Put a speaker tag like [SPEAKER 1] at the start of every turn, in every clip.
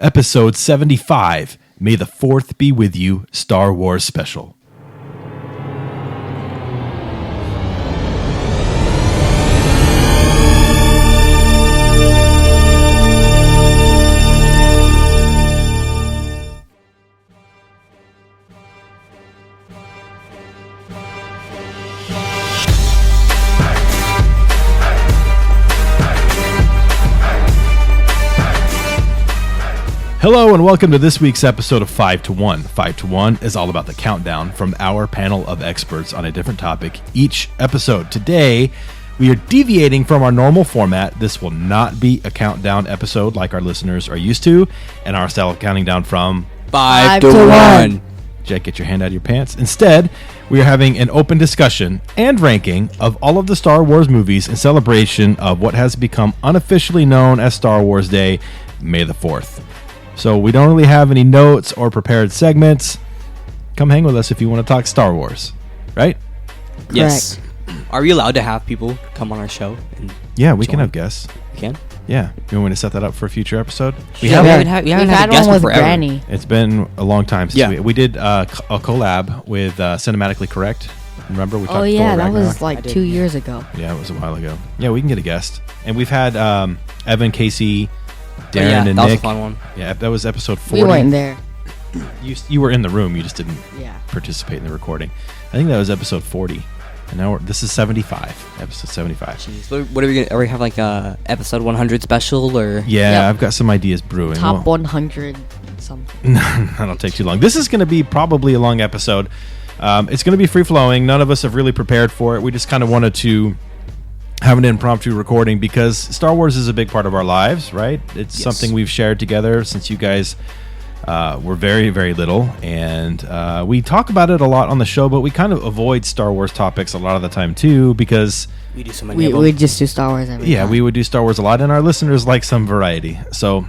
[SPEAKER 1] Episode 75, May the 4th Be With You, Star Wars Special. Hello and welcome to this week's episode of 5 to 1. 5 to 1 is all about the countdown from our panel of experts on a different topic each episode. Today, we are deviating from our normal format. This will not be a countdown episode like our listeners are used to, and our style of counting down from
[SPEAKER 2] 5 to 1.
[SPEAKER 1] Jack, get your hand out of your pants. Instead, we are having an open discussion and ranking of all of the Star Wars movies in celebration of what has become unofficially known as Star Wars Day, May the 4th. So we don't really have any notes or prepared segments. Come hang with us if you want to talk Star Wars, right?
[SPEAKER 2] Yes. Are we allowed to have people come on our show? And
[SPEAKER 1] Yeah, we can have guests.
[SPEAKER 2] We can?
[SPEAKER 1] Yeah. You want me to set that up for a future episode?
[SPEAKER 2] We haven't had a guest
[SPEAKER 3] one
[SPEAKER 2] for
[SPEAKER 3] with
[SPEAKER 2] forever.
[SPEAKER 3] Granny.
[SPEAKER 1] It's been a long time since
[SPEAKER 2] Yeah.
[SPEAKER 1] we did a collab with Cinematically Correct. Remember? We talked
[SPEAKER 3] Oh yeah,
[SPEAKER 1] Thor
[SPEAKER 3] that
[SPEAKER 1] Ragnarok?
[SPEAKER 3] was like
[SPEAKER 2] I did,
[SPEAKER 3] 2
[SPEAKER 2] yeah.
[SPEAKER 3] years ago.
[SPEAKER 1] Yeah, it was a while ago. Yeah, we can get a guest. And we've had Evan, Casey, Darren,
[SPEAKER 2] Yeah,
[SPEAKER 1] and
[SPEAKER 2] that was a
[SPEAKER 1] Nick.
[SPEAKER 2] fun one.
[SPEAKER 1] Yeah, that was episode 40.
[SPEAKER 3] We weren't there.
[SPEAKER 1] You were in the room. You just didn't
[SPEAKER 3] Yeah.
[SPEAKER 1] participate in the recording. I think that was episode 40. And now this is 75. Episode 75.
[SPEAKER 2] Jeez. What are we gonna? Are we have like a episode 100 special or?
[SPEAKER 1] Yeah,
[SPEAKER 3] Yep.
[SPEAKER 1] I've got some ideas brewing.
[SPEAKER 3] Top
[SPEAKER 1] Well,
[SPEAKER 3] 100 something.
[SPEAKER 1] that'll take too long. This is going to be probably a long episode. It's going to be free-flowing. None of us have really prepared for it. We just kind of wanted to have an impromptu recording because Star Wars is a big part of our lives, right? It's
[SPEAKER 2] Yes.
[SPEAKER 1] something we've shared together since you guys were very, very little. And we talk about it a lot on the show, but we kind of avoid Star Wars topics a lot of the time, too, because...
[SPEAKER 2] We do so many
[SPEAKER 3] We
[SPEAKER 2] of them.
[SPEAKER 3] we just do Star Wars every
[SPEAKER 1] Yeah,
[SPEAKER 3] time.
[SPEAKER 1] we would do Star Wars a lot, and our listeners like some variety. So,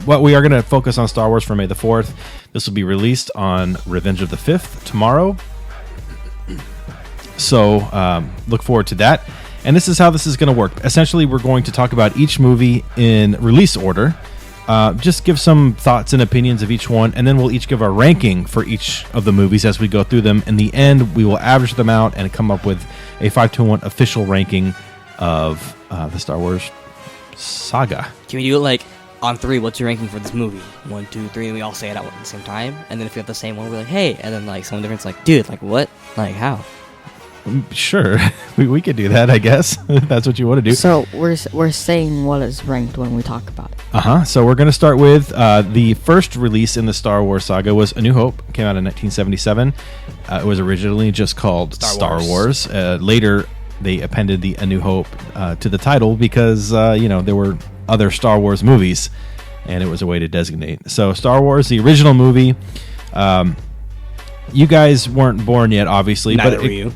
[SPEAKER 1] what we are going to focus on Star Wars for May the 4th. This will be released on Revenge of the 5th tomorrow. So, look forward to that. And this is how this is going to work. Essentially, we're going to talk about each movie in release order. Just give some thoughts and opinions of each one, and then we'll each give our ranking for each of the movies as we go through them. In the end, we will average them out and come up with a 5 to 1 official ranking of the Star Wars saga.
[SPEAKER 2] Can we do it like on 3? What's your ranking for this movie? 1, 2, 3, and we all say it out at the same time. And then if we have the same one, we're like, hey. And then like someone different's like, dude, like what? Like how?
[SPEAKER 1] Sure, we could do that, I guess. If that's what you want to do.
[SPEAKER 3] So we're saying what is ranked when we talk about it.
[SPEAKER 1] So we're going to start with the first release in the Star Wars saga was A New Hope. It came out in 1977. It was originally just called Star Wars. Later, they appended the A New Hope to the title because there were other Star Wars movies, and it was a way to designate. So Star Wars, the original movie. You guys weren't born yet, obviously.
[SPEAKER 2] Neither
[SPEAKER 1] but
[SPEAKER 2] were you.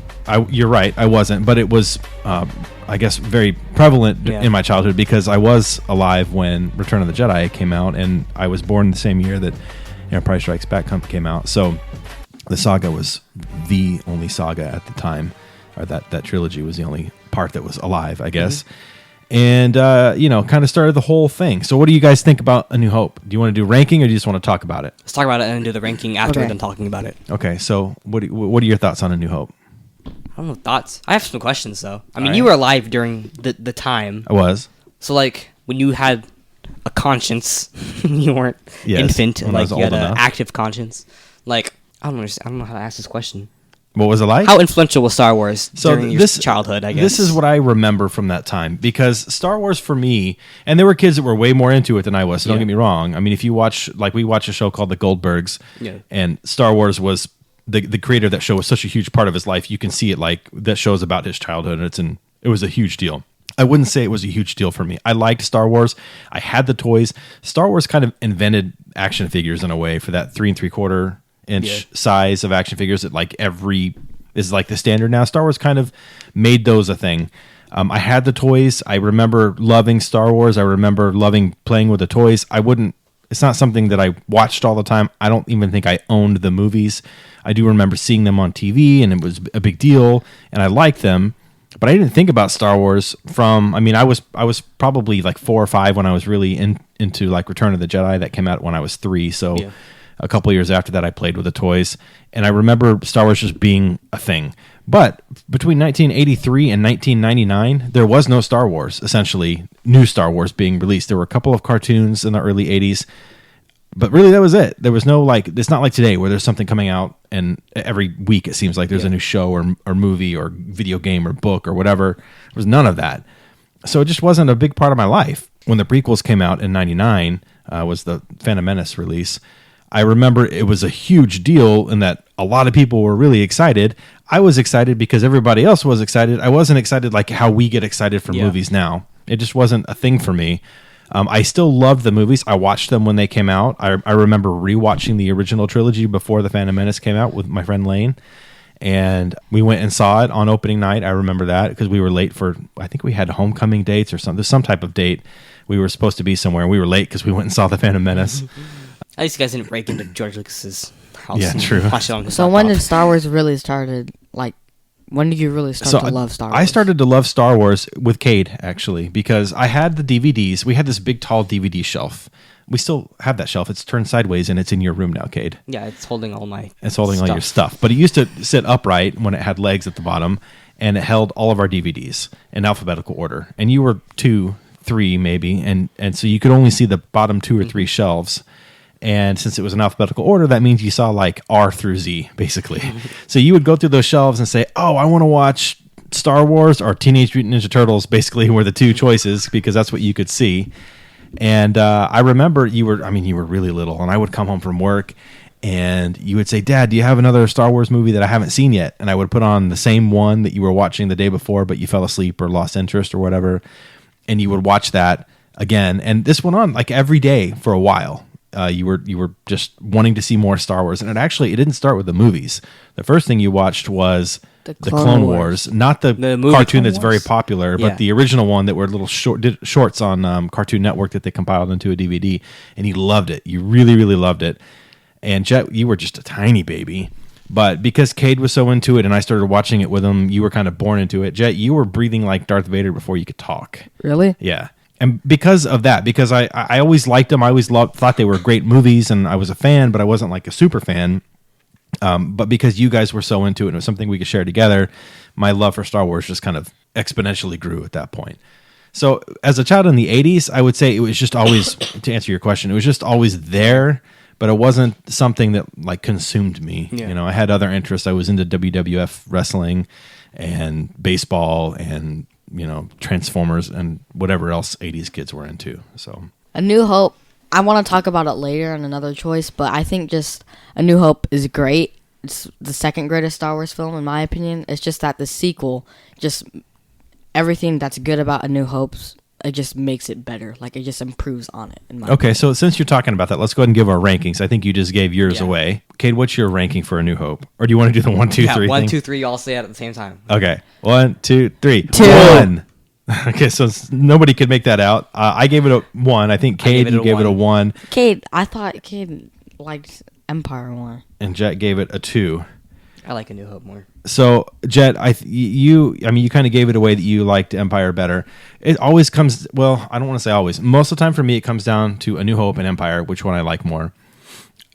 [SPEAKER 1] You're right, I wasn't. But it was, I guess, very prevalent in my childhood because I was alive when Return of the Jedi came out, and I was born the same year that Empire Strikes Back came out. So the saga was the only saga at the time, or that trilogy was the only part that was alive, I guess. And, kind of started the whole thing. So what do you guys think about A New Hope? Do you want to do ranking or do you just want to talk about it?
[SPEAKER 2] Let's talk about it and do the ranking after we're
[SPEAKER 3] Okay.
[SPEAKER 2] done talking about it.
[SPEAKER 1] Okay, so what are your thoughts on A New Hope?
[SPEAKER 2] I don't know thoughts. I have some questions though. I mean,
[SPEAKER 1] Alright.
[SPEAKER 2] you were alive during the time.
[SPEAKER 1] I was.
[SPEAKER 2] So like when you had a conscience, you weren't
[SPEAKER 1] Yes,
[SPEAKER 2] infant,
[SPEAKER 1] when I
[SPEAKER 2] like
[SPEAKER 1] was
[SPEAKER 2] you had
[SPEAKER 1] old
[SPEAKER 2] an
[SPEAKER 1] enough.
[SPEAKER 2] active conscience. Like I don't understand. I don't know how to ask this question.
[SPEAKER 1] What was it like?
[SPEAKER 2] How influential was Star Wars
[SPEAKER 1] So
[SPEAKER 2] during your
[SPEAKER 1] this
[SPEAKER 2] childhood? I guess
[SPEAKER 1] This is what I remember from that time because Star Wars for me, and there were kids that were way more into it than I was. So don't
[SPEAKER 2] Yeah.
[SPEAKER 1] get me wrong. I mean, if you watch, we watch a show called The Goldbergs,
[SPEAKER 2] Yeah.
[SPEAKER 1] and Star Wars was the creator of that show was such a huge part of his life. You can see it like that show's about his childhood, and it was a huge deal. I wouldn't say it was a huge deal for me. I liked Star Wars. I had the toys. Star Wars kind of invented action figures in a way for that 3 3/4 inch size of action figures that like every is like the standard now. Star Wars kind of made those a thing. I had the toys. I remember loving Star Wars. I remember loving playing with the toys. It's not something that I watched all the time. I don't even think I owned the movies. I do remember seeing them on TV, and it was a big deal, and I liked them. But I didn't think about Star Wars from. I mean, I was probably like 4 or 5 when I was really into like Return of the Jedi. That came out when I was 3. So a couple of years after that, I played with the toys, and I remember Star Wars just being a thing. But between 1983 and 1999, there was no Star Wars. Essentially, new Star Wars being released. There were a couple of cartoons in the early 80s. But really, that was it. There was no like. It's not like today where there's something coming out, and every week it seems like there's a new show or movie or video game or book or whatever. There was none of that, so it just wasn't a big part of my life. When the prequels came out in '99, was the Phantom Menace release. I remember it was a huge deal in that a lot of people were really excited. I was excited because everybody else was excited. I wasn't excited like how we get excited for movies now. It just wasn't a thing for me. I still loved the movies. I watched them when they came out. I remember rewatching the original trilogy before The Phantom Menace came out with my friend Lane. And we went and saw it on opening night. I remember that because we were late for, I think we had homecoming dates or something. There's some type of date. We were supposed to be somewhere, and we were late because we went and saw The Phantom Menace.
[SPEAKER 2] At least you guys didn't break into George Lucas's house.
[SPEAKER 1] Yeah,
[SPEAKER 2] and
[SPEAKER 1] true.
[SPEAKER 2] Watch it on his
[SPEAKER 3] So when
[SPEAKER 2] laptop.
[SPEAKER 3] did Star Wars really started? Like, when did you really start to love Star Wars?
[SPEAKER 1] I started to love Star Wars with Cade, actually, because I had the DVDs. We had this big, tall DVD shelf. We still have that shelf. It's turned sideways, and it's in your room now, Cade.
[SPEAKER 2] Yeah, it's holding all my
[SPEAKER 1] It's holding all your stuff. But it used to sit upright when it had legs at the bottom, and it held all of our DVDs in alphabetical order. And you were 2, 3 maybe, and so you could only see the bottom 2 or 3 shelves. And since it was in alphabetical order, that means you saw like R through Z, basically. So you would go through those shelves and say, oh, I want to watch Star Wars or Teenage Mutant Ninja Turtles, basically were the 2 choices because that's what you could see. And I remember you were really little, and I would come home from work and you would say, Dad, do you have another Star Wars movie that I haven't seen yet? And I would put on the same one that you were watching the day before, but you fell asleep or lost interest or whatever. And you would watch that again. And this went on like every day for a while. You were just wanting to see more Star Wars, and it didn't start with the movies. The first thing you watched was the Clone Wars, not the
[SPEAKER 2] movie
[SPEAKER 1] cartoon
[SPEAKER 2] Clone
[SPEAKER 1] that's very
[SPEAKER 2] Wars?
[SPEAKER 1] popular, but the original one that were little shorts on Cartoon Network that they compiled into a DVD. And you loved it. You really, really loved it. And Jet, you were just a tiny baby, but because Cade was so into it, and I started watching it with him, you were kind of born into it. Jet, you were breathing like Darth Vader before you could talk.
[SPEAKER 3] Really?
[SPEAKER 1] Yeah. And because of that, because I always liked them, I always thought they were great movies, and I was a fan, but I wasn't like a super fan. But because you guys were so into it, and it was something we could share together, my love for Star Wars just kind of exponentially grew at that point. So as a child in the 80s, I would say it was just always, to answer your question, it was just always there, but it wasn't something that like consumed me.
[SPEAKER 2] Yeah.
[SPEAKER 1] You know, I had other interests. I was into WWF wrestling and baseball and Transformers and whatever else 80s kids were into. So
[SPEAKER 3] A New Hope, I want to talk about it later on another choice, but I think just A New Hope is great. It's the second greatest Star Wars film, in my opinion. It's just that the sequel, just everything that's good about A New Hope, it just makes it better. Like, it just improves on it, in my
[SPEAKER 1] okay,
[SPEAKER 3] opinion.
[SPEAKER 1] so since you're talking about that, let's go ahead and give our rankings. I think you just gave yours away. Cade, what's your ranking for A New Hope? Or do you want to do the 1, 2, 3
[SPEAKER 2] 1,
[SPEAKER 1] thing?
[SPEAKER 2] 2, 3, you all say it at the same time.
[SPEAKER 1] Okay, 1, 2, 3.
[SPEAKER 3] 2.
[SPEAKER 1] 1. Okay, so nobody could make that out. I gave it a 1. I think Cade, you gave it a 1.
[SPEAKER 3] I thought Cade liked Empire more.
[SPEAKER 1] And Jet gave it a 2.
[SPEAKER 2] I like A New Hope more.
[SPEAKER 1] So Jet, you kind of gave it away that you liked Empire better. It always comes, well, I don't want to say always. Most of the time for me, it comes down to A New Hope and Empire, which one I like more.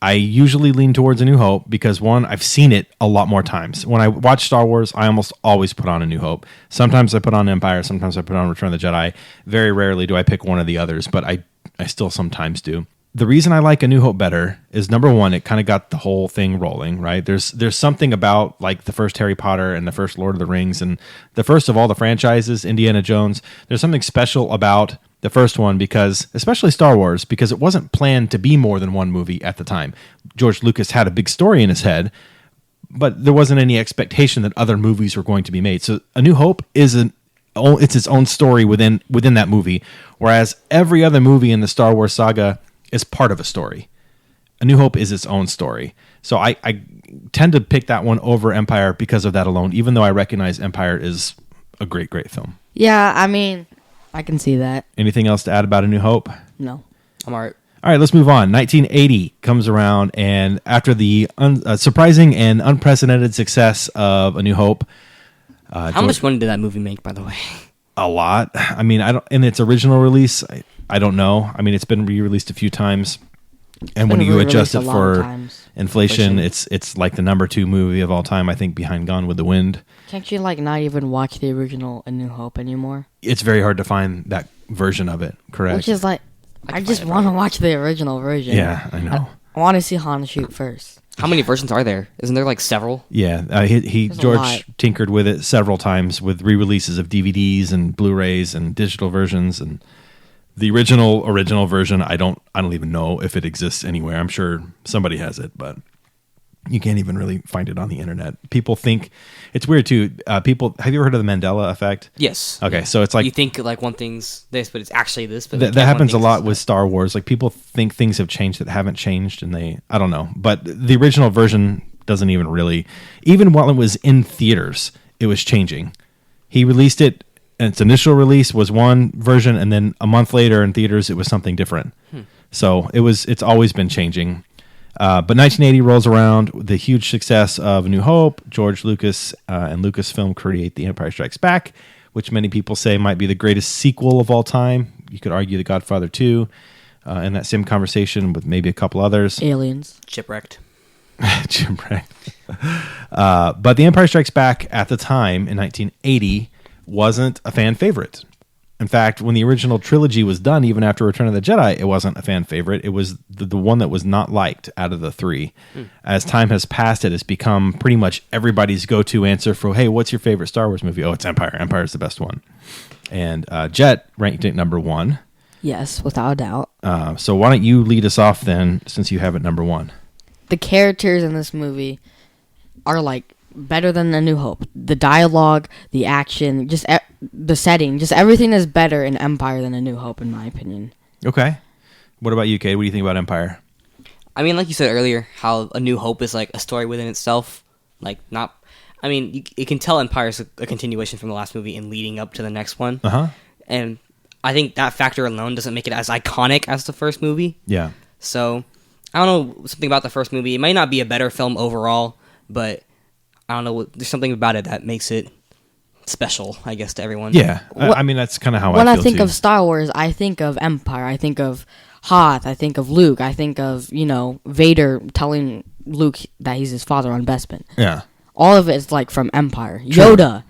[SPEAKER 1] I usually lean towards A New Hope because, one, I've seen it a lot more times. When I watch Star Wars, I almost always put on A New Hope. Sometimes I put on Empire, sometimes I put on Return of the Jedi. Very rarely do I pick one of the others, but I still sometimes do. The reason I like A New Hope better is, number one, it kind of got the whole thing rolling, right? There's something about like the first Harry Potter and the first Lord of the Rings and the first of all the franchises, Indiana Jones. There's something special about the first one because, especially Star Wars, because it wasn't planned to be more than one movie at the time. George Lucas had a big story in his head, but there wasn't any expectation that other movies were going to be made. So A New Hope it's its own story within that movie, whereas every other movie in the Star Wars saga is part of a story. A New Hope is its own story. So I tend to pick that one over Empire because of that alone, even though I recognize Empire is a great, great film.
[SPEAKER 3] Yeah, I mean, I can see that.
[SPEAKER 1] Anything else to add about A New Hope?
[SPEAKER 3] No.
[SPEAKER 2] I'm alright.
[SPEAKER 1] All right, let's move on. 1980 comes around, and after the surprising and unprecedented success of A New Hope,
[SPEAKER 2] How much money did that movie make, by the way?
[SPEAKER 1] A lot. I mean, I don't. In its original release, I don't know. I mean, it's been re-released a few times, and when
[SPEAKER 3] been
[SPEAKER 1] you adjust
[SPEAKER 3] re-released
[SPEAKER 1] it
[SPEAKER 3] a lot of
[SPEAKER 1] for
[SPEAKER 3] times.
[SPEAKER 1] inflation, it's like the number 2 movie of all time. I think behind Gone with the Wind.
[SPEAKER 3] Can't you like not even watch the original A New Hope anymore?
[SPEAKER 1] It's very hard to find that version of it. Correct.
[SPEAKER 3] Which is like, I just want to watch the original version.
[SPEAKER 1] Yeah, I know.
[SPEAKER 3] I want to see Han shoot first.
[SPEAKER 2] How many versions are there? Isn't there like several?
[SPEAKER 1] Yeah, he
[SPEAKER 3] There's a
[SPEAKER 1] George
[SPEAKER 3] lot.
[SPEAKER 1] tinkered with it several times with re-releases of DVDs and Blu-rays and digital versions, and the original version. I don't even know if it exists anywhere. I'm sure somebody has it, but you can't even really find it on the internet. People think it's weird too. People, have you ever heard of the Mandela effect?
[SPEAKER 2] Yes.
[SPEAKER 1] Okay, so it's like
[SPEAKER 2] You think like one thing's this, but it's actually this. But
[SPEAKER 1] that happens a lot with Star Wars. Like people think things have changed that haven't changed, and I don't know. But the original version doesn't even really, even while it was in theaters, it was changing. He released it, and its initial release was one version, and then a month later in theaters, it was something different. So it's always been changing. But 1980 rolls around, the huge success of A New Hope. George Lucas and Lucasfilm create The Empire Strikes Back, which many people say might be the greatest sequel of all time. You could argue The Godfather 2 in that same conversation with maybe a couple others.
[SPEAKER 3] Aliens.
[SPEAKER 2] Shipwrecked.
[SPEAKER 1] Shipwrecked. But The Empire Strikes Back at the time in 1980 wasn't a fan favorite. In fact, when the original trilogy was done, even after Return of the Jedi, it wasn't a fan favorite. It was the one that was not liked out of the 3. As time has passed, it has become pretty much everybody's go-to answer for, hey, what's your favorite Star Wars movie? Oh, it's Empire. Empire's the best one. And Jet ranked it number 1.
[SPEAKER 3] Yes, without a doubt.
[SPEAKER 1] So why don't you lead us off then, since you have it number 1?
[SPEAKER 3] The characters in this movie are like better than A New Hope. The dialogue, the action, just the setting, just everything is better in Empire than A New Hope, in my opinion.
[SPEAKER 1] Okay. What about you, Cade? What do you think about Empire?
[SPEAKER 2] I mean, like you said earlier, how A New Hope is like a story within itself. Like not, I mean, you can tell Empire's a continuation from the last movie and leading up to the next one.
[SPEAKER 1] Uh-huh.
[SPEAKER 2] And I think that factor alone doesn't make it as iconic as the first movie.
[SPEAKER 1] Yeah.
[SPEAKER 2] So I don't know, something about the first movie. It might not be a better film overall, but I don't know. There's something about it that makes it special, I guess, to everyone.
[SPEAKER 1] Yeah. I mean, that's kind of how
[SPEAKER 3] When
[SPEAKER 1] I
[SPEAKER 3] I
[SPEAKER 1] feel
[SPEAKER 3] think
[SPEAKER 1] too.
[SPEAKER 3] of Star Wars, I think of Empire. I think of Hoth. I think of Luke. I think of, Vader telling Luke that he's his father on Bespin.
[SPEAKER 1] Yeah.
[SPEAKER 3] All of it is like from Empire. Yoda.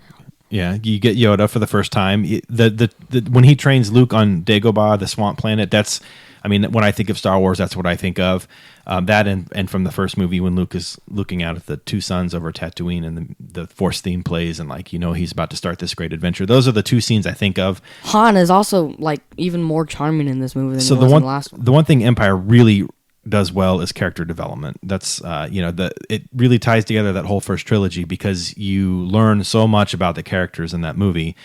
[SPEAKER 1] Yeah, you get Yoda for the first time. The when he trains Luke on Dagobah, the swamp planet, that's, I mean, when I think of Star Wars, that's what I think of. That and from the first movie when Luke is looking out at the two suns over Tatooine and the Force theme plays and he's about to start this great adventure. Those are the two scenes I think of.
[SPEAKER 3] Han is also like even more charming in this movie than
[SPEAKER 1] So
[SPEAKER 3] he was in the last one.
[SPEAKER 1] the one thing Empire really does well is character development. That's it really ties together that whole first trilogy because you learn so much about the characters in that movie,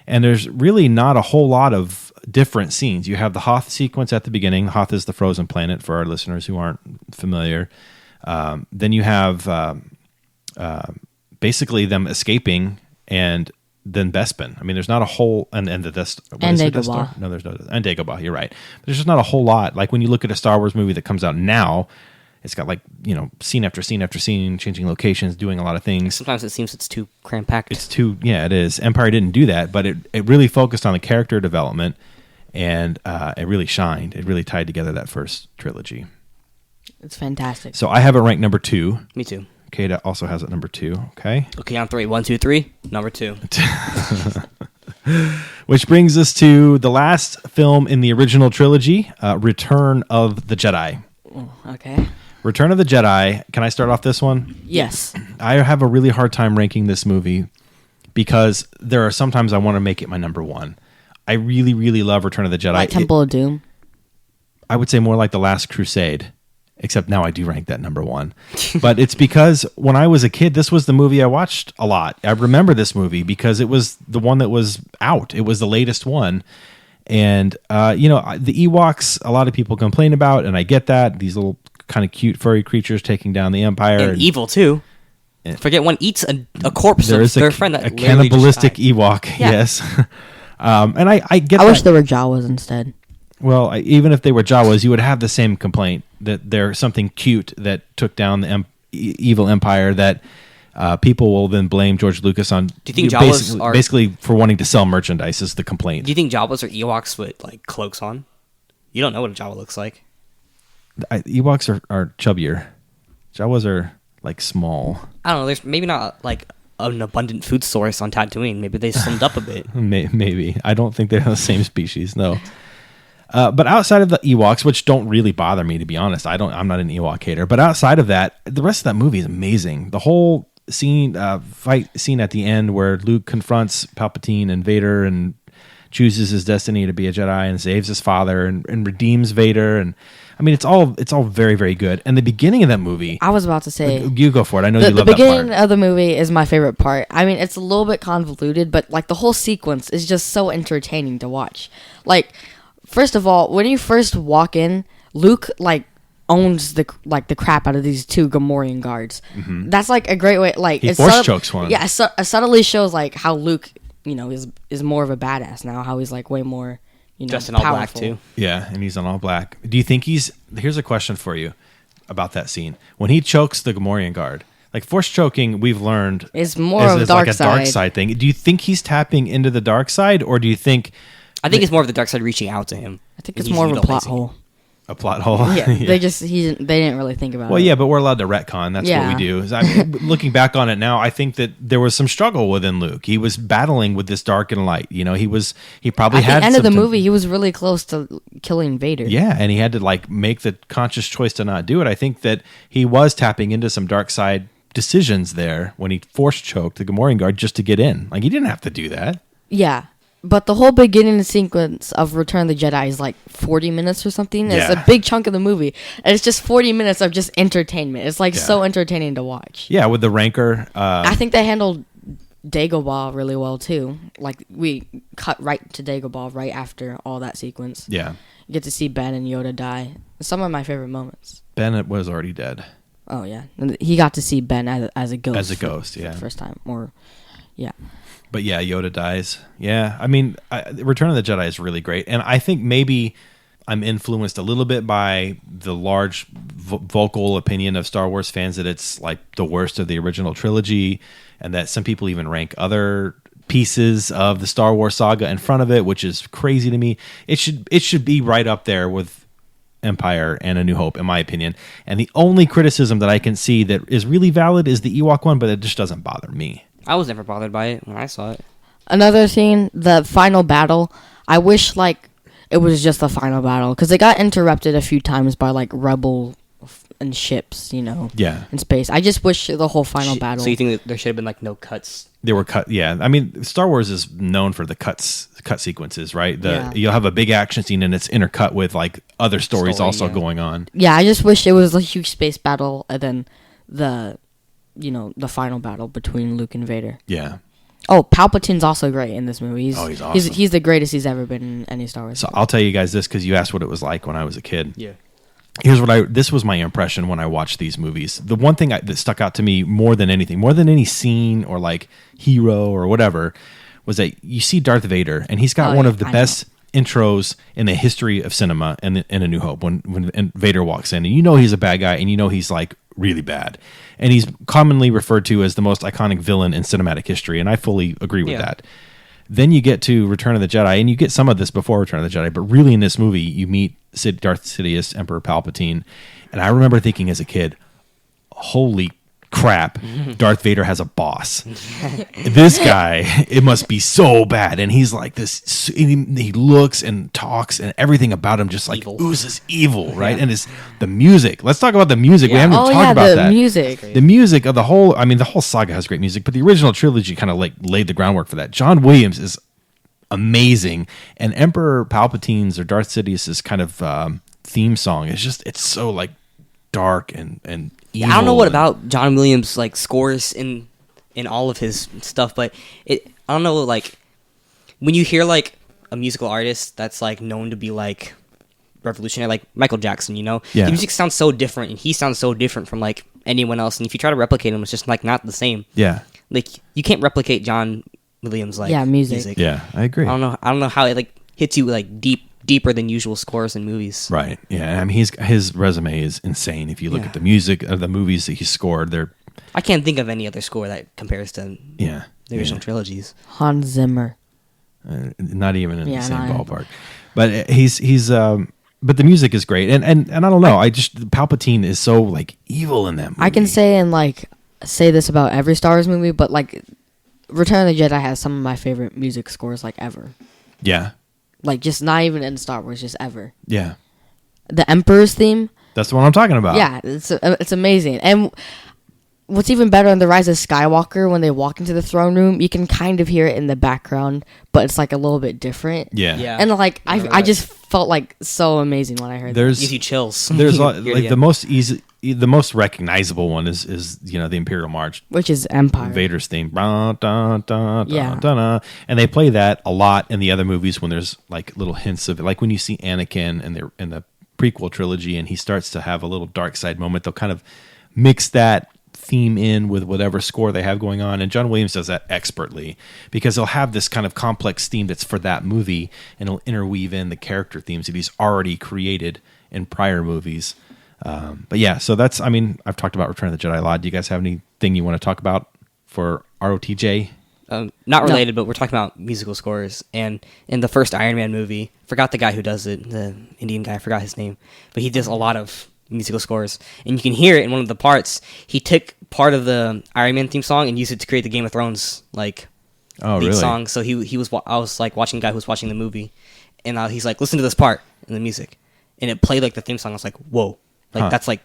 [SPEAKER 1] and there's really not a whole lot of different scenes. You have the Hoth sequence at the beginning. Hoth is the frozen planet for our listeners who aren't familiar. Then you have basically them escaping and then Bespin. I mean, there's not a whole and the Death
[SPEAKER 3] And
[SPEAKER 1] Death
[SPEAKER 3] Dagobah.
[SPEAKER 1] Star? No, there's no and Dagobah. You're right. But there's just not a whole lot. Like when you look at a Star Wars movie that comes out now, it's got scene after scene after scene, changing locations, doing a lot of things.
[SPEAKER 2] Sometimes it seems it's too cram-packed.
[SPEAKER 1] It is. Empire didn't do that, but it really focused on the character development, and it really shined. It really tied together that first trilogy.
[SPEAKER 3] It's fantastic.
[SPEAKER 1] So I have it ranked number 2.
[SPEAKER 2] Me too.
[SPEAKER 1] Kate also has it number 2. Okay.
[SPEAKER 2] Okay, on 3. 1, 2, 3. Number 2.
[SPEAKER 1] Which brings us to the last film in the original trilogy, Return of the Jedi.
[SPEAKER 3] Okay.
[SPEAKER 1] Return of the Jedi. Can I start off this one?
[SPEAKER 3] Yes.
[SPEAKER 1] I have a really hard time ranking this movie because there are sometimes I want to make it my number 1. I really, really love Return of the Jedi.
[SPEAKER 3] Like Temple of Doom.
[SPEAKER 1] I would say more like The Last Crusade, except now I do rank that number 1. But it's because when I was a kid, this was the movie I watched a lot. I remember this movie because it was the one that was out. It was the latest one. And, the Ewoks, a lot of people complain about, and I get that. These little kind of cute furry creatures taking down the Empire.
[SPEAKER 2] And evil, too. Forget one eats a corpse
[SPEAKER 1] There
[SPEAKER 2] of
[SPEAKER 1] is
[SPEAKER 2] their friend that
[SPEAKER 1] a
[SPEAKER 2] literally just
[SPEAKER 1] cannibalistic
[SPEAKER 2] died.
[SPEAKER 1] Ewok,
[SPEAKER 2] Yeah.
[SPEAKER 1] yes. And I get
[SPEAKER 3] I
[SPEAKER 1] that.
[SPEAKER 3] wish there were Jawas instead.
[SPEAKER 1] Well, even if they were Jawas, you would have the same complaint that they're something cute that took down the evil empire that people will then blame George Lucas on.
[SPEAKER 2] Do you think Jawas are
[SPEAKER 1] basically for wanting to sell merchandise? Is the complaint?
[SPEAKER 2] Do you think Jawas are Ewoks with like cloaks on? You don't know what a Jawa looks like.
[SPEAKER 1] Ewoks are chubbier. Jawas are like small.
[SPEAKER 2] I don't know. There's maybe not like an abundant food source on Tatooine. Maybe they slimmed up a bit.
[SPEAKER 1] Maybe. I don't think they're the same species. No. But outside of the Ewoks, which don't really bother me, to be honest, I'm not an Ewok hater. But outside of that, the rest of that movie is amazing. The whole fight scene at the end where Luke confronts Palpatine and Vader and chooses his destiny to be a Jedi and saves his father and redeems Vader. And I mean, it's all very, very good. And the beginning of that movie,
[SPEAKER 3] I was about to say,
[SPEAKER 1] you go for it. I know you love
[SPEAKER 3] the
[SPEAKER 1] that part.
[SPEAKER 3] The beginning of the movie is my favorite part. I mean, it's a little bit convoluted, but like the whole sequence is just so entertaining to watch. Like, first of all, when you first walk in, Luke like owns the crap out of these two Gamorrean guards. Mm-hmm. That's like a great way. Like
[SPEAKER 1] he force chokes one.
[SPEAKER 3] Yeah, it subtly shows like how Luke, is more of a badass now. How he's like way more,
[SPEAKER 2] dressed in all black too.
[SPEAKER 1] Yeah, and he's on all black. Do you think here's a question for you about that scene. When he chokes the Gamorrean guard, like force choking, we've learned
[SPEAKER 3] is more of a dark
[SPEAKER 1] like a dark side thing. Do you think he's tapping into the dark side, or do you think?
[SPEAKER 2] I think it's more of the dark side reaching out to him.
[SPEAKER 3] I think it's more of a plot hole.
[SPEAKER 1] A plot hole.
[SPEAKER 3] Yeah, they didn't really think about it.
[SPEAKER 1] Well, yeah, but we're allowed to retcon. That's what we do. I mean, looking back on it now, I think that there was some struggle within Luke. He was battling with this dark and light. He probably had.
[SPEAKER 3] At the end of the movie, he was really close to killing Vader.
[SPEAKER 1] Yeah, and he had to like make the conscious choice to not do it. I think that he was tapping into some dark side decisions there when he force choked the Gamorrean guard just to get in. Like he didn't have to do that.
[SPEAKER 3] Yeah. But the whole beginning sequence of Return of the Jedi is like 40 minutes or something. It's a big chunk of the movie. And it's just 40 minutes of just entertainment. It's like so entertaining to watch.
[SPEAKER 1] Yeah, with the Rancor.
[SPEAKER 3] I think they handled Dagobah really well too. Like we cut right to Dagobah right after all that sequence.
[SPEAKER 1] Yeah.
[SPEAKER 3] You get to see Ben and Yoda die. Some of my favorite moments.
[SPEAKER 1] Ben was already dead.
[SPEAKER 3] Oh yeah. And he got to see Ben as a ghost.
[SPEAKER 1] As a ghost, yeah.
[SPEAKER 3] For the first time. Yeah.
[SPEAKER 1] But yeah, Yoda dies. Yeah, I mean, Return of the Jedi is really great. And I think maybe I'm influenced a little bit by the large vocal opinion of Star Wars fans that it's like the worst of the original trilogy, and that some people even rank other pieces of the Star Wars saga in front of it, which is crazy to me. It should be right up there with Empire and A New Hope, in my opinion. And the only criticism that I can see that is really valid is the Ewok one, but it just doesn't bother me.
[SPEAKER 2] I was never bothered by it when I saw it.
[SPEAKER 3] Another scene, the final battle. I wish like it was just the final battle because it got interrupted a few times by like rebel and ships,
[SPEAKER 1] Yeah.
[SPEAKER 3] in space. I just wish the whole final battle.
[SPEAKER 2] So you think that there should have been like no cuts?
[SPEAKER 1] There were cut. Yeah, I mean, Star Wars is known for the cut sequences, right? You'll have a big action scene and it's intercut with like other stories going on.
[SPEAKER 3] Yeah, I just wish it was a huge space battle and then the final battle between Luke and Vader.
[SPEAKER 1] Yeah.
[SPEAKER 3] Oh, Palpatine's also great in this movie. He's
[SPEAKER 1] awesome.
[SPEAKER 3] He's the greatest he's ever been in any Star Wars.
[SPEAKER 1] So I'll tell you guys this because you asked what it was like when I was a kid.
[SPEAKER 2] Yeah.
[SPEAKER 1] Here's this was my impression when I watched these movies. The one thing that stuck out to me more than anything, more than any scene or like hero or whatever, was that you see Darth Vader and he's got one of the best intros in the history of cinema in A New Hope when Vader walks in, and he's a bad guy and he's like really bad, and he's commonly referred to as the most iconic villain in cinematic history, and I fully agree with that. Then you get to Return of the Jedi, and you get some of this before Return of the Jedi, but really in this movie you meet Darth Sidious, Emperor Palpatine, and I remember thinking as a kid, holy crap, Darth Vader has a boss. This guy, it must be so bad. And he's like this, he looks and talks and everything about him just like oozes evil, right? And it's the music. Let's talk about the music. We haven't even talked about that. The music of the whole saga has great music, but the original trilogy kind of like laid the groundwork for that. John Williams is amazing. And Emperor Palpatine's or Darth Sidious's kind of theme song is just, it's so like dark and evil.
[SPEAKER 2] I don't know what about John Williams like scores in all of his stuff, but I don't know, like when you hear like a musical artist that's like known to be like revolutionary, like Michael Jackson, the music sounds so different and he sounds so different from like anyone else, and if you try to replicate him, it's just like not the same.
[SPEAKER 1] Yeah,
[SPEAKER 2] like you can't replicate John Williams like
[SPEAKER 3] music.
[SPEAKER 1] Yeah, I agree.
[SPEAKER 2] I don't know how it like hits you like deeper than usual scores in movies.
[SPEAKER 1] Right. Yeah. I mean, his resume is insane. If you look at the music of the movies that he scored, they're
[SPEAKER 2] I can't think of any other score that compares to
[SPEAKER 1] Yeah.
[SPEAKER 2] the original trilogies.
[SPEAKER 3] Hans Zimmer.
[SPEAKER 1] Not even in the
[SPEAKER 3] Yeah,
[SPEAKER 1] same
[SPEAKER 3] not-
[SPEAKER 1] ballpark. But but the music is great, and I don't know. Palpatine is so like evil in that movie.
[SPEAKER 3] I can say this about every Star Wars movie, but like Return of the Jedi has some of my favorite music scores like ever.
[SPEAKER 1] Yeah,
[SPEAKER 3] Like just not even in Star Wars, just ever.
[SPEAKER 1] yeah.
[SPEAKER 3] The Emperor's theme,
[SPEAKER 1] That's the one I'm talking about.
[SPEAKER 3] yeah, it's amazing. And what's even better in The Rise of Skywalker, when they walk into the throne room, you can kind of hear it in the background, but it's like a little bit different.
[SPEAKER 1] yeah,
[SPEAKER 2] Yeah.
[SPEAKER 3] And like
[SPEAKER 2] I remember
[SPEAKER 3] I
[SPEAKER 2] that.
[SPEAKER 3] just felt like so amazing when I heard that.
[SPEAKER 1] There's
[SPEAKER 2] Gives you chills.
[SPEAKER 1] there's
[SPEAKER 2] Hear
[SPEAKER 1] like
[SPEAKER 2] it
[SPEAKER 1] the most easy, the most recognizable one is the Imperial March.
[SPEAKER 3] Which is Empire.
[SPEAKER 1] Vader's theme. Dun, dun, dun,
[SPEAKER 3] Yeah.
[SPEAKER 1] dun, dun. And they play that a lot in the other movies when there's like little hints of it. Like when you see Anakin in the prequel trilogy and he starts to have a little dark side moment, they'll kind of mix that theme in with whatever score they have going on. And John Williams does that expertly because he'll have this kind of complex theme that's for that movie and he'll interweave in the character themes that he's already created in prior movies. But yeah, so that's, I've talked about Return of the Jedi a lot. Do you guys have anything you want to talk about for ROTJ?
[SPEAKER 2] Not related, but we're talking about musical scores. And in the first Iron Man movie, forgot the guy who does it, the Indian guy, I forgot his name, but he does a lot of musical scores. And you can hear it in one of the parts. He took part of the Iron Man theme song and used it to create the Game of Thrones lead song. So I was like watching a guy who was watching the movie, and he's like, listen to this part in the music, and it played like the theme song. I was like, whoa, that's like,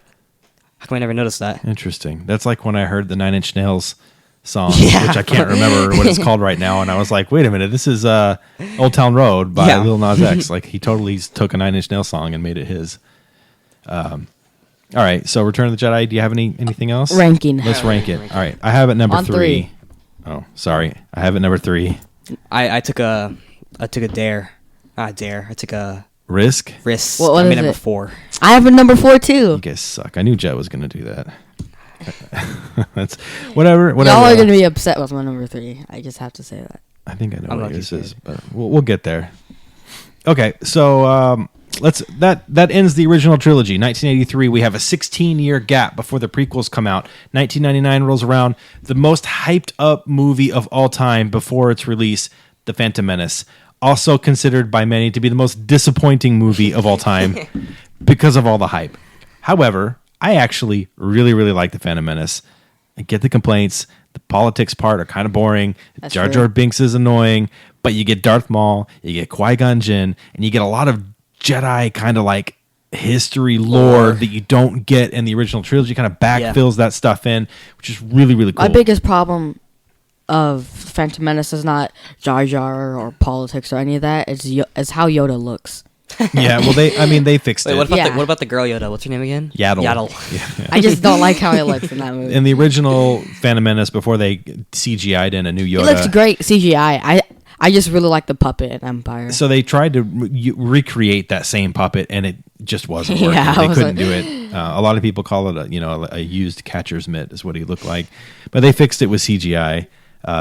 [SPEAKER 2] how come I never noticed that?
[SPEAKER 1] Interesting. That's like when I heard the Nine Inch Nails song,
[SPEAKER 2] Yeah.
[SPEAKER 1] which I can't remember what it's called right now, and I was like, wait a minute, this is Old Town Road by
[SPEAKER 2] Yeah.
[SPEAKER 1] Lil Nas X. Like he totally took a Nine Inch Nails song and made it his. All right, so Return of the Jedi. Do you have anything else?
[SPEAKER 3] Ranking.
[SPEAKER 1] Let's rank it. All right, I have it number
[SPEAKER 3] On
[SPEAKER 1] 3.
[SPEAKER 3] three.
[SPEAKER 1] Oh, sorry, I have it number 3.
[SPEAKER 2] I took a dare, not a dare. I took a
[SPEAKER 1] Risk.
[SPEAKER 2] risk.
[SPEAKER 3] What
[SPEAKER 2] I made
[SPEAKER 3] is
[SPEAKER 2] number
[SPEAKER 3] it?
[SPEAKER 2] 4.
[SPEAKER 3] I have a number 4
[SPEAKER 1] You
[SPEAKER 3] too.
[SPEAKER 1] guys suck. I knew Jet was going to do that. That's whatever.
[SPEAKER 3] Y'all are gonna be upset with my number 3. I just have to say that.
[SPEAKER 1] I think I know
[SPEAKER 2] I'm
[SPEAKER 1] what
[SPEAKER 2] lucky
[SPEAKER 1] yours
[SPEAKER 2] for
[SPEAKER 1] is,
[SPEAKER 2] it.
[SPEAKER 1] but we'll get there. Okay, so that ends the original trilogy. 1983. We have a 16-year gap before the prequels come out. 1999 rolls around. The most hyped up movie of all time before its release, The Phantom Menace, also considered by many to be the most disappointing movie of all time because of all the hype. However, I actually really, really like The Phantom Menace. I get the complaints. The politics part are kind of boring.
[SPEAKER 3] That's
[SPEAKER 1] Jar
[SPEAKER 3] true.
[SPEAKER 1] Jar Binks is annoying, but you get Darth Maul, you get Qui-Gon Jinn, and you get a lot of Jedi kind of like history lore that you don't get in the original trilogy. Kind of backfills that stuff in, which is really, really cool.
[SPEAKER 3] My biggest problem of Phantom Menace is not Jar Jar or politics or any of that. It's how Yoda looks.
[SPEAKER 1] Yeah, well, they fixed
[SPEAKER 2] Wait,
[SPEAKER 1] it.
[SPEAKER 2] what about the girl Yoda? What's her name again?
[SPEAKER 1] Yaddle.
[SPEAKER 2] Yaddle.
[SPEAKER 3] I just don't like how he looks in that movie.
[SPEAKER 1] In the original Phantom Menace, before they CGI'd in a new Yoda,
[SPEAKER 3] He looks great CGI. I just really like the puppet in Empire.
[SPEAKER 1] So they tried to recreate that same puppet, and it just wasn't working.
[SPEAKER 3] Yeah, I
[SPEAKER 1] They
[SPEAKER 3] was
[SPEAKER 1] couldn't
[SPEAKER 3] like-
[SPEAKER 1] do it. A lot of people call it a used catcher's mitt is what he looked like, but they fixed it with CGI.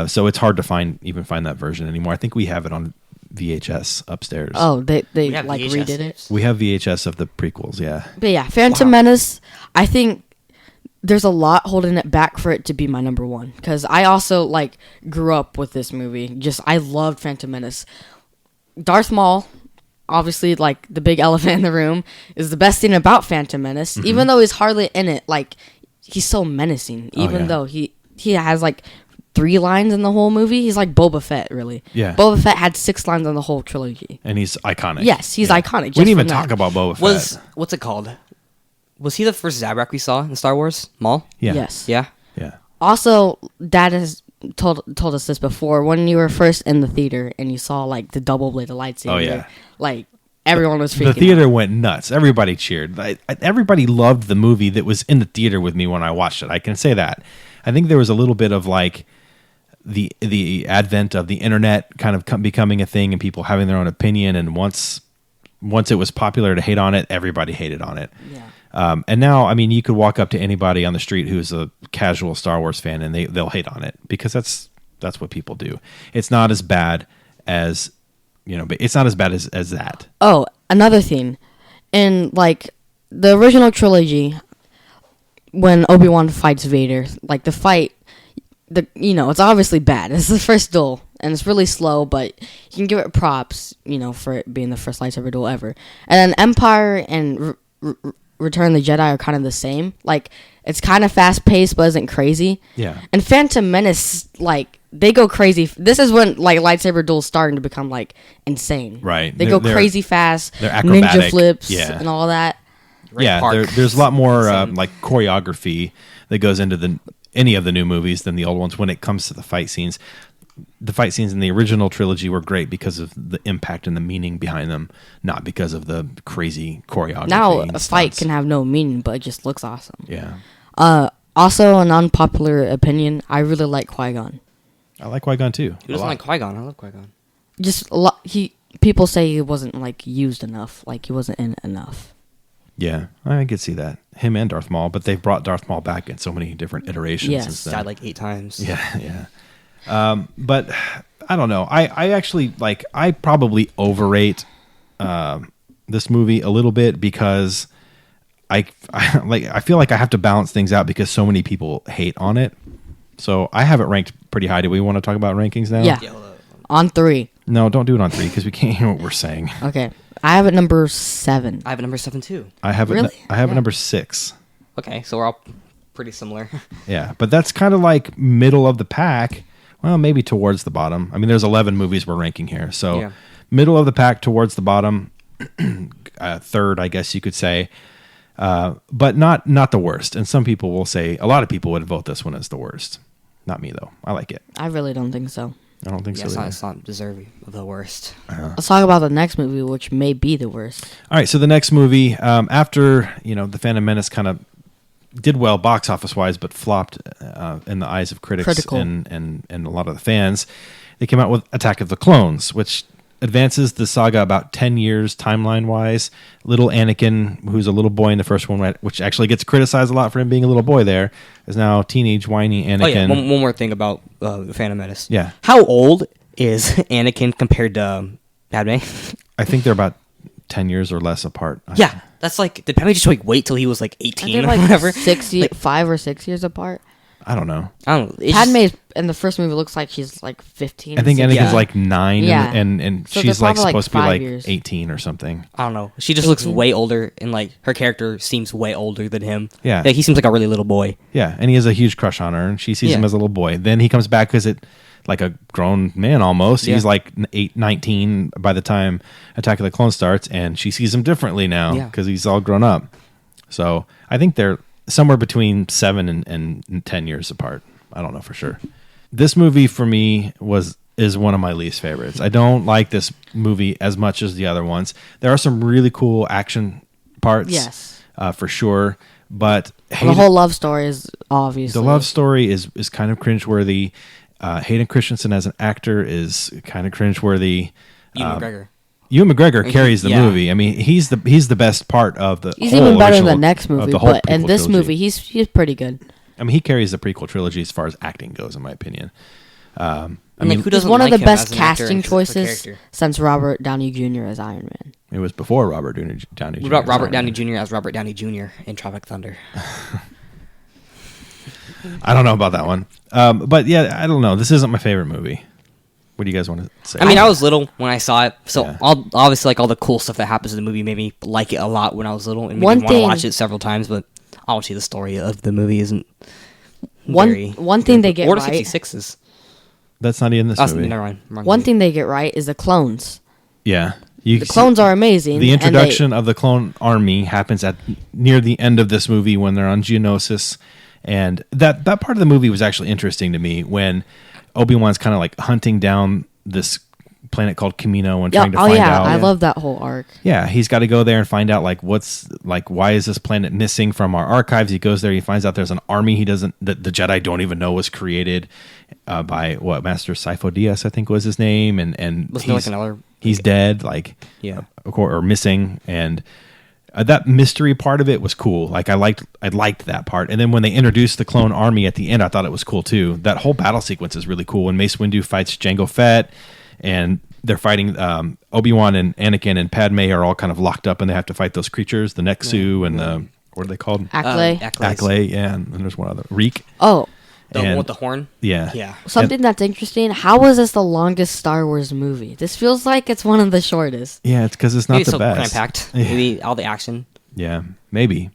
[SPEAKER 1] So it's hard to find that version anymore. I think we have it on VHS upstairs.
[SPEAKER 3] Oh, they
[SPEAKER 2] We have
[SPEAKER 3] like
[SPEAKER 2] VHS.
[SPEAKER 3] redid it.
[SPEAKER 1] We have VHS of the prequels. Yeah.
[SPEAKER 3] But yeah, Phantom Menace, I think there's a lot holding it back for it to be my number 1. Because I also like grew up with this movie. I loved Phantom Menace. Darth Maul, obviously like the big elephant in the room, is the best thing about Phantom Menace.
[SPEAKER 1] Mm-hmm.
[SPEAKER 3] Even though he's hardly in it, like he's so menacing. Even
[SPEAKER 1] yeah.
[SPEAKER 3] though he has like 3 lines in the whole movie. He's like Boba Fett, really.
[SPEAKER 1] Yeah.
[SPEAKER 3] Boba Fett had 6 lines in the whole trilogy.
[SPEAKER 1] And he's iconic.
[SPEAKER 3] Yes, he's iconic.
[SPEAKER 1] We
[SPEAKER 3] just
[SPEAKER 1] didn't even
[SPEAKER 3] from that.
[SPEAKER 1] talk about Boba Fett.
[SPEAKER 2] What's it called? Was he the first Zabrak we saw in Star Wars? Maul?
[SPEAKER 1] Yeah.
[SPEAKER 3] Yes.
[SPEAKER 2] Yeah.
[SPEAKER 1] Yeah.
[SPEAKER 3] Also, Dad has told us this before. When you were first in the theater and you saw like the double bladed lightsaber,
[SPEAKER 1] Oh, yeah.
[SPEAKER 3] like everyone was freaking
[SPEAKER 1] The theater
[SPEAKER 3] out.
[SPEAKER 1] went nuts. Everybody cheered. Everybody loved the movie that was in the theater with me when I watched it. I can say that. I think there was a little bit of like the advent of the internet kind of becoming a thing and people having their own opinion. And once it was popular to hate on it, everybody hated on it.
[SPEAKER 3] Yeah.
[SPEAKER 1] And now, you could walk up to anybody on the street who's a casual Star Wars fan and they'll hate on it because that's what people do. It's not as bad as, but it's not as bad as that.
[SPEAKER 3] Oh, another thing, in like the original trilogy, when Obi-Wan fights Vader, like the fight, it's obviously bad. It's the first duel, and it's really slow, but you can give it props, for it being the first lightsaber duel ever. And then Empire and Return of the Jedi are kind of the same. Like, it's kind of fast-paced, but isn't crazy.
[SPEAKER 1] Yeah.
[SPEAKER 3] And Phantom Menace, like, they go crazy. This is when, like, lightsaber duels starting to become, like, insane.
[SPEAKER 1] Right.
[SPEAKER 3] They go crazy fast.
[SPEAKER 1] They're acrobatic.
[SPEAKER 3] Ninja flips
[SPEAKER 1] Yeah.
[SPEAKER 3] and all that.
[SPEAKER 1] There's a lot more like choreography that goes into any of the new movies than the old ones when it comes to the fight scenes. The fight scenes in the original trilogy were great because of the impact and the meaning behind them, not because of the crazy choreography.
[SPEAKER 3] Now,
[SPEAKER 1] and
[SPEAKER 3] a fight
[SPEAKER 1] stunts.
[SPEAKER 3] can have no meaning, but it just looks awesome.
[SPEAKER 1] Yeah.
[SPEAKER 3] Also, an unpopular opinion, I really like Qui-Gon.
[SPEAKER 1] I like Qui-Gon too.
[SPEAKER 2] Who doesn't like Qui-Gon? I love Qui-Gon.
[SPEAKER 3] Just people say he wasn't, like, used enough. Like, he wasn't in enough.
[SPEAKER 1] Yeah, I could see that. Him and Darth Maul, but they've brought Darth Maul back in so many different iterations.
[SPEAKER 3] Yes.
[SPEAKER 1] since then.
[SPEAKER 2] Died like 8 times.
[SPEAKER 1] Yeah. But I don't know. I actually I probably overrate this movie a little bit because I feel like I have to balance things out because so many people hate on it. So I have it ranked pretty high. Do we want to talk about rankings now?
[SPEAKER 3] Yeah. On 3.
[SPEAKER 1] No, don't do it on 3 because we can't hear what we're saying.
[SPEAKER 3] Okay. I have it number 7.
[SPEAKER 2] I have a number 7 too.
[SPEAKER 1] I have
[SPEAKER 3] Really?
[SPEAKER 1] I have
[SPEAKER 3] Yeah.
[SPEAKER 1] number 6.
[SPEAKER 2] Okay, so we're all pretty similar.
[SPEAKER 1] Yeah, but that's kind of like middle of the pack. Well, maybe towards the bottom. I mean, there's 11 movies we're ranking here, so
[SPEAKER 2] Yeah.
[SPEAKER 1] middle of the pack towards the bottom, third, I guess you could say, but not the worst. And some people will say, a lot of people would vote this one as the worst. Not me though. I like it.
[SPEAKER 3] I really don't think so.
[SPEAKER 1] I don't think
[SPEAKER 2] Yeah,
[SPEAKER 1] so.
[SPEAKER 2] it's
[SPEAKER 1] either.
[SPEAKER 2] not deserving of the worst.
[SPEAKER 3] Let's talk about the next movie, which may be the worst.
[SPEAKER 1] All right, so the next movie, after the Phantom Menace kind of did well box office wise, but flopped in the eyes of critics and a lot of the fans, they came out with Attack of the Clones, which advances the saga about 10 years timeline wise. Little Anakin, who's a little boy in the first one, which actually gets criticized a lot for him being a little boy there, is now teenage whiny Anakin.
[SPEAKER 2] Oh yeah, one more thing about the Phantom Menace.
[SPEAKER 1] Yeah.
[SPEAKER 2] How old is Anakin compared to Padme?
[SPEAKER 1] I think they're about 10 years or less apart.
[SPEAKER 2] Yeah, that's like, did Padme just wait till he was like 18
[SPEAKER 3] They're
[SPEAKER 2] or
[SPEAKER 3] like
[SPEAKER 2] whatever?
[SPEAKER 3] 5 or 6 years apart.
[SPEAKER 1] I don't know.
[SPEAKER 2] I don't know. It's
[SPEAKER 3] Padme in the first movie looks like she's like 15.
[SPEAKER 1] I think
[SPEAKER 3] 16.
[SPEAKER 1] Anakin's
[SPEAKER 2] Yeah.
[SPEAKER 1] like 9
[SPEAKER 3] Yeah.
[SPEAKER 1] and
[SPEAKER 3] So
[SPEAKER 1] she's
[SPEAKER 3] they're
[SPEAKER 1] like
[SPEAKER 3] probably,
[SPEAKER 1] supposed to be
[SPEAKER 3] 5
[SPEAKER 1] like
[SPEAKER 3] years.
[SPEAKER 1] 18 or something.
[SPEAKER 2] I don't know. She just looks
[SPEAKER 3] 18.
[SPEAKER 2] way older, and like her character seems way older than him.
[SPEAKER 1] Yeah.
[SPEAKER 2] Like, he seems like a really little boy.
[SPEAKER 1] Yeah, and he has a huge crush on her, and she sees him
[SPEAKER 2] Yeah.
[SPEAKER 1] as a little boy. Then he comes back as like a grown man almost.
[SPEAKER 2] Yeah.
[SPEAKER 1] He's like 19 by the time Attack of the Clones starts, and she sees him differently now
[SPEAKER 2] Yeah.
[SPEAKER 1] because he's all grown up. So I think they're somewhere between 7 and 10 years apart. I don't know for sure. This movie for me is one of my least favorites. I don't like this movie as much as the other ones. There are some really cool action parts,
[SPEAKER 3] Yes.
[SPEAKER 1] for sure. But
[SPEAKER 3] The whole love story is obviously.
[SPEAKER 1] the love story is kind of cringeworthy. Hayden Christensen as an actor is kind of cringeworthy.
[SPEAKER 2] Ewan McGregor.
[SPEAKER 1] Ewan McGregor carries the
[SPEAKER 2] Yeah.
[SPEAKER 1] movie. I mean, he's the best part of the.
[SPEAKER 3] He's
[SPEAKER 1] whole
[SPEAKER 3] even better in the
[SPEAKER 1] original-
[SPEAKER 3] next
[SPEAKER 1] of
[SPEAKER 3] movie,
[SPEAKER 1] the whole
[SPEAKER 3] but in
[SPEAKER 1] prequel
[SPEAKER 3] this
[SPEAKER 1] trilogy.
[SPEAKER 3] movie, he's pretty good.
[SPEAKER 1] I mean, he carries the prequel trilogy as far as acting goes, in my opinion. I
[SPEAKER 2] Like,
[SPEAKER 1] mean,
[SPEAKER 2] who
[SPEAKER 3] He's
[SPEAKER 2] doesn't
[SPEAKER 3] one of
[SPEAKER 2] like
[SPEAKER 3] the
[SPEAKER 2] him
[SPEAKER 3] best
[SPEAKER 2] as an actor
[SPEAKER 3] casting
[SPEAKER 2] and for
[SPEAKER 3] choices
[SPEAKER 2] character?
[SPEAKER 3] since Robert Downey Jr. as Iron Man.
[SPEAKER 1] it was before Robert Downey Jr.
[SPEAKER 2] What about
[SPEAKER 1] as
[SPEAKER 2] Robert
[SPEAKER 1] Iron
[SPEAKER 2] Downey
[SPEAKER 1] Man.
[SPEAKER 2] Jr. as Robert Downey Jr. in Tropic Thunder?
[SPEAKER 1] I don't know about that one, but yeah, I don't know. This isn't my favorite movie. What do you guys want to say?
[SPEAKER 2] I mean, I was little when I saw it, so
[SPEAKER 1] Yeah.
[SPEAKER 2] obviously, like all the cool stuff that happens in the movie made me like it a lot when I was little, and made me
[SPEAKER 3] One
[SPEAKER 2] want to
[SPEAKER 3] thing-
[SPEAKER 2] watch it several times. But obviously, the story of the movie isn't.
[SPEAKER 3] One thing they get
[SPEAKER 2] Order
[SPEAKER 3] right.
[SPEAKER 2] 66s.
[SPEAKER 1] That's not in this
[SPEAKER 2] Oh,
[SPEAKER 1] movie.
[SPEAKER 2] never mind. Wrong
[SPEAKER 3] One
[SPEAKER 2] movie.
[SPEAKER 3] thing they get right is the clones.
[SPEAKER 1] Yeah,
[SPEAKER 3] The clones are amazing.
[SPEAKER 1] The
[SPEAKER 3] and they-
[SPEAKER 1] introduction of the clone army happens at near the end of this movie when they're on Geonosis, and that part of the movie was actually interesting to me when Obi-Wan's kind of like hunting down this planet called Kamino and
[SPEAKER 3] Yeah,
[SPEAKER 1] trying to
[SPEAKER 3] oh
[SPEAKER 1] find
[SPEAKER 3] yeah,
[SPEAKER 1] out.
[SPEAKER 3] I love that whole arc.
[SPEAKER 1] Yeah, he's got to go there and find out why is this planet missing from our archives. He goes there, he finds out there's an army that the Jedi don't even know was created by Master Sifo Dyas, I think was his name, and
[SPEAKER 2] Wasn't there like another?
[SPEAKER 1] he's dead,
[SPEAKER 2] Yeah.
[SPEAKER 1] or missing, and that mystery part of it was cool. Like I liked that part, and then when they introduced the clone army at the end, I thought it was cool too. That whole battle sequence is really cool when Mace Windu fights Jango Fett, and they're fighting Obi-Wan and Anakin and Padme are all kind of locked up, and they have to fight those creatures, the Nexu and the what are they called?
[SPEAKER 3] Acklay.
[SPEAKER 1] Acklay, yeah, and then there's one other. Reek.
[SPEAKER 3] Oh,
[SPEAKER 2] The one
[SPEAKER 1] And-
[SPEAKER 2] with the horn.
[SPEAKER 1] Yeah.
[SPEAKER 2] Yeah.
[SPEAKER 3] something that's interesting. How is this the longest Star Wars movie? This feels like it's one of the shortest.
[SPEAKER 1] Yeah, it's because it's not
[SPEAKER 2] Maybe it's
[SPEAKER 1] the
[SPEAKER 2] so
[SPEAKER 1] best.
[SPEAKER 2] cram-packed.
[SPEAKER 1] Yeah.
[SPEAKER 2] Maybe all the action.
[SPEAKER 1] Yeah, maybe.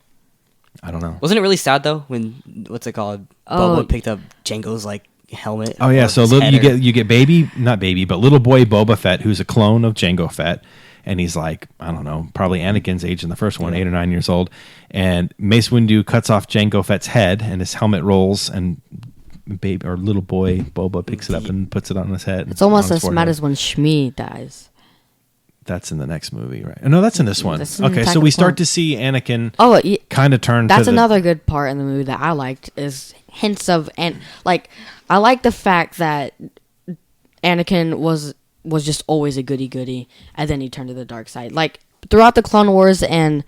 [SPEAKER 1] I don't know.
[SPEAKER 2] Wasn't it really sad though when what's it called?
[SPEAKER 3] Oh.
[SPEAKER 2] Boba picked up Jango's like helmet.
[SPEAKER 1] Oh yeah,
[SPEAKER 2] or
[SPEAKER 1] so
[SPEAKER 2] his
[SPEAKER 1] little,
[SPEAKER 2] head
[SPEAKER 1] you
[SPEAKER 2] or-
[SPEAKER 1] get baby, not baby, but little boy Boba Fett, who's a clone of Jango Fett, and he's like, I don't know, probably Anakin's age in the first one, 8 or 9 years old, and Mace Windu cuts off Jango Fett's head, and his helmet rolls, and baby or little boy Boba picks it up and puts it on his head.
[SPEAKER 3] It's almost
[SPEAKER 1] on his
[SPEAKER 3] as mad
[SPEAKER 1] forehead.
[SPEAKER 3] as when Shmi dies.
[SPEAKER 1] That's in the next movie, right? No, that's in this one.
[SPEAKER 3] That's in
[SPEAKER 1] Okay,
[SPEAKER 3] Attack
[SPEAKER 1] so
[SPEAKER 3] of
[SPEAKER 1] we
[SPEAKER 3] the
[SPEAKER 1] start
[SPEAKER 3] Clones.
[SPEAKER 1] to see Anakin
[SPEAKER 3] Oh,
[SPEAKER 1] kind of turn.
[SPEAKER 3] that's
[SPEAKER 1] to the,
[SPEAKER 3] another good part in the movie that I liked is hints of and like I like the fact that Anakin was just always a goody, and then he turned to the dark side. Like throughout the Clone Wars and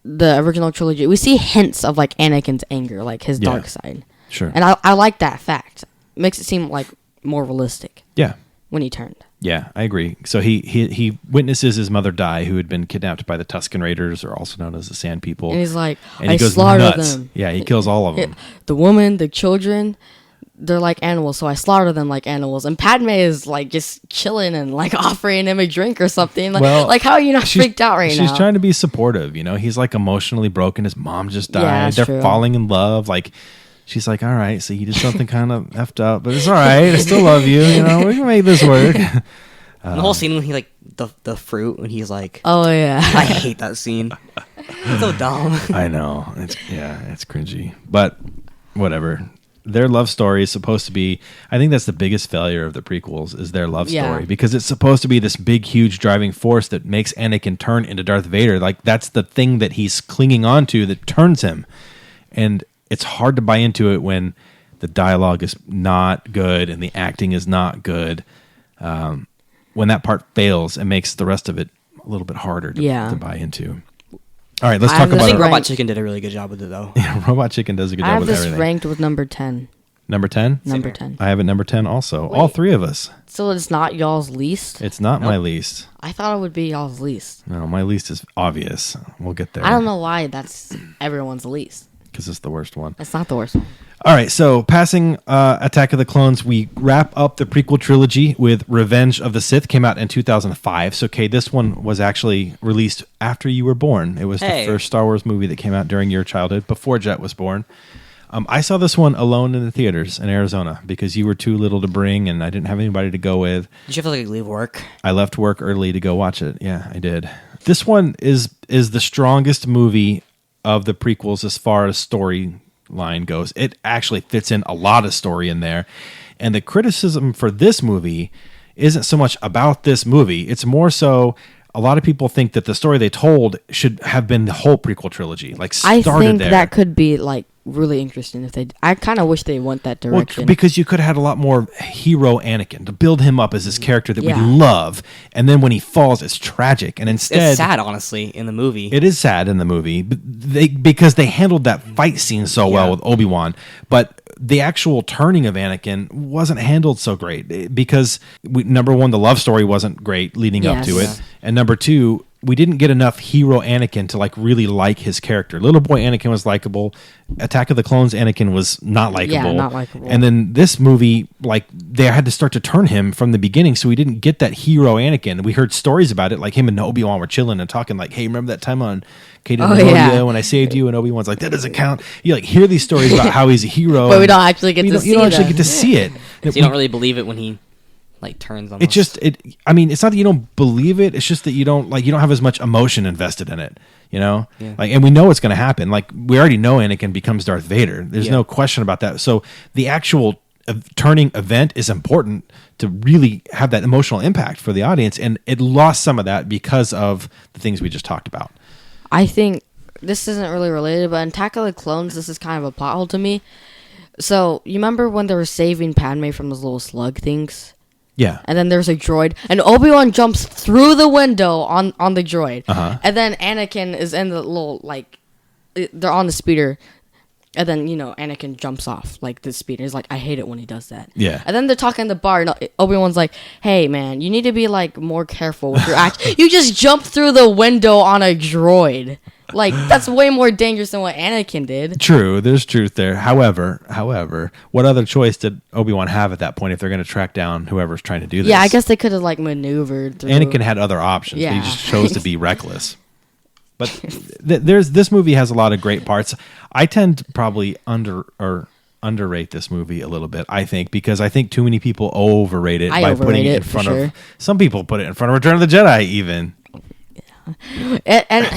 [SPEAKER 3] the original trilogy, we see hints of like Anakin's anger, like his
[SPEAKER 1] Yeah.
[SPEAKER 3] dark side,
[SPEAKER 1] Sure.
[SPEAKER 3] and I like that fact. Makes it seem like more realistic
[SPEAKER 1] Yeah.
[SPEAKER 3] when he turned.
[SPEAKER 1] Yeah, I agree. So he witnesses his mother die, who had been kidnapped by the Tusken Raiders, or also known as the Sand People.
[SPEAKER 3] And he's like,
[SPEAKER 1] And
[SPEAKER 3] I
[SPEAKER 1] he goes
[SPEAKER 3] slaughtered
[SPEAKER 1] nuts.
[SPEAKER 3] them.
[SPEAKER 1] Yeah, he kills all of them.
[SPEAKER 3] The woman, the children, they're like animals, so I slaughter them like animals. And Padme is like just chilling and like offering him a drink or something. Like,
[SPEAKER 1] Well,
[SPEAKER 3] like how are you not freaked out right now?
[SPEAKER 1] She's trying to be supportive. You know, he's like emotionally broken. His mom just died.
[SPEAKER 3] Yeah, that's
[SPEAKER 1] They're
[SPEAKER 3] true.
[SPEAKER 1] falling in love. Like, she's like, all right, so you did something kind of effed up, but it's all right. I still love you. You know, we can make this work.
[SPEAKER 2] the whole scene when he like the fruit when he's like,
[SPEAKER 3] Oh yeah.
[SPEAKER 2] I hate that scene. It's so dumb.
[SPEAKER 1] I know. It's cringy. But whatever. Their love story is supposed to be, I think that's the biggest failure of the prequels, is their love
[SPEAKER 3] Yeah.
[SPEAKER 1] story, because it's supposed to be this big huge driving force that makes Anakin turn into Darth Vader. Like that's the thing that he's clinging on to that turns him. And it's hard to buy into it when the dialogue is not good and the acting is not good. When that part fails, it makes the rest of it a little bit harder to buy into. All right, let's
[SPEAKER 3] I
[SPEAKER 1] talk
[SPEAKER 3] have
[SPEAKER 2] I
[SPEAKER 3] this
[SPEAKER 2] think
[SPEAKER 1] about
[SPEAKER 2] Robot
[SPEAKER 3] ranked-
[SPEAKER 2] Chicken did a really good job with it though.
[SPEAKER 1] Robot Chicken does a good
[SPEAKER 3] I
[SPEAKER 1] job
[SPEAKER 3] have
[SPEAKER 1] with
[SPEAKER 3] this
[SPEAKER 1] everything.
[SPEAKER 3] ranked with number 10.
[SPEAKER 1] Number 10?
[SPEAKER 3] Number
[SPEAKER 2] here.
[SPEAKER 3] 10.
[SPEAKER 1] I have it number 10 also. All three of us.
[SPEAKER 3] So it's not y'all's least?
[SPEAKER 1] It's not my
[SPEAKER 2] Nope.
[SPEAKER 1] least.
[SPEAKER 3] I thought it would be y'all's least.
[SPEAKER 1] No, my least is obvious. We'll get there.
[SPEAKER 3] I don't know why that's everyone's least.
[SPEAKER 1] Because it's the worst one.
[SPEAKER 3] It's not the worst one.
[SPEAKER 1] All right, so passing Attack of the Clones, we wrap up the prequel trilogy with Revenge of the Sith. Came out in 2005. So, Kay, this one was actually released after you were born. It was
[SPEAKER 2] Hey.
[SPEAKER 1] the first Star Wars movie that came out during your childhood, before Jet was born. I saw this one alone in the theaters in Arizona because you were too little to bring, and I didn't have anybody to go with.
[SPEAKER 2] Did you have to like leave work?
[SPEAKER 1] I left work early to go watch it. Yeah, I did. This one is the strongest movie of the prequels as far as storyline goes. It actually fits in a lot of story in there. And the criticism for this movie isn't so much about this movie. It's more so a lot of people think that the story they told should have been the whole prequel trilogy. Like
[SPEAKER 3] I
[SPEAKER 1] started
[SPEAKER 3] think
[SPEAKER 1] there.
[SPEAKER 3] that could be like really interesting if they. I kind of wish they went that
[SPEAKER 1] Well,
[SPEAKER 3] direction.
[SPEAKER 1] because you could have had a lot more hero Anakin to build him up as this character that we
[SPEAKER 3] Yeah.
[SPEAKER 1] love, and then when he falls, it's tragic. And instead,
[SPEAKER 2] It's sad, honestly, in the movie.
[SPEAKER 1] it is sad in the movie, but because they handled that fight scene so well
[SPEAKER 2] Yeah.
[SPEAKER 1] with Obi-Wan, but the actual turning of Anakin wasn't handled so great because number one, the love story wasn't great leading up to
[SPEAKER 3] Yes.
[SPEAKER 1] it, and number two, we didn't get enough hero Anakin to like really like his character. Little boy Anakin was likable. Attack of the Clones Anakin was not likable.
[SPEAKER 3] not likable.
[SPEAKER 1] And then this movie, like they had to start to turn him from the beginning, so we didn't get that hero Anakin. We heard stories about it, like him and Obi-Wan were chilling and talking, like, "Hey, remember that time on Caden
[SPEAKER 3] Oh, yeah.
[SPEAKER 1] when I saved you?" And Obi-Wan's like, "That doesn't count." You like hear these stories about how he's a hero,
[SPEAKER 3] But we
[SPEAKER 1] and
[SPEAKER 3] don't actually get
[SPEAKER 1] you
[SPEAKER 3] to
[SPEAKER 1] don't- you
[SPEAKER 3] see
[SPEAKER 1] don't actually
[SPEAKER 3] them.
[SPEAKER 1] get to see it.
[SPEAKER 2] So you don't really believe it when he like turns on.
[SPEAKER 1] I mean, it's not that you don't believe it. It's just that you don't have as much emotion invested in it, you know?
[SPEAKER 2] Yeah.
[SPEAKER 1] Like, and we know it's going to happen. Like, we already know Anakin becomes Darth Vader. There's
[SPEAKER 2] Yeah.
[SPEAKER 1] no question about that. So the actual turning event is important to really have that emotional impact for the audience. And it lost some of that because of the things we just talked about.
[SPEAKER 3] I think this isn't really related, but in Attack of the Clones, this is kind of a plot hole to me. So you remember when they were saving Padme from those little slug things?
[SPEAKER 1] Yeah.
[SPEAKER 3] And then there's a droid, and Obi-Wan jumps through the window on the droid.
[SPEAKER 1] Uh-huh.
[SPEAKER 3] And then Anakin is in the little, like, they're on the speeder. And then, Anakin jumps off, like, the speeder. He's like, I hate it when he does that.
[SPEAKER 1] Yeah.
[SPEAKER 3] And then they're talking in the bar, and Obi-Wan's like, hey, man, you need to be, like, more careful with your act. You just jumped through the window on a droid. Like, that's way more dangerous than what Anakin did.
[SPEAKER 1] True, there's truth there. However, what other choice did Obi-Wan have at that point if they're going to track down whoever's trying to do this?
[SPEAKER 3] Yeah, I guess they could have like maneuvered through.
[SPEAKER 1] Anakin had other options. But
[SPEAKER 3] Yeah.
[SPEAKER 1] he just chose to be reckless. But this movie has a lot of great parts. I tend to probably underrate this movie a little bit, I think, because I think too many people overrate it
[SPEAKER 3] I
[SPEAKER 1] by
[SPEAKER 3] overrate
[SPEAKER 1] putting it
[SPEAKER 3] it,
[SPEAKER 1] in
[SPEAKER 3] for
[SPEAKER 1] front
[SPEAKER 3] sure.
[SPEAKER 1] of some people put it in front of Return of the Jedi even.
[SPEAKER 3] And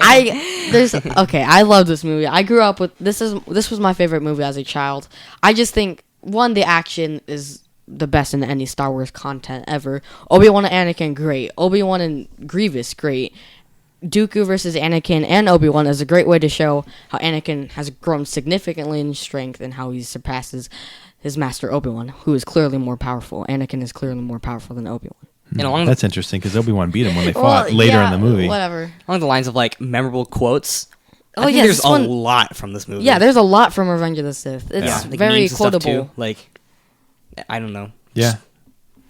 [SPEAKER 3] I love this movie. I grew up with this was my favorite movie as a child. I just think one, the action is the best in any Star Wars content ever. Obi-Wan and Anakin, great. Obi-Wan and Grievous, great. Dooku versus Anakin and Obi-Wan is a great way to show how Anakin has grown significantly in strength and how he surpasses his master Obi-Wan, who is clearly more powerful. Anakin is clearly more powerful than Obi-Wan.
[SPEAKER 2] And along
[SPEAKER 1] That's interesting because Obi-Wan beat him when they fought later in the movie.
[SPEAKER 3] Whatever.
[SPEAKER 2] along the lines of like memorable quotes.
[SPEAKER 3] Oh,
[SPEAKER 2] I think
[SPEAKER 3] yeah,
[SPEAKER 2] there's
[SPEAKER 3] this
[SPEAKER 2] a
[SPEAKER 3] one-
[SPEAKER 2] lot from this movie.
[SPEAKER 3] Yeah, there's a lot from Revenge of the Sith. It's
[SPEAKER 2] yeah, like
[SPEAKER 3] very
[SPEAKER 2] memes and stuff,
[SPEAKER 3] quotable.
[SPEAKER 2] too. Like, I don't know.
[SPEAKER 1] Yeah.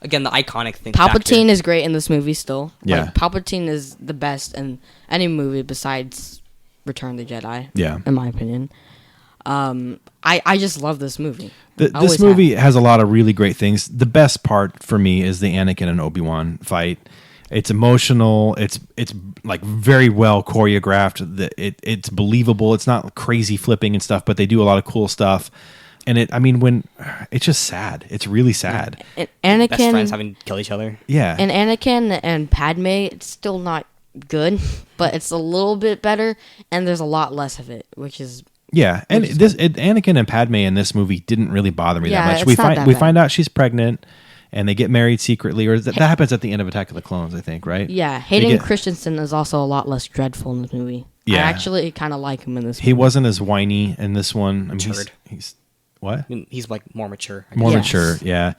[SPEAKER 2] Again, the iconic thing.
[SPEAKER 3] Palpatine is great in this movie still.
[SPEAKER 1] Yeah.
[SPEAKER 3] Like, Palpatine is the best in any movie besides Return of the Jedi.
[SPEAKER 1] Yeah.
[SPEAKER 3] In my opinion. I just love this movie. I
[SPEAKER 1] This
[SPEAKER 3] always
[SPEAKER 1] movie has a lot of really great things. The best part for me is the Anakin and Obi-Wan fight. It's emotional. It's like very well choreographed. It's believable. It's not crazy flipping and stuff, but they do a lot of cool stuff. And it's just sad. It's really sad.
[SPEAKER 3] And
[SPEAKER 2] Best friends
[SPEAKER 3] Anakin
[SPEAKER 2] having to kill each other.
[SPEAKER 1] Yeah.
[SPEAKER 3] and Anakin and Padme, it's still not good, but it's a little bit better, and there's a lot less of it, which is
[SPEAKER 1] Yeah, and Anakin and Padme in this movie didn't really bother me
[SPEAKER 3] Yeah,
[SPEAKER 1] that much.
[SPEAKER 3] it's
[SPEAKER 1] We
[SPEAKER 3] not
[SPEAKER 1] find
[SPEAKER 3] that
[SPEAKER 1] we
[SPEAKER 3] bad.
[SPEAKER 1] find out she's pregnant, and they get married secretly, or that happens at the end of Attack of the Clones, I think, right?
[SPEAKER 3] yeah.
[SPEAKER 1] They
[SPEAKER 3] Hayden
[SPEAKER 1] get-
[SPEAKER 3] Christensen is also a lot less dreadful in this movie.
[SPEAKER 1] Yeah.
[SPEAKER 3] I actually kind of like him in this.
[SPEAKER 1] He wasn't as whiny in this one. I mean,
[SPEAKER 2] Matured.
[SPEAKER 1] he's what?
[SPEAKER 2] I mean, he's like more mature. I
[SPEAKER 1] More
[SPEAKER 2] guess.
[SPEAKER 1] mature, yeah.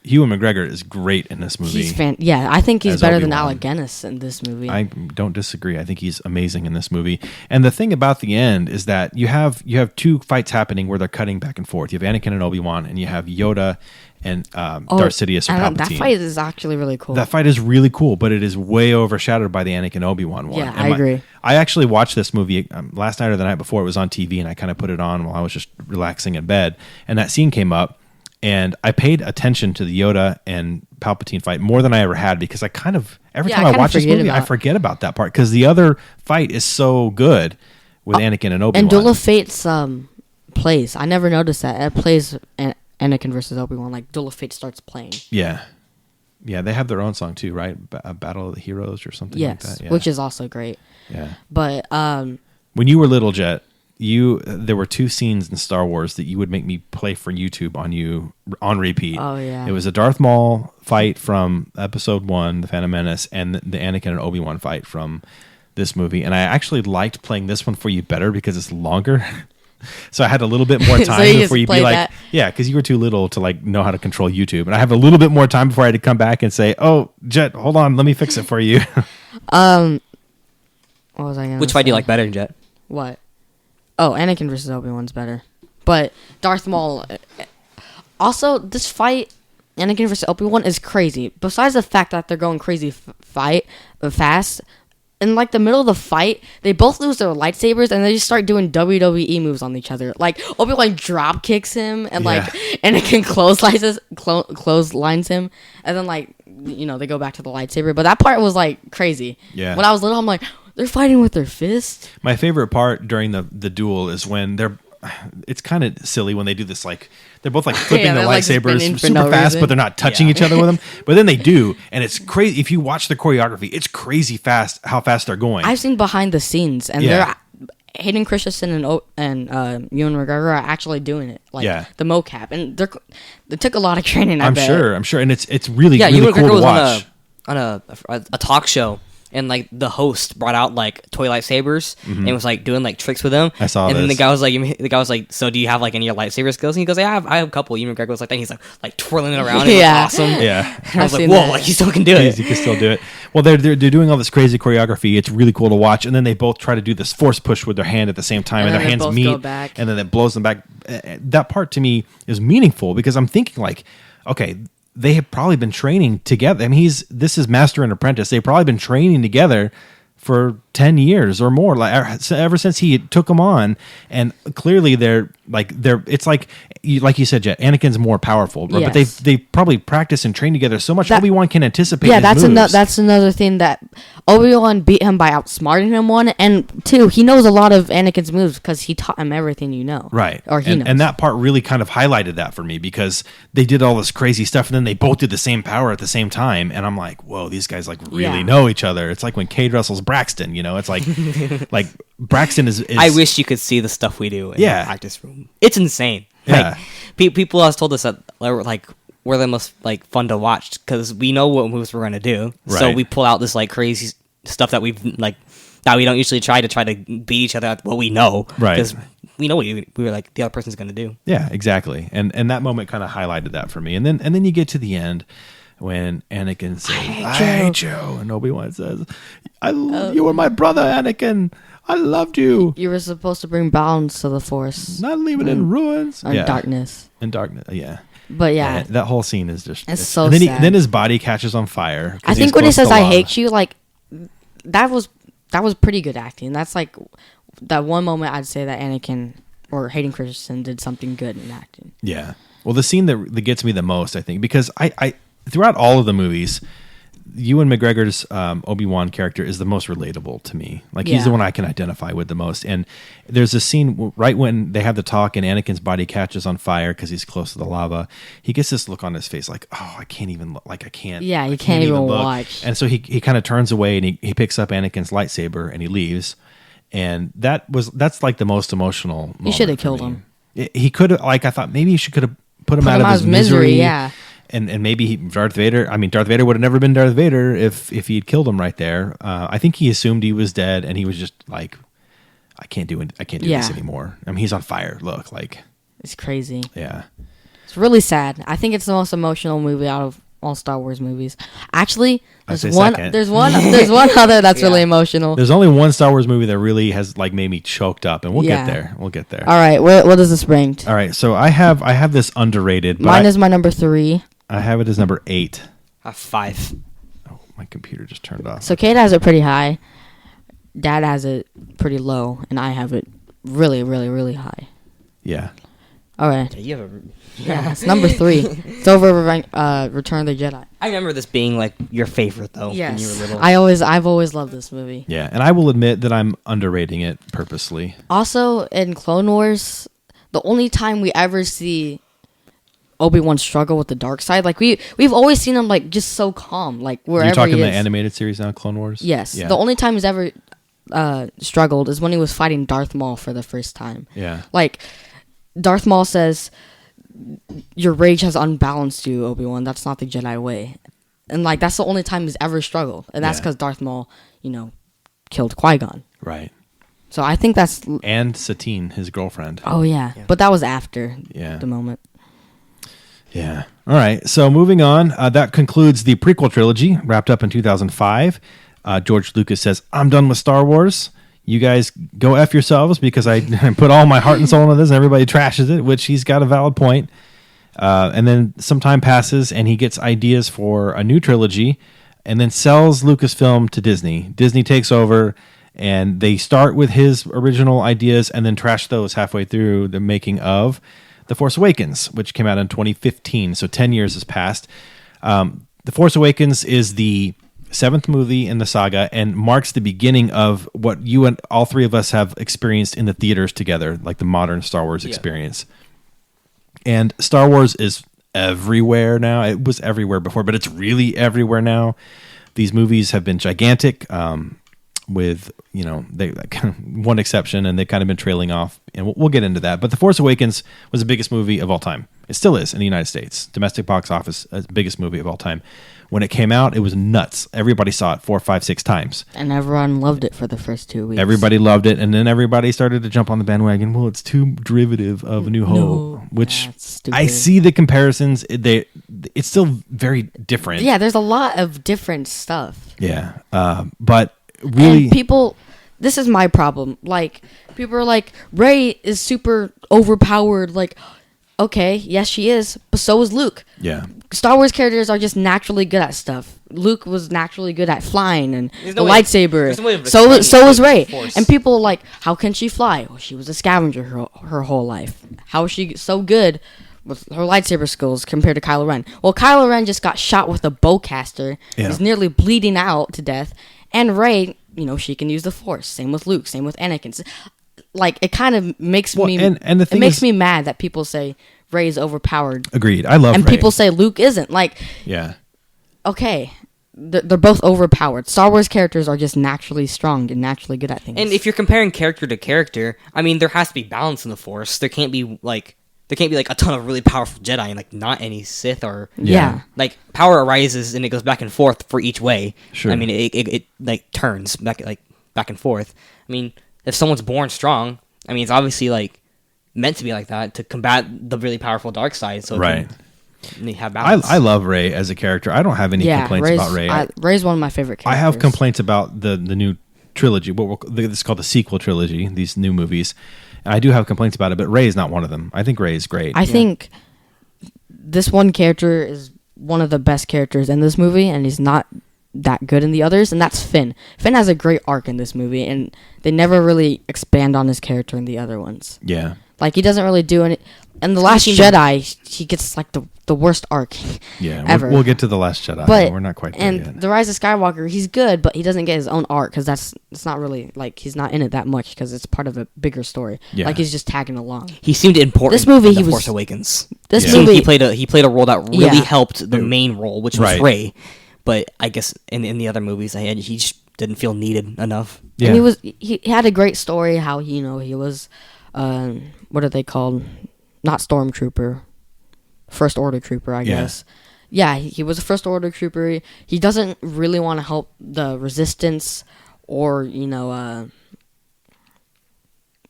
[SPEAKER 1] Ewan McGregor is great in this movie.
[SPEAKER 3] Yeah, I think he's
[SPEAKER 1] As
[SPEAKER 3] better than
[SPEAKER 1] Obi-Wan.
[SPEAKER 3] Alec Guinness in this movie.
[SPEAKER 1] I don't disagree. I think he's amazing in this movie. And the thing about the end is that you have two fights happening where they're cutting back and forth. You have Anakin and Obi-Wan, and you have Yoda and Darth Sidious or
[SPEAKER 3] and
[SPEAKER 1] Palpatine.
[SPEAKER 3] that fight is actually really cool.
[SPEAKER 1] That fight is really cool, but it is way overshadowed by the Anakin Obi-Wan one.
[SPEAKER 3] Yeah,
[SPEAKER 1] And
[SPEAKER 3] I agree.
[SPEAKER 1] I actually watched this movie last night or the night before. It was on TV, and I kind of put it on while I was just relaxing in bed. And that scene came up, and I paid attention to the Yoda and Palpatine fight more than I ever had because I kind of every
[SPEAKER 3] Yeah,
[SPEAKER 1] time
[SPEAKER 3] I
[SPEAKER 1] I
[SPEAKER 3] kinda
[SPEAKER 1] watch this
[SPEAKER 3] forget
[SPEAKER 1] movie, I
[SPEAKER 3] about-
[SPEAKER 1] forget about that part because the other fight is so good with Anakin and Obi-Wan.
[SPEAKER 3] and Duel of Fates plays. I never noticed that. It plays Anakin versus Obi-Wan. Like, Duel of Fate starts playing.
[SPEAKER 1] Yeah, they have their own song too, right? Battle of the Heroes or something
[SPEAKER 3] Yes,
[SPEAKER 1] like that. Yeah.
[SPEAKER 3] which is also great.
[SPEAKER 1] yeah.
[SPEAKER 3] But
[SPEAKER 1] When you were little, Jet, there were two scenes in Star Wars that you would make me play for YouTube on repeat.
[SPEAKER 3] Oh, yeah.
[SPEAKER 1] It was a Darth Maul fight from Episode 1, The Phantom Menace, and the Anakin and Obi-Wan fight from this movie. And I actually liked playing this one for you better because it's longer. So I had a little bit more
[SPEAKER 3] So
[SPEAKER 1] time
[SPEAKER 3] you just
[SPEAKER 1] before you'd be
[SPEAKER 3] played
[SPEAKER 1] like,
[SPEAKER 3] that?
[SPEAKER 1] yeah, because you were too little to like know how to control YouTube, and I have a little bit more time before I had to come back and say, "Oh, Jet, hold on, let me fix it for you."
[SPEAKER 3] what was I gonna
[SPEAKER 2] Which fight do you
[SPEAKER 3] say?
[SPEAKER 2] like better, Jet?
[SPEAKER 3] What? Oh, Anakin versus Obi-Wan's better. But Darth Maul. Also, this fight, Anakin versus Obi-Wan, is crazy. Besides the fact that they're going crazy fast, in like the middle of the fight, they both lose their lightsabers and they just start doing WWE moves on each other. Like, Obi-Wan drop kicks him and like Anakin clotheslines him, and then like, you know, they go back to the lightsaber. But that part was like crazy.
[SPEAKER 1] Yeah.
[SPEAKER 3] When I was little, I'm like, they're fighting with their fists.
[SPEAKER 1] My favorite part during the duel is when it's kind of silly when they do this, like they're both like flipping
[SPEAKER 3] Yeah,
[SPEAKER 1] their
[SPEAKER 3] they're, like,
[SPEAKER 1] lightsabers
[SPEAKER 3] spinning for
[SPEAKER 1] super
[SPEAKER 3] no
[SPEAKER 1] fast,
[SPEAKER 3] reason.
[SPEAKER 1] but they're not touching each other with them. But then they do, and it's crazy. If you watch the choreography, it's crazy fast how fast they're going.
[SPEAKER 3] I've seen behind the scenes, and
[SPEAKER 1] Yeah.
[SPEAKER 3] they're Hayden Christensen and Ewan McGregor are actually doing it, like
[SPEAKER 1] Yeah.
[SPEAKER 3] the mocap, and they took a lot of training.
[SPEAKER 1] I'm
[SPEAKER 3] bet.
[SPEAKER 1] sure, and it's really
[SPEAKER 2] Yeah,
[SPEAKER 1] really
[SPEAKER 2] Ewan
[SPEAKER 1] cool
[SPEAKER 2] McGregor
[SPEAKER 1] to
[SPEAKER 2] was
[SPEAKER 1] watch.
[SPEAKER 2] on a talk show, and like the host brought out like toy lightsabers and was like doing like tricks with them.
[SPEAKER 1] I saw
[SPEAKER 2] and then
[SPEAKER 1] this.
[SPEAKER 2] the guy was like, "So do you have like any of your lightsaber skills?" And he goes, "Yeah, I have a couple." Ewan McGregor was like that. He's like twirling it around. It
[SPEAKER 3] Yeah.
[SPEAKER 2] was awesome.
[SPEAKER 1] Yeah.
[SPEAKER 2] I was
[SPEAKER 3] I've
[SPEAKER 2] like,
[SPEAKER 3] seen
[SPEAKER 2] "Whoa!"
[SPEAKER 3] that.
[SPEAKER 2] Like he still can do it.
[SPEAKER 1] You can still do it. Well, they're doing all this crazy choreography. It's really cool to watch, and then they both try to do this force push with their hand at the same time, and
[SPEAKER 3] And
[SPEAKER 1] their
[SPEAKER 3] then they
[SPEAKER 1] hands
[SPEAKER 3] both
[SPEAKER 1] meet,
[SPEAKER 3] go back.
[SPEAKER 1] and then it blows them back. That part to me is meaningful because I'm thinking like, okay, they have probably been training together. I mean, this is master and apprentice. They've probably been training together for 10 years or more, like ever since he took them on. And clearly it's like you said, Jet, Anakin's more powerful, right? But
[SPEAKER 3] Yes.
[SPEAKER 1] they probably practice and train together so much.
[SPEAKER 3] That-
[SPEAKER 1] Obi-Wan can anticipate
[SPEAKER 3] Yeah,
[SPEAKER 1] his moves.
[SPEAKER 3] that's another thing that Obi-Wan beat him by outsmarting him, one, and two, he knows a lot of Anakin's moves because he taught him everything you know.
[SPEAKER 1] Right.
[SPEAKER 3] Or he knows.
[SPEAKER 1] And that part really kind of highlighted that for me because they did all this crazy stuff and then they both did the same power at the same time. And I'm like, whoa, these guys like really
[SPEAKER 3] Yeah.
[SPEAKER 1] know each other. It's like when Cade wrestles Braxton, it's like, like Braxton is
[SPEAKER 2] I wish you could see the stuff we do in
[SPEAKER 1] Yeah.
[SPEAKER 2] the practice room. It's insane.
[SPEAKER 1] Yeah.
[SPEAKER 2] Like, people have told us that we're the most like fun to watch because we know what moves we're gonna do. So
[SPEAKER 1] Right.
[SPEAKER 2] we pull out this like crazy stuff that we don't usually try to beat each other at what we know.
[SPEAKER 1] Right.
[SPEAKER 2] Because we know what we were like the other person's gonna do.
[SPEAKER 1] Yeah, exactly. And that moment kind of highlighted that for me. And then you get to the end when Anakin says, I hate you. And Obi-Wan says, you were my brother, Anakin. I loved you.
[SPEAKER 3] You were supposed to bring balance to the Force.
[SPEAKER 1] Not leave it in ruins.
[SPEAKER 3] Or darkness.
[SPEAKER 1] In darkness, yeah.
[SPEAKER 3] But yeah.
[SPEAKER 1] And that whole scene is just...
[SPEAKER 3] It's so
[SPEAKER 1] and then
[SPEAKER 3] sad.
[SPEAKER 1] then his body catches on fire. 'cause
[SPEAKER 3] I
[SPEAKER 1] he's
[SPEAKER 3] think when he
[SPEAKER 1] close to
[SPEAKER 3] says "I
[SPEAKER 1] lava.
[SPEAKER 3] hate you," like that was pretty good acting. That's like that one moment I'd say that Anakin or Hayden Christensen did something good in acting.
[SPEAKER 1] Yeah. Well, the scene that gets me the most, I think, because I throughout all of the movies, Ewan McGregor's Obi-Wan character is the most relatable to me. Like he's the
[SPEAKER 3] Yeah.
[SPEAKER 1] one I can identify with the most. And there's a scene right when they have the talk and Anakin's body catches on fire because he's close to the lava. He gets this look on his face like, oh, I can't even look. Like I can't.
[SPEAKER 3] Yeah, you
[SPEAKER 1] I
[SPEAKER 3] can't even
[SPEAKER 1] look.
[SPEAKER 3] watch.
[SPEAKER 1] And so he kind of turns away and he picks up Anakin's lightsaber and he leaves. And that's like the most emotional moment.
[SPEAKER 3] You should have
[SPEAKER 1] for
[SPEAKER 3] killed
[SPEAKER 1] me.
[SPEAKER 3] him.
[SPEAKER 1] He could have, like, I thought maybe he could have put him
[SPEAKER 3] Put
[SPEAKER 1] out
[SPEAKER 3] him
[SPEAKER 1] of
[SPEAKER 3] out
[SPEAKER 1] his
[SPEAKER 3] of misery,
[SPEAKER 1] misery.
[SPEAKER 3] yeah.
[SPEAKER 1] And maybe Darth Vader would have never been Darth Vader if he'd killed him right there. I think he assumed he was dead and he was just like, I can't do this anymore. I mean, he's on fire. Look, like,
[SPEAKER 3] It's crazy.
[SPEAKER 1] yeah.
[SPEAKER 3] It's really sad. I think it's the most emotional movie out of all Star Wars movies. Actually,
[SPEAKER 1] I'd say
[SPEAKER 3] there's one.
[SPEAKER 1] second.
[SPEAKER 3] There's one other that's really emotional.
[SPEAKER 1] There's only one Star Wars movie that really has like made me choked up, and we'll
[SPEAKER 3] Yeah.
[SPEAKER 1] get there. We'll get there.
[SPEAKER 3] All right, what does this bring?
[SPEAKER 1] All right. So I have this underrated, but
[SPEAKER 3] Mine is my number 3.
[SPEAKER 1] I have it as number 8.
[SPEAKER 2] 5.
[SPEAKER 1] Oh, my computer just turned off.
[SPEAKER 3] So Kate has it pretty high. Dad has it pretty low, and I have it really, really, really high.
[SPEAKER 1] Yeah.
[SPEAKER 3] All right.
[SPEAKER 2] You have a.
[SPEAKER 3] Yeah, it's number 3. It's over Return of the Jedi.
[SPEAKER 2] I remember this being like your favorite though when you were little.
[SPEAKER 3] I've always loved this movie.
[SPEAKER 1] Yeah, and I will admit that I'm underrating it purposely.
[SPEAKER 3] Also, in Clone Wars, the only time we ever see Obi-Wan struggle with the dark side, like we've always seen him like just so calm, like wherever
[SPEAKER 1] You're talking
[SPEAKER 3] he
[SPEAKER 1] the
[SPEAKER 3] is.
[SPEAKER 1] animated series now, Clone Wars?
[SPEAKER 3] Yes,
[SPEAKER 1] Yeah.
[SPEAKER 3] the only time he's ever struggled is when he was fighting Darth Maul for the first time.
[SPEAKER 1] Yeah.
[SPEAKER 3] Like Darth Maul says, "Your rage has unbalanced you, Obi-Wan. That's not the Jedi way." And like that's the only time he's ever struggled, and that's
[SPEAKER 1] Yeah.
[SPEAKER 3] because Darth Maul, killed Qui-Gon.
[SPEAKER 1] Right.
[SPEAKER 3] So I think that's.
[SPEAKER 1] And Satine, his girlfriend.
[SPEAKER 3] Oh yeah, but that was after
[SPEAKER 1] Yeah.
[SPEAKER 3] the moment.
[SPEAKER 1] Yeah. All right. So moving on, that concludes the prequel trilogy, wrapped up in 2005. George Lucas says, "I'm done with Star Wars. You guys go F yourselves because I put all my heart and soul into this and everybody trashes it," which he's got a valid point. And then some time passes and he gets ideas for a new trilogy and then sells Lucasfilm to Disney. Disney takes over and they start with his original ideas and then trash those halfway through the making of The Force Awakens, which came out in 2015. So 10 years has passed. The Force Awakens is the 7th movie in the saga and marks the beginning of what you and all three of us have experienced in the theaters together, like the modern Star Wars experience. And Star Wars is everywhere now. It was everywhere before, but it's really everywhere now. These movies have been gigantic, with they one exception, and they've kind of been trailing off. And we'll get into that. But The Force Awakens was the biggest movie of all time. It still is in the United States. Domestic box office, biggest movie of all time. When it came out, it was nuts. Everybody saw it 4, 5, 6 times.
[SPEAKER 3] And everyone loved it for the first 2 weeks.
[SPEAKER 1] Everybody loved it, and then everybody started to jump on the bandwagon. Well, it's too derivative of A New Hope, which
[SPEAKER 3] that's stupid.
[SPEAKER 1] I see the comparisons. It's still very different.
[SPEAKER 3] Yeah, there's a lot of different stuff.
[SPEAKER 1] Yeah. But really,
[SPEAKER 3] And people, this is my problem. Like, people are like, Rey is super overpowered. Like, okay, yes, she is, but so is Luke.
[SPEAKER 1] Yeah.
[SPEAKER 3] Star Wars characters are just naturally good at stuff. Luke was naturally good at flying and
[SPEAKER 2] There's
[SPEAKER 3] the
[SPEAKER 2] no way- there's no way
[SPEAKER 3] lightsaber.
[SPEAKER 2] of
[SPEAKER 3] So
[SPEAKER 2] explaining
[SPEAKER 3] was
[SPEAKER 2] the
[SPEAKER 3] Rey.
[SPEAKER 2] Force.
[SPEAKER 3] And people are like, how can she fly? Well, she was a scavenger her whole life. How is she so good with her lightsaber skills compared to Kylo Ren? Well, Kylo Ren just got shot with a bowcaster.
[SPEAKER 1] Yeah.
[SPEAKER 3] He's nearly bleeding out to death. And Rey, she can use the Force. Same with Luke. Same with Anakin. Like, it kind of makes
[SPEAKER 1] Well,
[SPEAKER 3] me.
[SPEAKER 1] and the
[SPEAKER 3] it
[SPEAKER 1] thing
[SPEAKER 3] makes
[SPEAKER 1] is-
[SPEAKER 3] me mad that people say Rey is overpowered,
[SPEAKER 1] Agreed. I love
[SPEAKER 3] and
[SPEAKER 1] Rey.
[SPEAKER 3] people say Luke isn't. Like,
[SPEAKER 1] Yeah.
[SPEAKER 3] okay, they're both overpowered. Star Wars characters are just naturally strong and naturally good at things.
[SPEAKER 2] And if you're comparing character to character, I mean, there has to be balance in the Force. There can't be like a ton of really powerful Jedi and like not any Sith or
[SPEAKER 3] yeah.
[SPEAKER 2] like power arises and it goes back and forth for each way.
[SPEAKER 1] Sure.
[SPEAKER 2] I mean, it like turns back and forth. I mean, if someone's born strong, I mean, it's obviously like meant to be like that to combat the really powerful dark side. So
[SPEAKER 1] Right.
[SPEAKER 2] they have balance.
[SPEAKER 1] I love Rey as a character. I don't have any complaints about Rey.
[SPEAKER 3] Rey's one of my favorite
[SPEAKER 1] I
[SPEAKER 3] characters.
[SPEAKER 1] have complaints about the new trilogy. This is called the sequel trilogy. These new movies. I do have complaints about it, but Rey is not one of them. I think Rey is great.
[SPEAKER 3] I think this one character is one of the best characters in this movie, and he's not that good in the others, and that's Finn. Finn has a great arc in this movie, and they never really expand on his character in the other ones.
[SPEAKER 1] Yeah.
[SPEAKER 3] Like, he doesn't really do any. In The Last
[SPEAKER 2] seemed-
[SPEAKER 3] Jedi, he gets like the worst arc
[SPEAKER 1] Yeah.
[SPEAKER 3] ever.
[SPEAKER 1] We'll get to the Last Jedi.
[SPEAKER 3] But
[SPEAKER 1] We're not quite there
[SPEAKER 3] and
[SPEAKER 1] yet.
[SPEAKER 3] The Rise of Skywalker, he's good, but he doesn't get his own arc because it's not really like he's not in it that much because it's part of a bigger story.
[SPEAKER 1] Yeah.
[SPEAKER 3] Like, he's just tagging along.
[SPEAKER 2] He seemed important.
[SPEAKER 3] This movie,
[SPEAKER 2] in The
[SPEAKER 3] he was-
[SPEAKER 2] Force Awakens.
[SPEAKER 3] This
[SPEAKER 1] Yeah.
[SPEAKER 3] movie,
[SPEAKER 2] He played a role that really
[SPEAKER 3] Yeah.
[SPEAKER 2] helped the main role, which was
[SPEAKER 1] Right.
[SPEAKER 2] Rey. But I guess in the other movies, he just didn't feel needed enough.
[SPEAKER 1] Yeah.
[SPEAKER 3] and he had a great story how he was what are they called? Not stormtrooper, first order trooper, I
[SPEAKER 1] Yeah.
[SPEAKER 3] guess. Yeah, he was a first order trooper. He doesn't really want to help the resistance or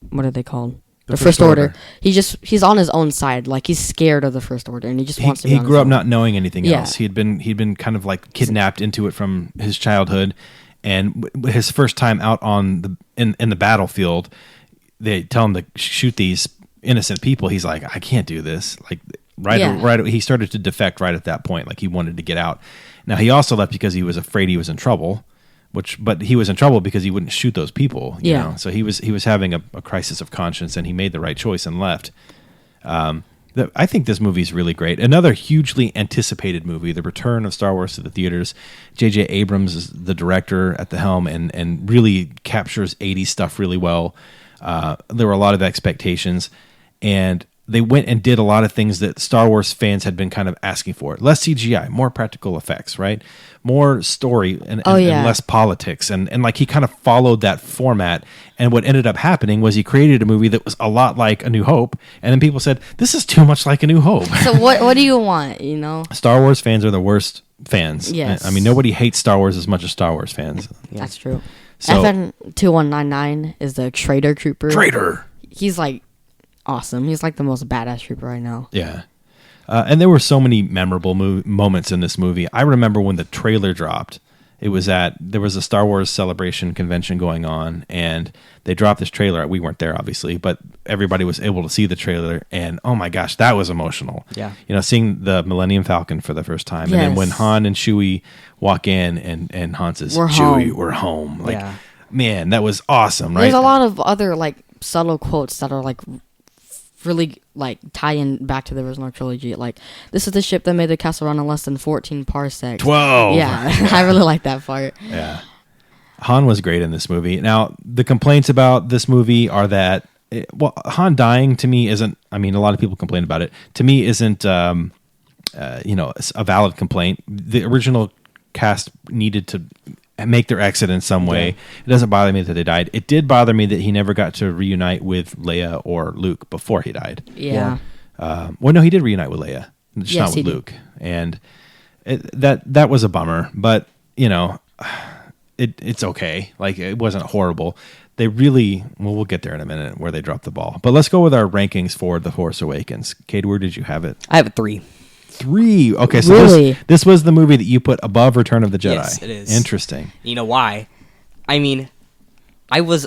[SPEAKER 3] what are they called? The first order. He's on his own side. Like, he's scared of the first order, and he just wants to.
[SPEAKER 1] He
[SPEAKER 3] be on
[SPEAKER 1] grew
[SPEAKER 3] his
[SPEAKER 1] up
[SPEAKER 3] own.
[SPEAKER 1] not knowing anything
[SPEAKER 3] Yeah.
[SPEAKER 1] else. He'd been kind of like kidnapped into it from his childhood, and his first time out on in the battlefield, they tell him to shoot these innocent people. He's like, I can't do this. Like right. He started to defect right at that point. Like, he wanted to get out. Now, he also left because he was afraid he was in trouble. But he was in trouble because he wouldn't shoot those people. You know? So he was having a crisis of conscience, and he made the right choice and left. I think this movie is really great. Another hugely anticipated movie, the return of Star Wars to the theaters. J.J. Abrams is the director at the helm and really captures 80s stuff really well. There were a lot of expectations, and they went and did a lot of things that Star Wars fans had been kind of asking for. Less CGI, more practical effects, right? More story and less politics. And like, he kind of followed that format. And what ended up happening was he created a movie that was a lot like A New Hope. And then people said, this is too much like A New Hope.
[SPEAKER 3] So what do you want?
[SPEAKER 1] Star Wars fans are the worst fans.
[SPEAKER 3] Yes.
[SPEAKER 1] I mean, nobody hates Star Wars as much as Star Wars fans.
[SPEAKER 3] That's true.
[SPEAKER 1] So-
[SPEAKER 3] FN 2199 is the Traitor Trooper.
[SPEAKER 1] Traitor!
[SPEAKER 3] He's like awesome. He's like the most badass trooper I know.
[SPEAKER 1] Yeah. And there were so many memorable moments in this movie. I remember when the trailer dropped. There was a Star Wars Celebration convention going on, and they dropped this trailer. We weren't there, obviously, but everybody was able to see the trailer, and oh my gosh, that was emotional.
[SPEAKER 2] Yeah.
[SPEAKER 1] Seeing the Millennium Falcon for the first time, and then when
[SPEAKER 3] Yes.
[SPEAKER 1] Han and Chewie walk in, and Han says,
[SPEAKER 3] We're
[SPEAKER 1] "Chewie,
[SPEAKER 3] home."
[SPEAKER 1] we're home." Like,
[SPEAKER 2] Yeah.
[SPEAKER 1] man, that was awesome, right?
[SPEAKER 3] There's a lot of other like subtle quotes that are like really like tie in back to the original trilogy. Like, this is the ship that made the castle run in less than 14 parsecs.
[SPEAKER 1] 12.
[SPEAKER 3] Yeah, I really like that part.
[SPEAKER 1] Yeah. Han was great in this movie. Now, the complaints about this movie are that, Han dying to me isn't, I mean, a lot of people complain about it. To me, isn't, a valid complaint. The original cast needed to make their exit in some way. It doesn't bother me that they died. It did bother me that he never got to reunite with Leia or Luke before he died.
[SPEAKER 3] Yeah.
[SPEAKER 1] Well, no, he did reunite with Leia, just
[SPEAKER 3] Yes,
[SPEAKER 1] not with
[SPEAKER 3] he did.
[SPEAKER 1] Luke. And that was a bummer, but it's okay. Like, it wasn't horrible. They really, we'll get there in a minute where they dropped the ball. But let's go with our rankings for The Force Awakens. Cade, where did you have it?
[SPEAKER 2] I have a 3.
[SPEAKER 1] 3. Okay, so
[SPEAKER 3] Really?
[SPEAKER 1] this was the movie that you put above Return of the Jedi.
[SPEAKER 2] Yes, it is.
[SPEAKER 1] Interesting.
[SPEAKER 2] You know why? I mean,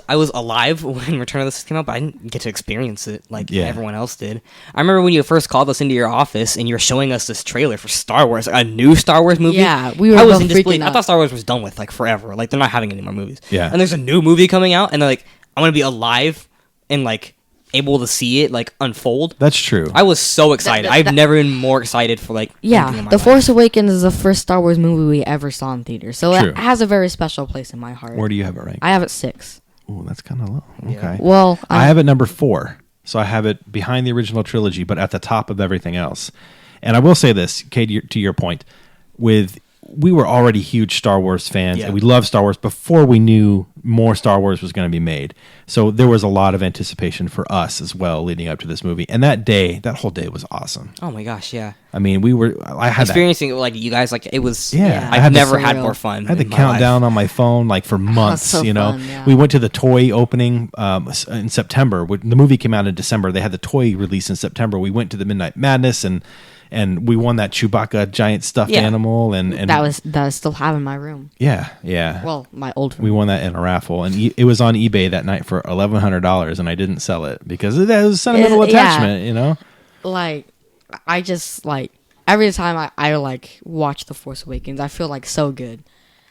[SPEAKER 2] I was alive when Return of the Sith came out, but I didn't get to experience it like
[SPEAKER 1] Yeah.
[SPEAKER 2] everyone else did. I remember when you first called us into your office and you were showing us this trailer for Star Wars, like a new Star Wars movie.
[SPEAKER 3] Yeah, we were
[SPEAKER 2] I was
[SPEAKER 3] both
[SPEAKER 2] in disbelief.
[SPEAKER 3] freaking
[SPEAKER 2] I
[SPEAKER 3] out.
[SPEAKER 2] thought Star Wars was done with like forever. Like they're not having any more movies.
[SPEAKER 1] Yeah.
[SPEAKER 2] And there's a new movie coming out, and they're like, I'm gonna be alive and like able to see it like unfold.
[SPEAKER 1] That's true.
[SPEAKER 2] I was so excited. I've never been more excited for like anything
[SPEAKER 3] Yeah,
[SPEAKER 2] in my
[SPEAKER 3] The
[SPEAKER 2] life.
[SPEAKER 3] Force Awakens is the first Star Wars movie we ever saw in theaters, so
[SPEAKER 1] True.
[SPEAKER 3] it has a very special place in my heart.
[SPEAKER 1] Where do you have it ranked?
[SPEAKER 3] I have it 6.
[SPEAKER 1] Oh, that's kind of low.
[SPEAKER 2] Yeah.
[SPEAKER 1] Okay.
[SPEAKER 3] Well,
[SPEAKER 1] I have it number 4. So I have it behind the original trilogy, but at the top of everything else. And I will say this, Kate, to your point, we were already huge Star Wars fans,
[SPEAKER 2] Yeah.
[SPEAKER 1] and we loved Star Wars before we knew more Star Wars was going to be made. So there was a lot of anticipation for us as well leading up to this movie. And that whole day was awesome.
[SPEAKER 2] Oh my gosh, yeah.
[SPEAKER 1] I mean, I had that.
[SPEAKER 2] Experiencing it like you guys, like it was.
[SPEAKER 1] Yeah, I
[SPEAKER 2] I've
[SPEAKER 1] had the
[SPEAKER 2] never had
[SPEAKER 3] surreal-
[SPEAKER 2] more fun.
[SPEAKER 1] I had the
[SPEAKER 2] in my
[SPEAKER 1] countdown
[SPEAKER 2] life.
[SPEAKER 1] on my phone like for months.
[SPEAKER 3] so
[SPEAKER 1] you know,
[SPEAKER 3] fun, yeah.
[SPEAKER 1] we went to the toy opening in September. The movie came out in December. They had the toy release in September. We went to the Midnight Madness and we won that Chewbacca giant stuffed
[SPEAKER 2] Yeah.
[SPEAKER 1] animal and
[SPEAKER 3] that I still have in my room.
[SPEAKER 1] yeah.
[SPEAKER 3] Well, my old room.
[SPEAKER 1] We won that in a raffle, and it was on eBay that night for $1,100, and I didn't sell it because it was sentimental
[SPEAKER 3] Yeah.
[SPEAKER 1] attachment. You know,
[SPEAKER 3] Like, I just like every time I like watch The Force Awakens, I feel like so good.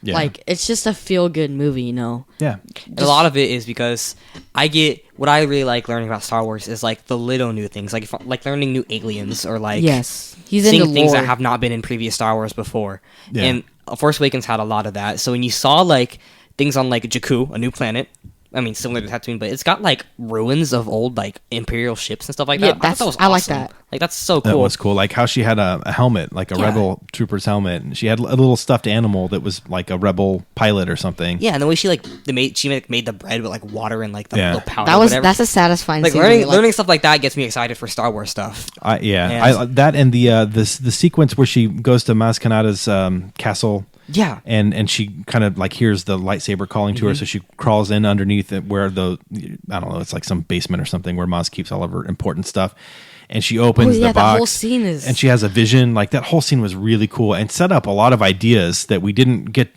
[SPEAKER 1] yeah,
[SPEAKER 3] Like it's just a feel good movie, you know.
[SPEAKER 1] yeah,
[SPEAKER 2] And a lot of it is because I get what I really like learning about Star Wars is like the little new things, like learning new aliens or like
[SPEAKER 3] Yes, he's
[SPEAKER 2] seeing
[SPEAKER 3] into
[SPEAKER 2] things
[SPEAKER 3] lore.
[SPEAKER 2] that have not been in previous Star Wars before.
[SPEAKER 1] Yeah.
[SPEAKER 2] And Force Awakens had a lot of that. So when you saw like things on like Jakku, a new planet. I mean, similar to Tatooine, but it's got like ruins of old like Imperial ships and stuff like
[SPEAKER 3] Yeah,
[SPEAKER 2] that. I thought that was
[SPEAKER 3] I like
[SPEAKER 2] awesome.
[SPEAKER 3] that.
[SPEAKER 2] Like that's so
[SPEAKER 1] that
[SPEAKER 2] cool.
[SPEAKER 1] was cool. Like how she had a helmet, like a
[SPEAKER 2] Yeah.
[SPEAKER 1] rebel trooper's helmet, and she had a little stuffed animal that was like a rebel pilot or something.
[SPEAKER 2] Yeah, and the way she made the bread with like water and like the
[SPEAKER 1] Yeah.
[SPEAKER 2] little powder.
[SPEAKER 3] That was
[SPEAKER 2] whatever.
[SPEAKER 3] that's a satisfying
[SPEAKER 2] like
[SPEAKER 3] scene to
[SPEAKER 2] learning
[SPEAKER 3] me, like-
[SPEAKER 2] learning stuff like that gets me excited for Star Wars stuff. Yeah.
[SPEAKER 1] That and the sequence where she goes to Maz Kanata's castle.
[SPEAKER 2] Yeah.
[SPEAKER 1] And she kind of like hears the lightsaber calling to her, so she crawls in underneath it where I don't know, it's like some basement or something where Maz keeps all of her important stuff. And she opens
[SPEAKER 3] Oh, yeah,
[SPEAKER 1] the
[SPEAKER 3] that
[SPEAKER 1] box.
[SPEAKER 3] whole scene is-
[SPEAKER 1] and she has a vision. Like that whole scene was really cool and set up a lot of ideas that we didn't get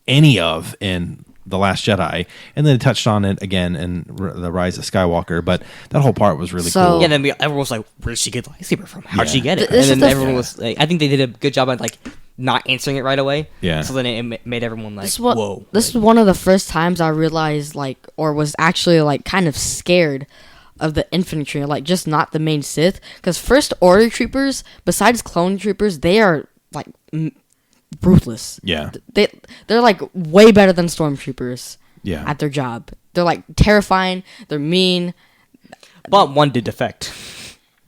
[SPEAKER 1] any of in The Last Jedi. And then it touched on it again in The Rise of Skywalker. But that whole part was really
[SPEAKER 3] So-
[SPEAKER 1] cool.
[SPEAKER 2] Yeah, then everyone was like, "Where did she get the lightsaber from? How'd
[SPEAKER 1] Yeah.
[SPEAKER 2] she get it?"
[SPEAKER 3] This is
[SPEAKER 2] And then
[SPEAKER 3] the-
[SPEAKER 2] everyone was like, "I think they did a good job at like not answering it right away."
[SPEAKER 1] Yeah.
[SPEAKER 2] So then it made everyone like,
[SPEAKER 3] This is what,
[SPEAKER 2] "Whoa!"
[SPEAKER 3] This is one of the first times I realized, like, or was actually like kind of scared of the infantry, like just not the main Sith, because First Order troopers, besides clone troopers, they are like ruthless.
[SPEAKER 1] Yeah.
[SPEAKER 3] They're like way better than stormtroopers.
[SPEAKER 1] Yeah.
[SPEAKER 3] At their job, they're like terrifying. They're mean.
[SPEAKER 2] But one did defect.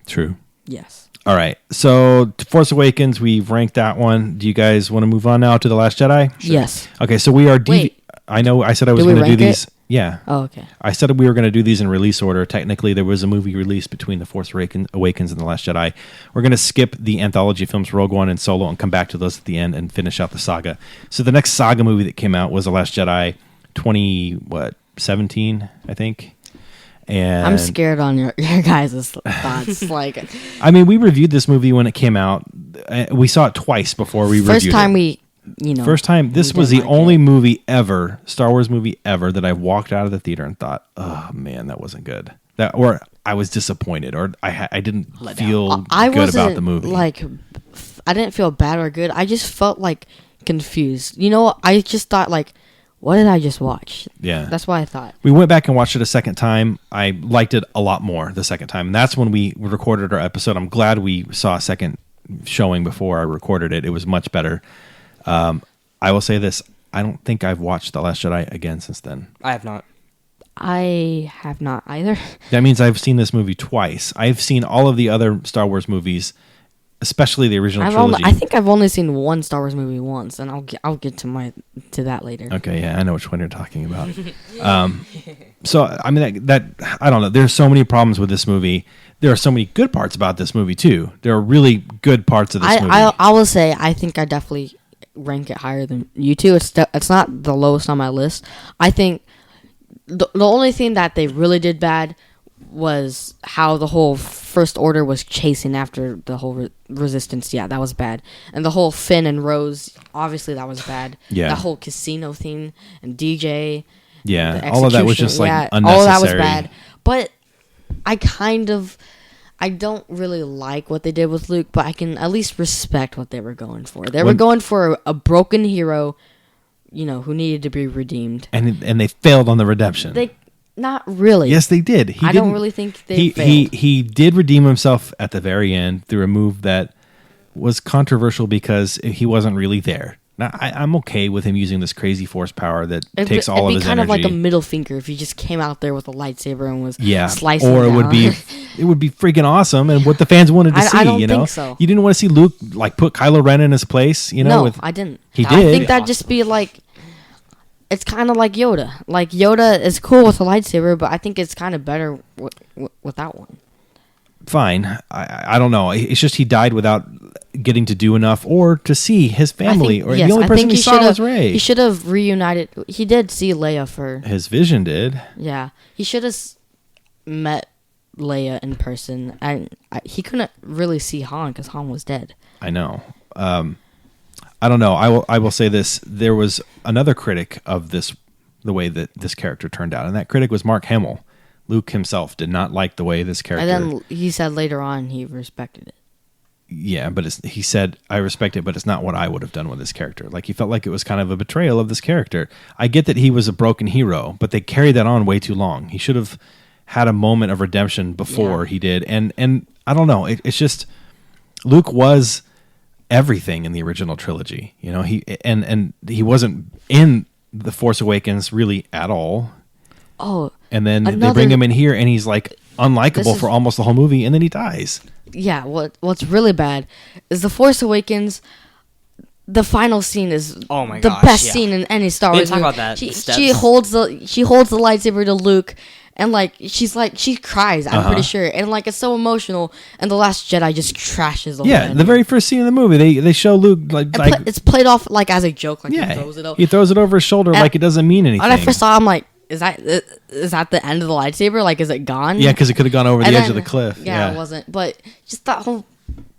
[SPEAKER 1] True.
[SPEAKER 3] Yes.
[SPEAKER 1] All right. So Force Awakens, we've ranked that one. Do you guys want to move on now to The Last Jedi?
[SPEAKER 3] Yes.
[SPEAKER 1] Okay, so we are
[SPEAKER 3] Wait.
[SPEAKER 1] I know I said I was
[SPEAKER 3] Did we
[SPEAKER 1] going to do
[SPEAKER 3] rank
[SPEAKER 1] these.
[SPEAKER 3] it?
[SPEAKER 1] Yeah.
[SPEAKER 3] Oh, okay.
[SPEAKER 1] I said we were going to do these in release order. Technically, there was a movie released between The Force Awakens and The Last Jedi. We're going to skip the anthology films Rogue One and Solo and come back to those at the end and finish out the saga. So the next saga movie that came out was The Last Jedi 2017, I think. And
[SPEAKER 3] I'm scared on your guys' thoughts. Like,
[SPEAKER 1] I mean, we reviewed this movie when it came out. We saw it twice before we
[SPEAKER 3] first
[SPEAKER 1] reviewed
[SPEAKER 3] time
[SPEAKER 1] it. First time, this
[SPEAKER 3] we
[SPEAKER 1] was the
[SPEAKER 3] didn't like
[SPEAKER 1] only
[SPEAKER 3] it.
[SPEAKER 1] movie ever, Star Wars movie ever, that I walked out of the theater and thought, "Oh man, that wasn't good." Or I was disappointed, or I didn't feel
[SPEAKER 3] I
[SPEAKER 1] good
[SPEAKER 3] wasn't
[SPEAKER 1] about the movie.
[SPEAKER 3] like, I didn't feel bad or good. I just felt like confused. You know, I just thought like, what did I just watch?
[SPEAKER 1] Yeah.
[SPEAKER 3] That's what I thought.
[SPEAKER 1] We went back and watched it a second time. I liked it a lot more the second time, and that's when we recorded our episode. I'm glad we saw a second showing before I recorded it. It was much better. I will say this: I don't think I've watched The Last Jedi again since then.
[SPEAKER 2] I have not.
[SPEAKER 3] I have not either.
[SPEAKER 1] That means I've seen this movie twice. I've seen all of the other Star Wars movies, especially the original trilogy.
[SPEAKER 3] I think I've only seen one Star Wars movie once, and I'll get to that later.
[SPEAKER 1] Okay, yeah, I know which one you're talking about. So I mean that I don't know. There's so many problems with this movie. There are so many good parts about this movie too. There are really good parts of this movie.
[SPEAKER 3] I will say I think I definitely rank it higher than you two. It's not the lowest on my list. I think the only thing that they really did bad was how the whole First Order was chasing after the whole Resistance. Yeah, that was bad. And the whole Finn and Rose, obviously that was bad.
[SPEAKER 1] Yeah.
[SPEAKER 3] That whole casino thing and DJ
[SPEAKER 1] Yeah,
[SPEAKER 3] the
[SPEAKER 1] all of that was
[SPEAKER 3] execution.
[SPEAKER 1] just like
[SPEAKER 3] Yeah,
[SPEAKER 1] unnecessary.
[SPEAKER 3] all of that was bad. But I don't really like what they did with Luke, but I can at least respect what they were going for. They were going for a broken hero, who needed to be redeemed.
[SPEAKER 1] And they failed on the redemption.
[SPEAKER 3] They not really.
[SPEAKER 1] Yes, they did.
[SPEAKER 3] I don't really think they failed.
[SPEAKER 1] He did redeem himself at the very end through a move that was controversial because he wasn't really there. Now, I'm okay with him using this crazy force power that takes all of his energy.
[SPEAKER 3] It'd be kind of like a middle finger if he just came out there with a lightsaber and was slicing
[SPEAKER 1] or it
[SPEAKER 3] down.
[SPEAKER 1] would be freaking awesome and what the fans wanted to see.
[SPEAKER 3] I don't think so.
[SPEAKER 1] You didn't want to see Luke like put Kylo Ren in his place.
[SPEAKER 3] No, I didn't.
[SPEAKER 1] He
[SPEAKER 3] I
[SPEAKER 1] did.
[SPEAKER 3] think that'd just be like. It's kind of like Yoda. Like Yoda is cool with a lightsaber, but I think it's kind of better without one.
[SPEAKER 1] Fine. I don't know. It's just he died without getting to do enough or to see his family. The only person he saw was Rey.
[SPEAKER 3] He should have reunited. He did see Leia for...
[SPEAKER 1] His vision did.
[SPEAKER 3] Yeah. He should have met Leia in person. And he couldn't really see Han because Han was dead.
[SPEAKER 1] I know. I don't know. I will say this. There was another critic of the way that this character turned out, and that critic was Mark Hamill. Luke himself did not like the way this character...
[SPEAKER 3] And then he said later on he respected it.
[SPEAKER 1] Yeah, but he said, I respect it, but it's not what I would have done with this character. Like, he felt like it was kind of a betrayal of this character. I get that he was a broken hero, but they carried that on way too long. He should have had a moment of redemption before he did. And I don't know. It's just... Luke was everything in the original trilogy. He wasn't in The Force Awakens really at all.
[SPEAKER 3] Oh,
[SPEAKER 1] and then they bring him in here, and he's like unlikable for almost the whole movie, and then he dies.
[SPEAKER 3] Yeah, what's really bad is The Force Awakens. The final scene is the best scene in any Star Wars movie.
[SPEAKER 2] Talk about that.
[SPEAKER 3] She holds the lightsaber to Luke, and she cries. I'm pretty sure, and it's so emotional. And the Last Jedi just trashes.
[SPEAKER 1] The very first scene in the movie, they show Luke
[SPEAKER 3] it's played off as a joke. He throws it over.
[SPEAKER 1] He throws it over his shoulder like it doesn't mean anything.
[SPEAKER 3] When I first saw it, I'm like, is that the end of the lightsaber? Is it gone?
[SPEAKER 1] Yeah, because it could have gone over the edge of the cliff.
[SPEAKER 3] Yeah, it wasn't. But just that whole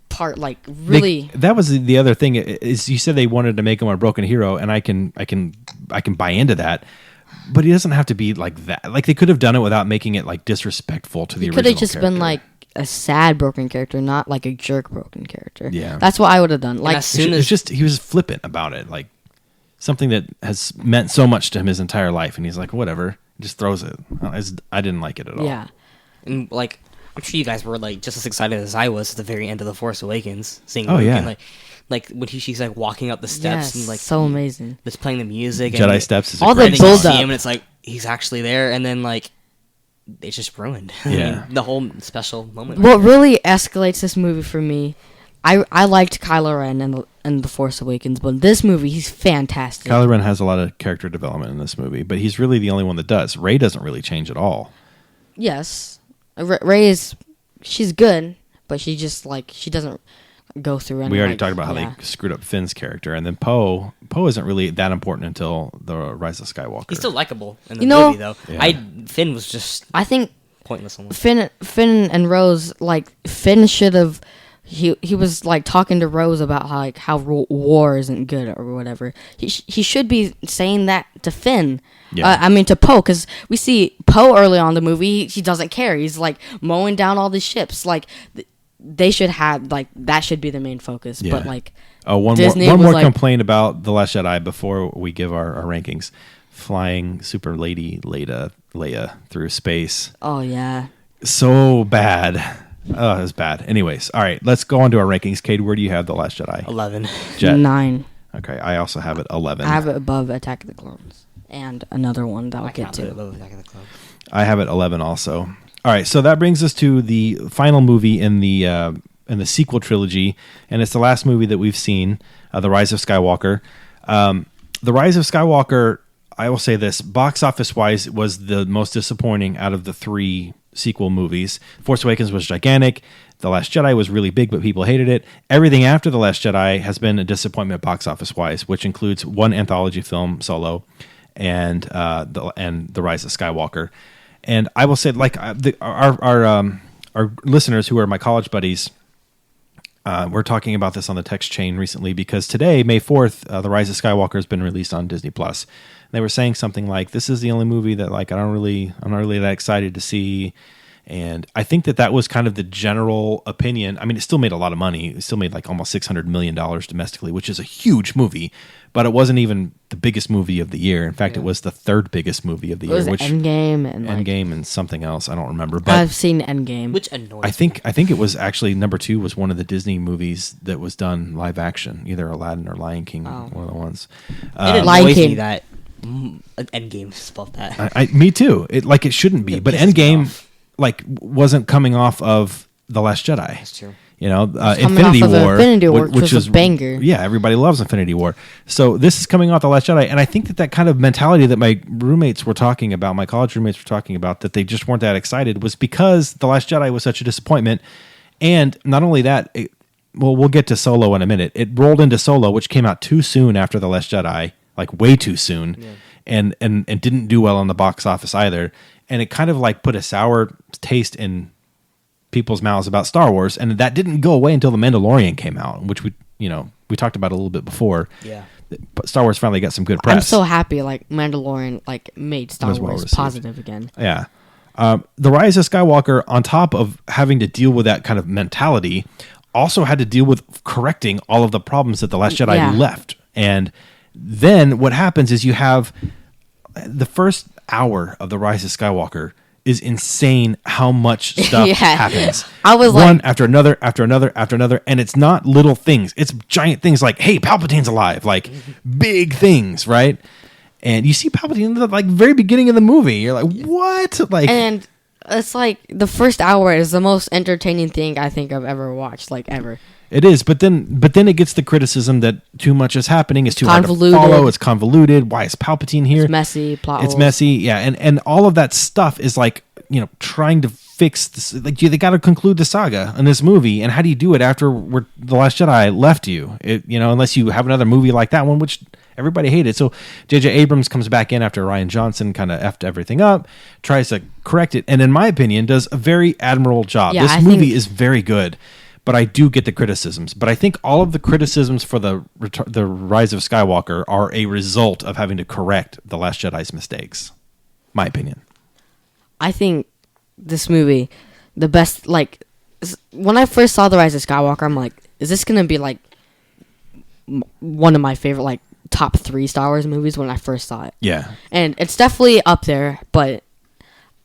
[SPEAKER 3] part, really.
[SPEAKER 1] That was the other thing. Is you said they wanted to make him a broken hero, and I can buy into that. But he doesn't have to be like that. Like, they could have done it without making it disrespectful to the original character. He could have just
[SPEAKER 3] been a sad broken character, not a jerk broken character.
[SPEAKER 1] Yeah,
[SPEAKER 3] that's what I would have done.
[SPEAKER 2] As soon as
[SPEAKER 1] he was flippant about it, something that has meant so much to him his entire life, and he's like, whatever, just throws it. I didn't like it at all.
[SPEAKER 3] Yeah,
[SPEAKER 2] and I'm sure you guys were just as excited as I was at the very end of The Force Awakens, seeing
[SPEAKER 1] Luke,
[SPEAKER 2] and when she's walking up the steps and
[SPEAKER 3] so amazing,
[SPEAKER 2] just playing the music.
[SPEAKER 1] Jedi
[SPEAKER 2] and
[SPEAKER 1] steps is
[SPEAKER 3] all the build up,
[SPEAKER 2] and it's he's actually there, and then it's just ruined.
[SPEAKER 1] Yeah,
[SPEAKER 2] the whole special moment.
[SPEAKER 3] What really escalates this movie for me, I liked Kylo Ren and The Force Awakens, but in this movie he's fantastic.
[SPEAKER 1] Kylo Ren has a lot of character development in this movie, but he's really the only one that does. Rey doesn't really change at all.
[SPEAKER 3] Yes, Rey she's good, but she just she doesn't go through any...
[SPEAKER 1] We already talked about how they screwed up Finn's character, and then Poe isn't really that important until the Rise of Skywalker.
[SPEAKER 2] He's still likable in the movie, though.
[SPEAKER 1] Yeah.
[SPEAKER 2] Finn was just...
[SPEAKER 3] I think
[SPEAKER 2] pointless. Almost.
[SPEAKER 3] Finn and Rose, Finn should have... He was talking to Rose about how war isn't good or whatever. He should be saying that to Finn.
[SPEAKER 1] Yeah.
[SPEAKER 3] To Poe, because we see Poe early on in the movie. He doesn't care. He's mowing down all the ships. They should have that should be the main focus.
[SPEAKER 1] Yeah.
[SPEAKER 3] But
[SPEAKER 1] one more complaint about The Last Jedi before we give our rankings. Flying Super Lady Leia through space.
[SPEAKER 3] Oh yeah.
[SPEAKER 1] So bad. Oh, it was bad. Anyways, all right, let's go on to our rankings. Cade, where do you have The Last Jedi?
[SPEAKER 2] 11.
[SPEAKER 1] Jet?
[SPEAKER 3] 9.
[SPEAKER 1] Okay, I also have it 11.
[SPEAKER 3] I have it above Attack of the Clones. And another one that we'll get to.
[SPEAKER 2] Above Attack of the Clones.
[SPEAKER 1] I have it 11 also. All right, so that brings us to the final movie in the sequel trilogy, and it's the last movie that we've seen, The Rise of Skywalker. The Rise of Skywalker, I will say this, box office-wise, was the most disappointing out of the 3 sequel movies. Force Awakens was gigantic. The Last Jedi was really big, but people hated it. Everything after The Last Jedi has been a disappointment box office-wise, which includes one anthology film, Solo, and The Rise of Skywalker. And I will say, our listeners who are my college buddies, we're talking about this on the text chain recently because today, May 4th, The Rise of Skywalker has been released on Disney Plus. They were saying something like, "This is the only movie that like I'm not really that excited to see." And I think that was kind of the general opinion. I mean, it still made a lot of money. It still made like almost $600 million domestically, which is a huge movie. But it wasn't even the biggest movie of the year. In fact, it was the third biggest movie of the
[SPEAKER 3] It was
[SPEAKER 1] year, which
[SPEAKER 3] Endgame and
[SPEAKER 1] Endgame and something else. I don't remember. But
[SPEAKER 3] I've seen Endgame.
[SPEAKER 2] Which annoys
[SPEAKER 1] I think it was actually number 2 was one of the Disney movies that was done live action, either Aladdin or Lion King, one of the ones.
[SPEAKER 2] It
[SPEAKER 3] Lion
[SPEAKER 2] annoys me
[SPEAKER 3] King.
[SPEAKER 2] that Endgame spelled that.
[SPEAKER 1] Me too. It shouldn't be, but
[SPEAKER 2] pisses me
[SPEAKER 1] Endgame
[SPEAKER 2] off.
[SPEAKER 1] wasn't coming off of The Last Jedi.
[SPEAKER 2] That's true.
[SPEAKER 3] coming
[SPEAKER 1] Infinity
[SPEAKER 3] off of
[SPEAKER 1] War,
[SPEAKER 3] Infinity War, which was a banger.
[SPEAKER 1] Yeah, everybody loves Infinity War. So this is coming off The Last Jedi, and I think that kind of mentality that my roommates were talking about, my college roommates were talking about, that they just weren't that excited, was because The Last Jedi was such a disappointment. And not only that, we'll get to Solo in a minute. It rolled into Solo, which came out too soon after The Last Jedi, like way too soon, and didn't do well on the box office either. And it kind of like put a sour taste in people's mouths about Star Wars, and that didn't go away until The Mandalorian came out, which we talked about a little bit before.
[SPEAKER 2] Yeah.
[SPEAKER 1] But Star Wars finally got some good press.
[SPEAKER 3] I'm so happy like Mandalorian like made Star
[SPEAKER 1] Was well
[SPEAKER 3] Wars
[SPEAKER 1] received.
[SPEAKER 3] positive again.
[SPEAKER 1] Yeah. The Rise of Skywalker, on top of having to deal with that kind of mentality, also had to deal with correcting all of the problems that The Last Jedi left. And then what happens is you have the first hour of The Rise of Skywalker is insane how much stuff happens.
[SPEAKER 3] I was
[SPEAKER 1] one
[SPEAKER 3] like,
[SPEAKER 1] after another, after another, after another. And it's not little things. It's giant things like, hey, Palpatine's alive. Like big things, right? And you see Palpatine in the like very beginning of the movie. You're like, what? Like,
[SPEAKER 3] and it's like the first hour is the most entertaining thing I think I've ever watched, like ever.
[SPEAKER 1] it is, but then it gets the criticism that too much is happening. It's too
[SPEAKER 3] Convoluted.
[SPEAKER 1] hard to follow. It's convoluted. Why is Palpatine here?
[SPEAKER 3] It's messy, plot
[SPEAKER 1] It's
[SPEAKER 3] holes.
[SPEAKER 1] messy, yeah, and all of that stuff is like trying to fix this. Like they got to conclude the saga in this movie, and how do you do it after The Last Jedi left you? Unless you have another movie like that one, which everybody hated. So J.J. Abrams comes back in after Rian Johnson kind of effed everything up, tries to correct it, and in my opinion, does a very admirable job.
[SPEAKER 3] Yeah,
[SPEAKER 1] This
[SPEAKER 3] I
[SPEAKER 1] movie
[SPEAKER 3] think-
[SPEAKER 1] is very good. But I do get the criticisms. But I think all of the criticisms for the Rise of Skywalker are a result of having to correct The Last Jedi's mistakes. My opinion.
[SPEAKER 3] I think this movie, the best, like, when I first saw The Rise of Skywalker, I'm like, is this going to be, like, one of my favorite, like, top 3 Star Wars movies when I first saw it?
[SPEAKER 1] Yeah.
[SPEAKER 3] And it's definitely up there, but,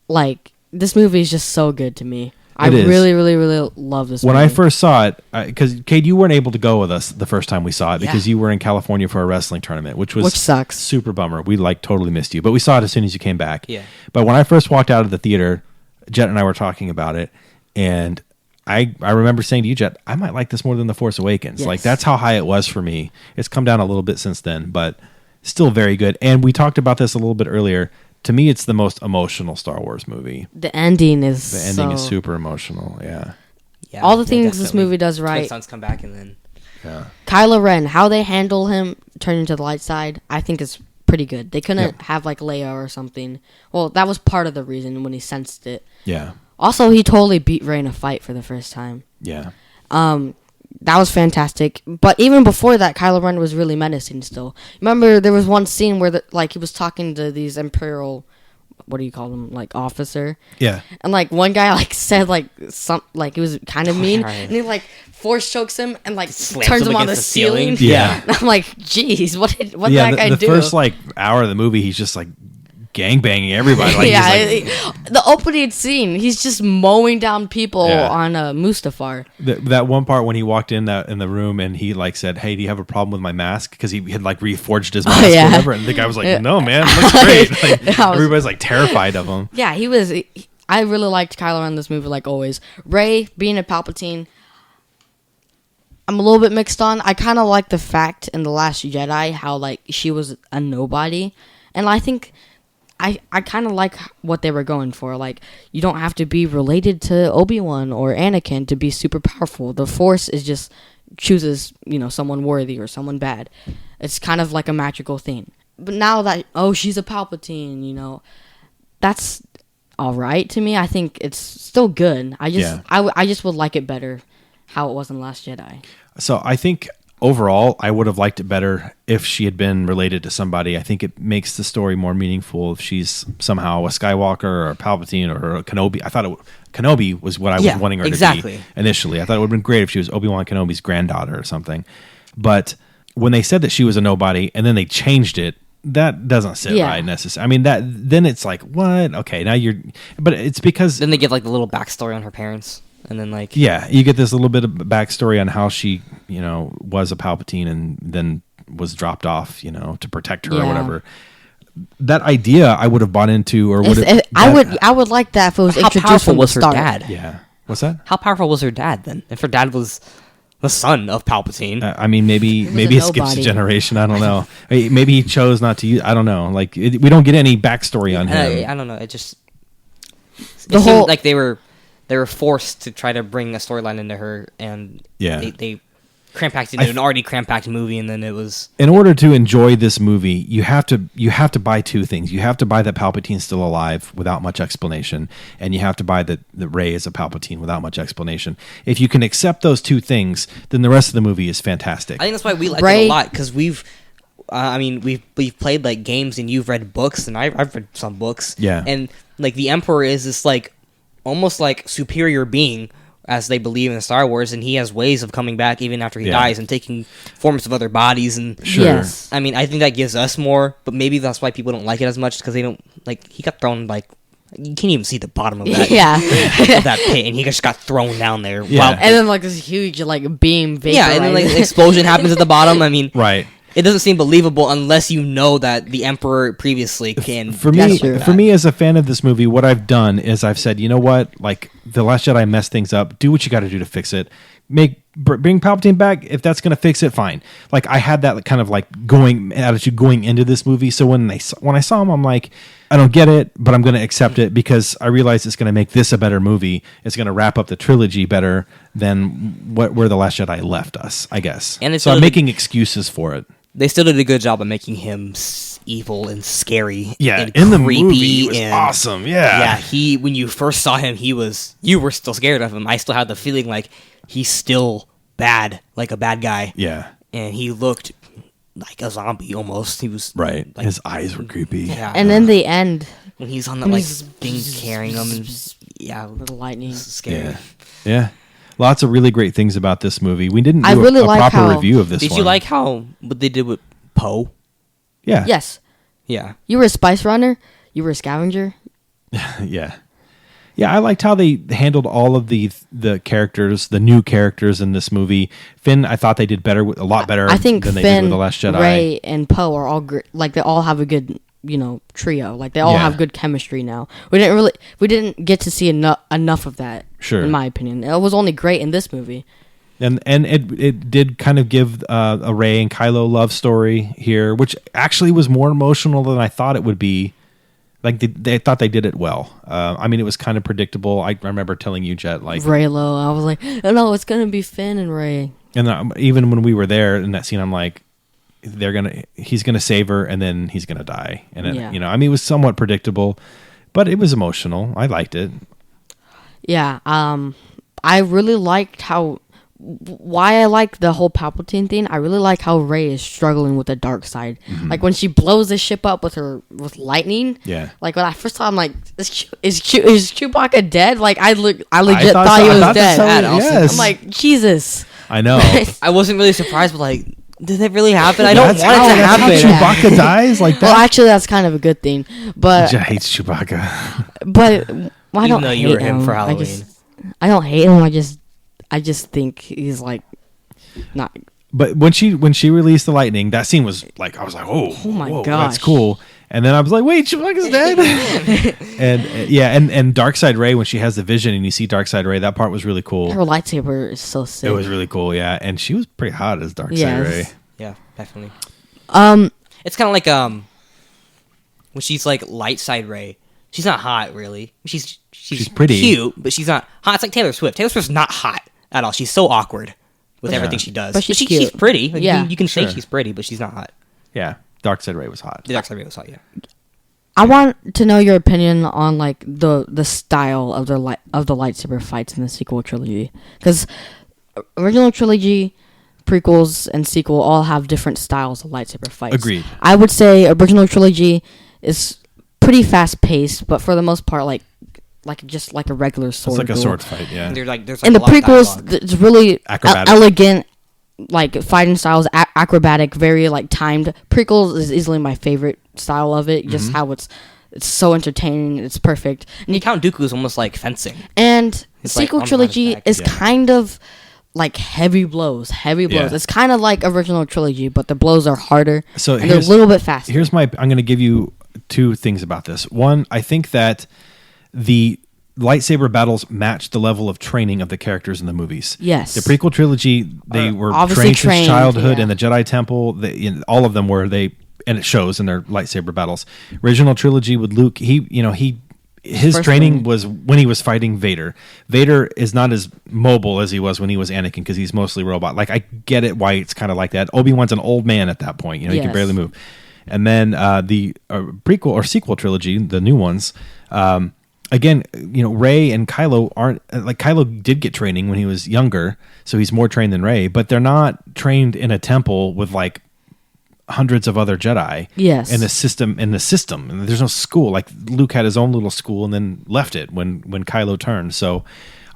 [SPEAKER 3] like, this movie is just so good to me. I
[SPEAKER 1] It is.
[SPEAKER 3] really, really, really love this
[SPEAKER 1] When
[SPEAKER 3] movie.
[SPEAKER 1] I first saw it, because Cade, you weren't able to go with us the first time we saw it because you were in California for a wrestling tournament, which
[SPEAKER 3] sucks.
[SPEAKER 1] super bummer. We like totally missed you, but we saw it as soon as you came back.
[SPEAKER 2] Yeah.
[SPEAKER 1] But when I first walked out of the theater, Jet and I were talking about it, and I remember saying to you, Jet, I might like this more than The Force Awakens.
[SPEAKER 3] Yes.
[SPEAKER 1] Like that's how high it was for me. It's come down a little bit since then, but still very good. And we talked about this a little bit earlier. To me, it's the most emotional Star Wars movie.
[SPEAKER 3] The ending is
[SPEAKER 1] The ending is super emotional. Yeah.
[SPEAKER 2] Yeah,
[SPEAKER 3] All the things this
[SPEAKER 2] definitely.
[SPEAKER 3] movie does
[SPEAKER 2] Twin
[SPEAKER 3] right.
[SPEAKER 2] Sons come back and then
[SPEAKER 1] Yeah.
[SPEAKER 3] Kylo Ren, how they handle him turning to the light side, I think is pretty good. They couldn't have like Leia or something. Well, that was part of the reason when he sensed it.
[SPEAKER 1] Yeah.
[SPEAKER 3] Also, he totally beat Rey in a fight for the first time.
[SPEAKER 1] Yeah.
[SPEAKER 3] That was fantastic. But even before that, Kylo Ren was really menacing still. Remember, there was one scene where he was talking to these Imperial, what do you call them, like officer,
[SPEAKER 1] Yeah.
[SPEAKER 3] and like one guy like said like some like it was kind of mean,
[SPEAKER 2] right.
[SPEAKER 3] and he like force chokes him and like
[SPEAKER 2] Slams
[SPEAKER 3] turns
[SPEAKER 2] him
[SPEAKER 3] him on the
[SPEAKER 2] against the ceiling.
[SPEAKER 3] ceiling.
[SPEAKER 1] Yeah.
[SPEAKER 3] And I'm like, jeez, what did
[SPEAKER 1] Yeah,
[SPEAKER 3] that guy
[SPEAKER 1] the
[SPEAKER 3] do?
[SPEAKER 1] first like hour of the movie, he's just like gangbanging everybody. Like,
[SPEAKER 3] yeah,
[SPEAKER 1] he's like,
[SPEAKER 3] the opening scene, he's just mowing down people
[SPEAKER 1] Yeah.
[SPEAKER 3] on Mustafar.
[SPEAKER 1] that one part when he walked in the room and he like said, "Hey, do you have a problem with my mask?" Because he had like reforged his mask
[SPEAKER 3] yeah.
[SPEAKER 1] or whatever, and the guy was like, "No, man, it looks great." Like,
[SPEAKER 3] I was-
[SPEAKER 1] everybody's like terrified of him.
[SPEAKER 3] Yeah, I really liked Kylo Ren in this movie, like always. Rey being a Palpatine, I'm a little bit mixed on. I kind of like the fact in The Last Jedi how like she was a nobody, and I think I kind of like what they were going for. Like, you don't have to be related to Obi-Wan or Anakin to be super powerful. The Force is just chooses, someone worthy or someone bad. It's kind of like a magical thing. But now that, she's a Palpatine, that's all right to me. I think it's still good. I just would like it better how it was in Last Jedi.
[SPEAKER 1] So I think overall, I would have liked it better if she had been related to somebody. I think it makes the story more meaningful if she's somehow a Skywalker or a Palpatine or a Kenobi. I thought Kenobi was what I was wanting her to be initially. I thought it would have been great if she was Obi-Wan Kenobi's granddaughter or something. But when they said that she was a nobody and then they changed it, that doesn't sit right necessarily. I mean, then it's like, what? Okay, now you're... But it's because...
[SPEAKER 2] Then they give like the little backstory on her parents. And then like...
[SPEAKER 1] Yeah, you get this little bit of backstory on how she, was a Palpatine and then was dropped off, to protect her or whatever. That idea I would have bought into, or would have...
[SPEAKER 3] I would like that if it was introduced from the start.
[SPEAKER 2] Dad?
[SPEAKER 1] Yeah. What's that?
[SPEAKER 2] How powerful was her dad then? If her dad was the son of Palpatine.
[SPEAKER 1] I mean, maybe it skips a generation. I don't know. Maybe he chose not to use... I don't know. Like, we don't get any backstory on him.
[SPEAKER 2] I don't know. It seemed like they were forced to try to bring a storyline into her, and they cram-packed it into an already cram-packed movie, and then it was...
[SPEAKER 1] In order to enjoy this movie, you have to buy two things. You have to buy that Palpatine's still alive without much explanation, and you have to buy that Rey is a Palpatine without much explanation. If you can accept those two things, then the rest of the movie is fantastic.
[SPEAKER 2] I think that's why we like it a lot, because we've played like games, and you've read books, and I've read some books.
[SPEAKER 1] Yeah.
[SPEAKER 2] And like the Emperor is this like almost like superior being, as they believe in Star Wars, and he has ways of coming back even after he dies and taking forms of other bodies. And
[SPEAKER 3] Yes.
[SPEAKER 2] I mean, I think that gives us more, but maybe that's why people don't like it as much, because they don't like. He got thrown like, you can't even see the bottom of that of that pit, and he just got thrown down there.
[SPEAKER 1] Yeah.
[SPEAKER 3] And then like this huge like beam vapor.
[SPEAKER 2] Yeah, and then like the explosion happens at the bottom. I mean,
[SPEAKER 1] right.
[SPEAKER 2] It doesn't seem believable unless you know that the Emperor previously can.
[SPEAKER 1] For me, as a fan of this movie, what I've done is I've said, you know what, like The Last Jedi messed things up. Do what you got to do to fix it. Bring Palpatine back. If that's going to fix it, fine. Like I had that kind of like attitude going into this movie. So when I saw him, I'm like, I don't get it, but I'm going to accept it because I realize it's going to make this a better movie. It's going to wrap up the trilogy better than where The Last Jedi left us, I guess.
[SPEAKER 2] And
[SPEAKER 1] so I'm making excuses for it.
[SPEAKER 2] They still did a good job of making him evil and scary.
[SPEAKER 1] Yeah,
[SPEAKER 2] and
[SPEAKER 1] in the
[SPEAKER 2] creepy
[SPEAKER 1] movie, he was awesome. Yeah,
[SPEAKER 2] yeah. When you first saw him, you were still scared of him. I still had the feeling like he's still bad, like a bad guy.
[SPEAKER 1] Yeah,
[SPEAKER 2] and he looked like a zombie almost. He was
[SPEAKER 1] right.
[SPEAKER 2] Like,
[SPEAKER 1] his eyes were creepy.
[SPEAKER 2] Yeah,
[SPEAKER 3] and in the end,
[SPEAKER 2] when he's on that like thing carrying him, and
[SPEAKER 3] the lightning,
[SPEAKER 2] scary.
[SPEAKER 1] Yeah. Lots of really great things about this movie. We didn't do a
[SPEAKER 3] like
[SPEAKER 1] proper review of this one.
[SPEAKER 2] Did you like what they did with Poe?
[SPEAKER 1] Yeah.
[SPEAKER 3] Yes.
[SPEAKER 2] Yeah.
[SPEAKER 3] You were a spice runner. You were a scavenger.
[SPEAKER 1] Yeah. Yeah, I liked how they handled all of the characters, the new characters in this movie. Finn, I thought they did a lot better
[SPEAKER 3] I think
[SPEAKER 1] than they
[SPEAKER 3] Finn,
[SPEAKER 1] did with The Last Jedi.
[SPEAKER 3] Rey, and Poe are all like they all have a good trio. Like they all have good chemistry now. We didn't get to see enough of that.
[SPEAKER 1] Sure.
[SPEAKER 3] In my opinion, it was only great in this movie.
[SPEAKER 1] And it did kind of give a Rey and Kylo love story here, which actually was more emotional than I thought it would be. Like they thought they did it well. I mean, it was kind of predictable. I remember telling you, Jet, like
[SPEAKER 3] Reylo. I was like, oh, no, it's gonna be Finn and Rey.
[SPEAKER 1] And even when we were there in that scene, I'm like, he's gonna save her, and then he's gonna die. And I mean, it was somewhat predictable, but it was emotional. I liked it.
[SPEAKER 3] Yeah. I really liked why I like the whole Palpatine thing. I really like how Rey is struggling with the dark side. Mm-hmm. Like when she blows the ship up with lightning.
[SPEAKER 1] Yeah.
[SPEAKER 3] Like when I first saw him, like is Chewbacca dead? Like I legit thought he was dead.
[SPEAKER 1] Yes.
[SPEAKER 3] I'm like, Jesus.
[SPEAKER 1] I know.
[SPEAKER 2] I wasn't really surprised, but like, did it really happen? I don't want it to happen.
[SPEAKER 1] Chewbacca dies like that.
[SPEAKER 3] Well, actually, that's kind of a good thing. But
[SPEAKER 1] Jet hates Chewbacca.
[SPEAKER 3] But I don't
[SPEAKER 2] Even though
[SPEAKER 3] hate
[SPEAKER 2] you were him for
[SPEAKER 3] I
[SPEAKER 2] Halloween.
[SPEAKER 3] I don't hate him. I just think he's like not.
[SPEAKER 1] But when she released the lightning, that scene was like, I was like, oh
[SPEAKER 3] my
[SPEAKER 1] whoa,
[SPEAKER 3] gosh,
[SPEAKER 1] that's cool. And then I was like, wait, Chewbacca's dead. and Darkseid Rey, when she has the vision and you see Darkseid Rey, that part was really cool.
[SPEAKER 3] Her lightsaber is so sick.
[SPEAKER 1] It was really cool, yeah. And she was pretty hot as Darkseid Rey.
[SPEAKER 2] Yeah, definitely.
[SPEAKER 3] Um,
[SPEAKER 2] It's kind of like when she's like light side Rey. She's not hot, really. She's
[SPEAKER 1] pretty,
[SPEAKER 2] cute, but she's not hot. It's like Taylor Swift. Taylor Swift's not hot at all. She's so awkward with everything she does.
[SPEAKER 3] But she's
[SPEAKER 2] she's
[SPEAKER 3] cute.
[SPEAKER 2] pretty. Like,
[SPEAKER 3] Yeah,
[SPEAKER 2] you can say
[SPEAKER 1] sure.
[SPEAKER 2] she's pretty, but she's not hot.
[SPEAKER 1] Yeah, Darkseid Rey was hot.
[SPEAKER 2] The Dark Side Rey was hot, yeah.
[SPEAKER 3] I want to know your opinion on like the style of the lightsaber fights in the sequel trilogy, because original trilogy, prequels, and sequel all have different styles of lightsaber fights.
[SPEAKER 1] Agreed.
[SPEAKER 3] I would say original trilogy is pretty fast paced, but for the most part, like just like a regular sword.
[SPEAKER 1] It's like a
[SPEAKER 3] duel.
[SPEAKER 1] sword fight, yeah.
[SPEAKER 2] There's like
[SPEAKER 3] In the
[SPEAKER 2] a lot of
[SPEAKER 3] prequels,
[SPEAKER 2] dialogue.
[SPEAKER 3] it's really
[SPEAKER 1] Acrobatic.
[SPEAKER 3] elegant, like fighting styles, acrobatic, very like timed. Prequels is easily my favorite style of it. Just how it's so entertaining. It's perfect.
[SPEAKER 2] And Count Dooku is almost like fencing.
[SPEAKER 3] And
[SPEAKER 2] It's like
[SPEAKER 3] sequel
[SPEAKER 2] on his
[SPEAKER 3] trilogy
[SPEAKER 2] back.
[SPEAKER 3] is
[SPEAKER 1] Yeah.
[SPEAKER 3] kind of like heavy blows.
[SPEAKER 1] Yeah.
[SPEAKER 3] It's kind of like original trilogy, but the blows are harder.
[SPEAKER 1] So
[SPEAKER 3] and they're a
[SPEAKER 1] here's-
[SPEAKER 3] little bit faster.
[SPEAKER 1] Here's I'm going to give you two things about this. One, I think that the lightsaber battles match the level of training of the characters in the movies.
[SPEAKER 3] Yes.
[SPEAKER 1] The prequel trilogy, they were
[SPEAKER 3] obviously
[SPEAKER 1] trained
[SPEAKER 3] trained,
[SPEAKER 1] since childhood
[SPEAKER 3] yeah.
[SPEAKER 1] in the Jedi Temple. All of them were, and it shows in their lightsaber battles. Original trilogy with Luke, his
[SPEAKER 3] First
[SPEAKER 1] training
[SPEAKER 3] one.
[SPEAKER 1] was when he was fighting Vader. Vader is not as mobile as he was when he was Anakin because he's mostly robot. Like, I get it why it's kind of like that. Obi-Wan's an old man at that point. He can
[SPEAKER 3] Yes.
[SPEAKER 1] barely move. And then the prequel or sequel trilogy, the new ones, again, Rey and Kylo aren't like Kylo did get training when he was younger, so he's more trained than Rey, but they're not trained in a temple with like hundreds of other Jedi.
[SPEAKER 3] Yes.
[SPEAKER 1] In the system, and there's no school. Like Luke had his own little school and then left it when Kylo turned. So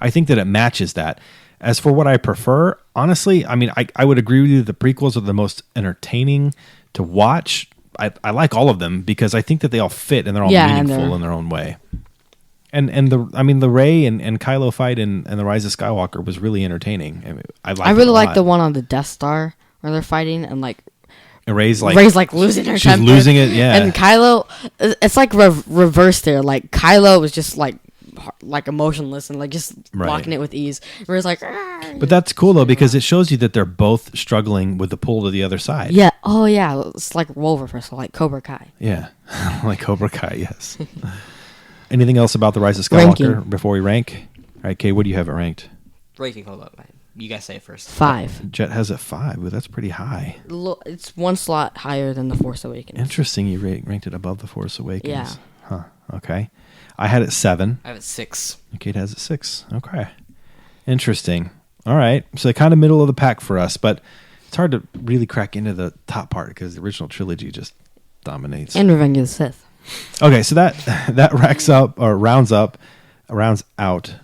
[SPEAKER 1] I think that it matches that. As for what I prefer, honestly, I mean, I would agree with you. The prequels are the most entertaining to watch. I like all of them because I think that they all fit and they're all
[SPEAKER 3] Yeah, and
[SPEAKER 1] meaningful
[SPEAKER 3] they're-
[SPEAKER 1] in their own way. And the Rey and Kylo fight in the Rise of Skywalker was really entertaining. I
[SPEAKER 3] really like the one on the Death Star where they're fighting and like
[SPEAKER 1] Rey's like
[SPEAKER 3] Rey's like losing her
[SPEAKER 1] she's
[SPEAKER 3] temper.
[SPEAKER 1] losing it, yeah.
[SPEAKER 3] And Kylo, it's like reverse there. Like Kylo was just like emotionless and like just
[SPEAKER 1] Right.
[SPEAKER 3] blocking it with ease. Rey's like, "Ah."
[SPEAKER 1] But that's cool though because it shows you that they're both struggling with the pull to the other side.
[SPEAKER 3] yeah, oh yeah, it's like role reversal, like Cobra Kai.
[SPEAKER 1] Yeah, like Cobra Kai. Yes. Anything else about the Rise of Skywalker
[SPEAKER 3] Ranking.
[SPEAKER 1] before we rank? All right, Kay, what do you have it ranked?
[SPEAKER 2] Ranking, hold up. You guys say it first.
[SPEAKER 3] 5.
[SPEAKER 1] Jet has it 5. Ooh, that's pretty high.
[SPEAKER 3] It's one slot higher than the Force Awakens.
[SPEAKER 1] Interesting. You ranked it above the Force Awakens.
[SPEAKER 3] Yeah.
[SPEAKER 1] Huh. Okay. I had it 7.
[SPEAKER 2] I have it 6.
[SPEAKER 1] Kate has it 6. Okay. Interesting. All right. So kind of middle of the pack for us, but it's hard to really crack into the top part because the original trilogy just dominates.
[SPEAKER 3] And Revenge of the Sith.
[SPEAKER 1] Okay, so that rounds out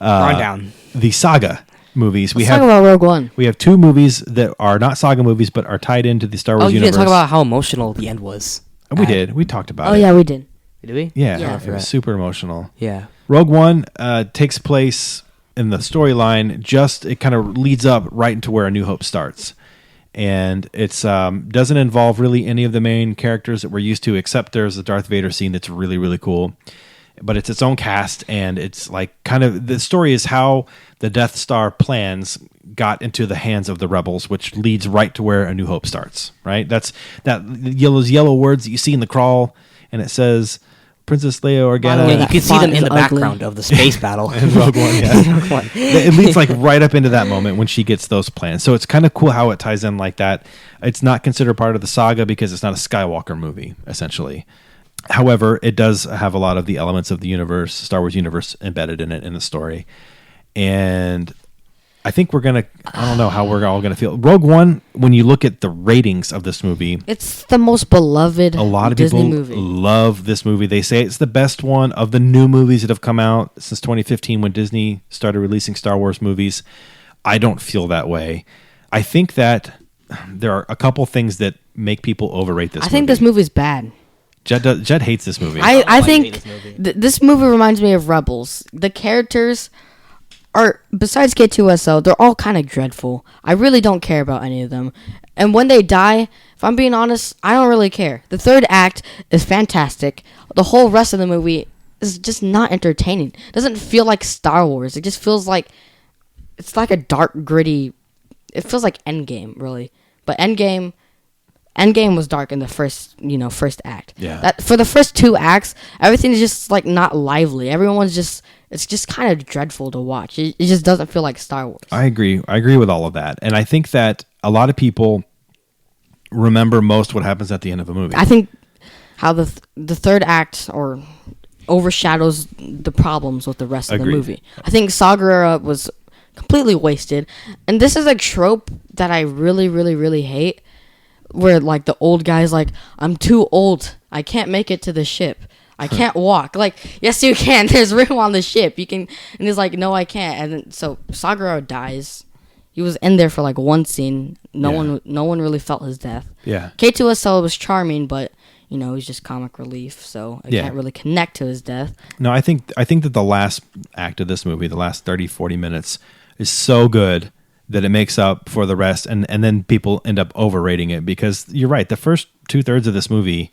[SPEAKER 2] Rundown.
[SPEAKER 1] the saga movies.
[SPEAKER 3] Let's talk about Rogue One.
[SPEAKER 1] We have 2 movies that are not saga movies but are tied into the Star Wars
[SPEAKER 2] Oh, you
[SPEAKER 1] universe.
[SPEAKER 2] didn't talk about how emotional the end was.
[SPEAKER 1] We did. We talked about
[SPEAKER 3] Oh
[SPEAKER 1] it.
[SPEAKER 3] yeah, we did.
[SPEAKER 2] Did we?
[SPEAKER 1] Yeah,
[SPEAKER 3] Yeah.
[SPEAKER 1] it was super emotional.
[SPEAKER 2] Yeah.
[SPEAKER 1] Rogue One takes place in the storyline. It kind of leads up right into where A New Hope starts, and it's doesn't involve really any of the main characters that we're used to, except there's a Darth Vader scene that's really really cool. But it's its own cast, and it's like kind of the story is how the Death Star plans got into the hands of the rebels, which leads right to where A New Hope starts. Right, that's those yellow words that you see in the crawl, and it says Princess Leia Organa.
[SPEAKER 3] way,
[SPEAKER 2] Yeah, you
[SPEAKER 3] that
[SPEAKER 2] can see
[SPEAKER 3] font
[SPEAKER 2] them in
[SPEAKER 3] is
[SPEAKER 2] the
[SPEAKER 3] ugly.
[SPEAKER 2] background of the space battle.
[SPEAKER 1] in Rogue One, yeah. It leads like right up into that moment when she gets those plans. So it's kind of cool how it ties in like that. It's not considered part of the saga because it's not a Skywalker movie, essentially. However, it does have a lot of the elements of the universe, Star Wars universe, embedded in it in the story. And I think I don't know how we're all gonna feel. Rogue One, when you look at the ratings of this movie,
[SPEAKER 3] It's the most beloved
[SPEAKER 1] a lot of
[SPEAKER 3] Disney
[SPEAKER 1] people
[SPEAKER 3] movie.
[SPEAKER 1] love this movie. They say it's the best one of the new movies that have come out since 2015 when Disney started releasing Star Wars movies. I don't feel that way. I think that there are a couple things that make people overrate this
[SPEAKER 3] I think this movie's bad.
[SPEAKER 1] Jed hates this movie.
[SPEAKER 3] I
[SPEAKER 2] why you
[SPEAKER 3] think
[SPEAKER 2] hate this movie.
[SPEAKER 3] this movie reminds me of Rebels. The characters are, besides K2SO, they're all kind of dreadful. I really don't care about any of them. And when they die, if I'm being honest, I don't really care. The third act is fantastic. The whole rest of the movie is just not entertaining. It doesn't feel like Star Wars. It just feels like it's like a dark, gritty. It feels like Endgame, really. But Endgame was dark in the first act.
[SPEAKER 1] Yeah.
[SPEAKER 3] That for the first 2 acts, everything is just like not lively. It's just kind of dreadful to watch. It just doesn't feel like Star Wars.
[SPEAKER 1] I agree. I agree with all of that. And I think that a lot of people remember most what happens at the end of a movie.
[SPEAKER 3] I think how the third act overshadows the problems with the rest of the
[SPEAKER 1] Agreed.
[SPEAKER 3] movie. I think Saw Gerrera was completely wasted. And this is a trope that I really, really, really hate, where like the old guy's like, I'm too old, I can't make it to the ship, I can't walk. Like, yes you can, there's room on the ship, you can. And he's like, no I can't. And then so Saguro dies. He was in there for like one scene. No one really felt his death.
[SPEAKER 1] Yeah.
[SPEAKER 3] K2SO was charming, but you know, he's just comic relief, so I can't really connect to his death.
[SPEAKER 1] No, I think that the last act of this movie, the last 30, 40 minutes, is so good that it makes up for the rest, and then people end up overrating it, because you're right, the first 2/3 of this movie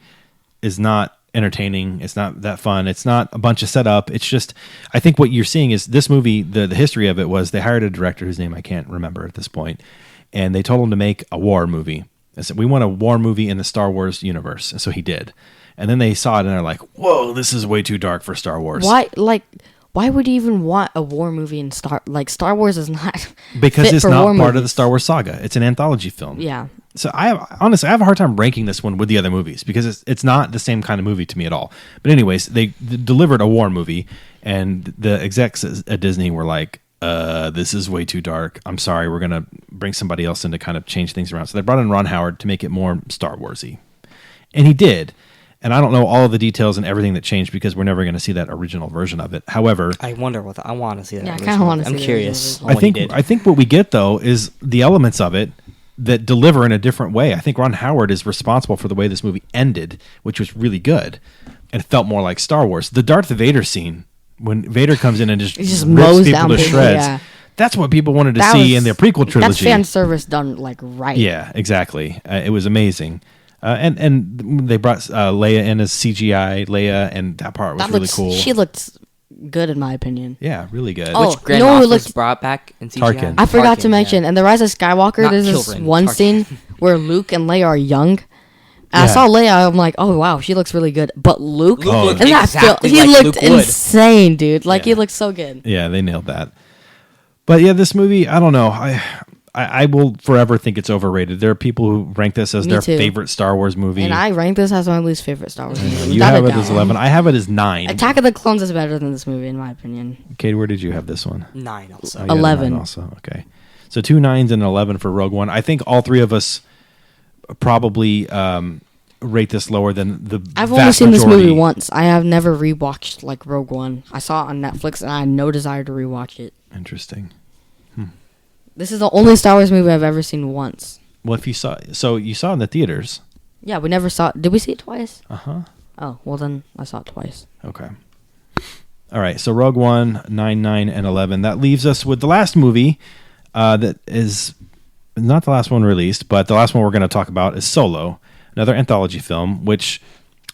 [SPEAKER 1] is not entertaining, it's not that fun, it's not a bunch of setup, it's just, I think what you're seeing is this movie, the history of it was they hired a director whose name I can't remember at this point, and they told him to make a war movie. They said, we want a war movie in the Star Wars universe, and so he did. And then they saw it and they're like, whoa, this is way too dark for Star Wars.
[SPEAKER 3] Why would you even want a war movie in Star Wars is not
[SPEAKER 1] because
[SPEAKER 3] fit
[SPEAKER 1] it's
[SPEAKER 3] for
[SPEAKER 1] not
[SPEAKER 3] war
[SPEAKER 1] part of the
[SPEAKER 3] movies.
[SPEAKER 1] Star Wars saga. It's an anthology film.
[SPEAKER 3] Yeah.
[SPEAKER 1] So I have a hard time ranking this one with the other movies, because it's not the same kind of movie to me at all. But anyways, they delivered a war movie, and the execs at Disney were like, this is way too dark. I'm sorry, we're gonna bring somebody else in to kind of change things around. So they brought in Ron Howard to make it more Star Warsy, and he did. And I don't know all of the details and everything that changed, because we're never going to see that original version of it. However,
[SPEAKER 2] I wonder what I want to see that.
[SPEAKER 3] Yeah, I kinda wanna see
[SPEAKER 2] I'm
[SPEAKER 3] that
[SPEAKER 2] curious.
[SPEAKER 3] original
[SPEAKER 2] on
[SPEAKER 1] I
[SPEAKER 2] what he
[SPEAKER 1] think
[SPEAKER 2] did.
[SPEAKER 1] I think what we get though is the elements of it that deliver in a different way. I think Ron Howard is responsible for the way this movie ended, which was really good, and it felt more like Star Wars. The Darth Vader scene, when Vader comes in and just,
[SPEAKER 3] He just
[SPEAKER 1] rips
[SPEAKER 3] mows
[SPEAKER 1] people
[SPEAKER 3] down
[SPEAKER 1] to
[SPEAKER 3] people,
[SPEAKER 1] shreds.
[SPEAKER 3] yeah.
[SPEAKER 1] That's what people wanted to
[SPEAKER 3] That
[SPEAKER 1] see
[SPEAKER 3] was-
[SPEAKER 1] in the prequel trilogy.
[SPEAKER 3] That's fan service done like right.
[SPEAKER 1] Yeah, exactly. It was amazing. And they brought Leia in as CGI Leia, and that part was
[SPEAKER 3] That
[SPEAKER 1] really
[SPEAKER 3] looks,
[SPEAKER 1] cool.
[SPEAKER 3] She looked good in my opinion.
[SPEAKER 1] Yeah, really good.
[SPEAKER 3] Oh,
[SPEAKER 2] Which Grand
[SPEAKER 3] you know who
[SPEAKER 2] Moff was
[SPEAKER 3] looked-
[SPEAKER 2] brought back in CGI?
[SPEAKER 1] Tarkin.
[SPEAKER 3] I forgot to
[SPEAKER 2] Tarkin,
[SPEAKER 3] mention,
[SPEAKER 2] yeah.
[SPEAKER 3] in The Rise of Skywalker,
[SPEAKER 2] Not
[SPEAKER 3] there's this
[SPEAKER 2] Kilrin,
[SPEAKER 3] one
[SPEAKER 2] Tarkin.
[SPEAKER 3] scene where Luke and Leia are young. And I
[SPEAKER 1] Yeah.
[SPEAKER 3] saw Leia, I'm like, oh wow, she looks really good. But Luke,
[SPEAKER 2] Luke
[SPEAKER 1] looked
[SPEAKER 3] in that
[SPEAKER 2] exactly
[SPEAKER 3] he
[SPEAKER 2] like
[SPEAKER 3] looked
[SPEAKER 2] Luke would.
[SPEAKER 3] insane, dude. Like he
[SPEAKER 1] Yeah.
[SPEAKER 3] looked so good.
[SPEAKER 1] Yeah, they nailed that. But yeah, this movie, I don't know. I will forever think it's overrated. There are people who rank this as
[SPEAKER 3] Me
[SPEAKER 1] their
[SPEAKER 3] too.
[SPEAKER 1] favorite Star Wars movie.
[SPEAKER 3] And I rank this as my least favorite Star Wars movie.
[SPEAKER 1] You
[SPEAKER 3] without
[SPEAKER 1] have
[SPEAKER 3] a
[SPEAKER 1] it
[SPEAKER 3] doubt.
[SPEAKER 1] as 11. I have it as 9.
[SPEAKER 3] Attack of the Clones is better than this movie, in my opinion.
[SPEAKER 1] Kate, where did you have this one?
[SPEAKER 2] 9 also.
[SPEAKER 1] Oh, you had a
[SPEAKER 3] 11.
[SPEAKER 1] 9 also. Okay. So 2 9s and an 11 for Rogue One. I think all three of us probably rate this lower than the
[SPEAKER 3] I've only
[SPEAKER 1] vast
[SPEAKER 3] seen this movie
[SPEAKER 1] majority.
[SPEAKER 3] once. I have never rewatched like Rogue One. I saw it on Netflix and I had no desire to rewatch it.
[SPEAKER 1] Interesting.
[SPEAKER 3] This is the only Star Wars movie I've ever seen once.
[SPEAKER 1] Well, if you saw it in the theaters.
[SPEAKER 3] Yeah, we never saw it. Did we see it twice?
[SPEAKER 1] Uh-huh.
[SPEAKER 3] Oh, well then I saw it twice.
[SPEAKER 1] Okay. All right. So Rogue One, 9, 9, and 11. That leaves us with the last movie that is not the last one released, but the last one we're going to talk about is Solo, another anthology film, which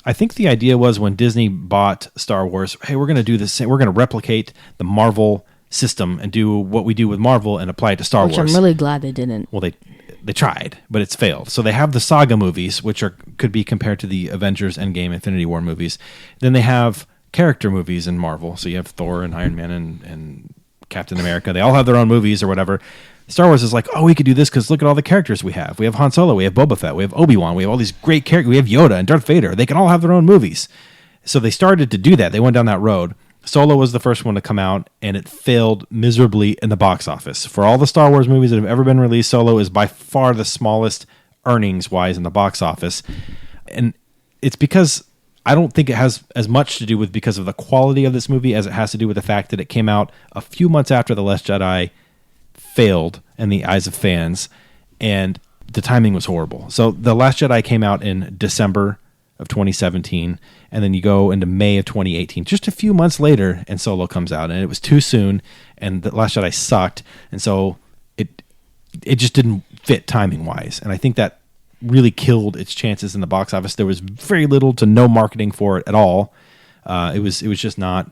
[SPEAKER 1] I think the idea was when Disney bought Star Wars, hey, we're going to do this. We're going to replicate the Marvel system and do what we do with Marvel and apply it to Star
[SPEAKER 3] Which
[SPEAKER 1] Wars.
[SPEAKER 3] I'm really glad they didn't.
[SPEAKER 1] Well, they tried, but it's failed. So they have the saga movies, which could be compared to the Avengers, Endgame, Infinity War movies. Then they have character movies in Marvel. So you have Thor and Iron Man and Captain America. They all have their own movies or whatever. Star Wars is like, oh, we could do this because look at all the characters we have. We have Han Solo, we have Boba Fett, we have Obi-Wan, we have all these great characters. We have Yoda and Darth Vader. They can all have their own movies. So they started to do that. They went down that road. Solo was the first one to come out, and it failed miserably in the box office. For all the Star Wars movies that have ever been released, Solo is by far the smallest earnings-wise in the box office. And it's because I don't think it has as much to do with because of the quality of this movie as it has to do with the fact that it came out a few months after The Last Jedi failed in the eyes of fans, and the timing was horrible. So The Last Jedi came out in December of 2017, and then you go into May of 2018, just a few months later, and Solo comes out, and it was too soon, and The Last Jedi sucked, and so it just didn't fit timing wise, and I think that really killed its chances in the box office. There was very little to no marketing for it at all. It was just not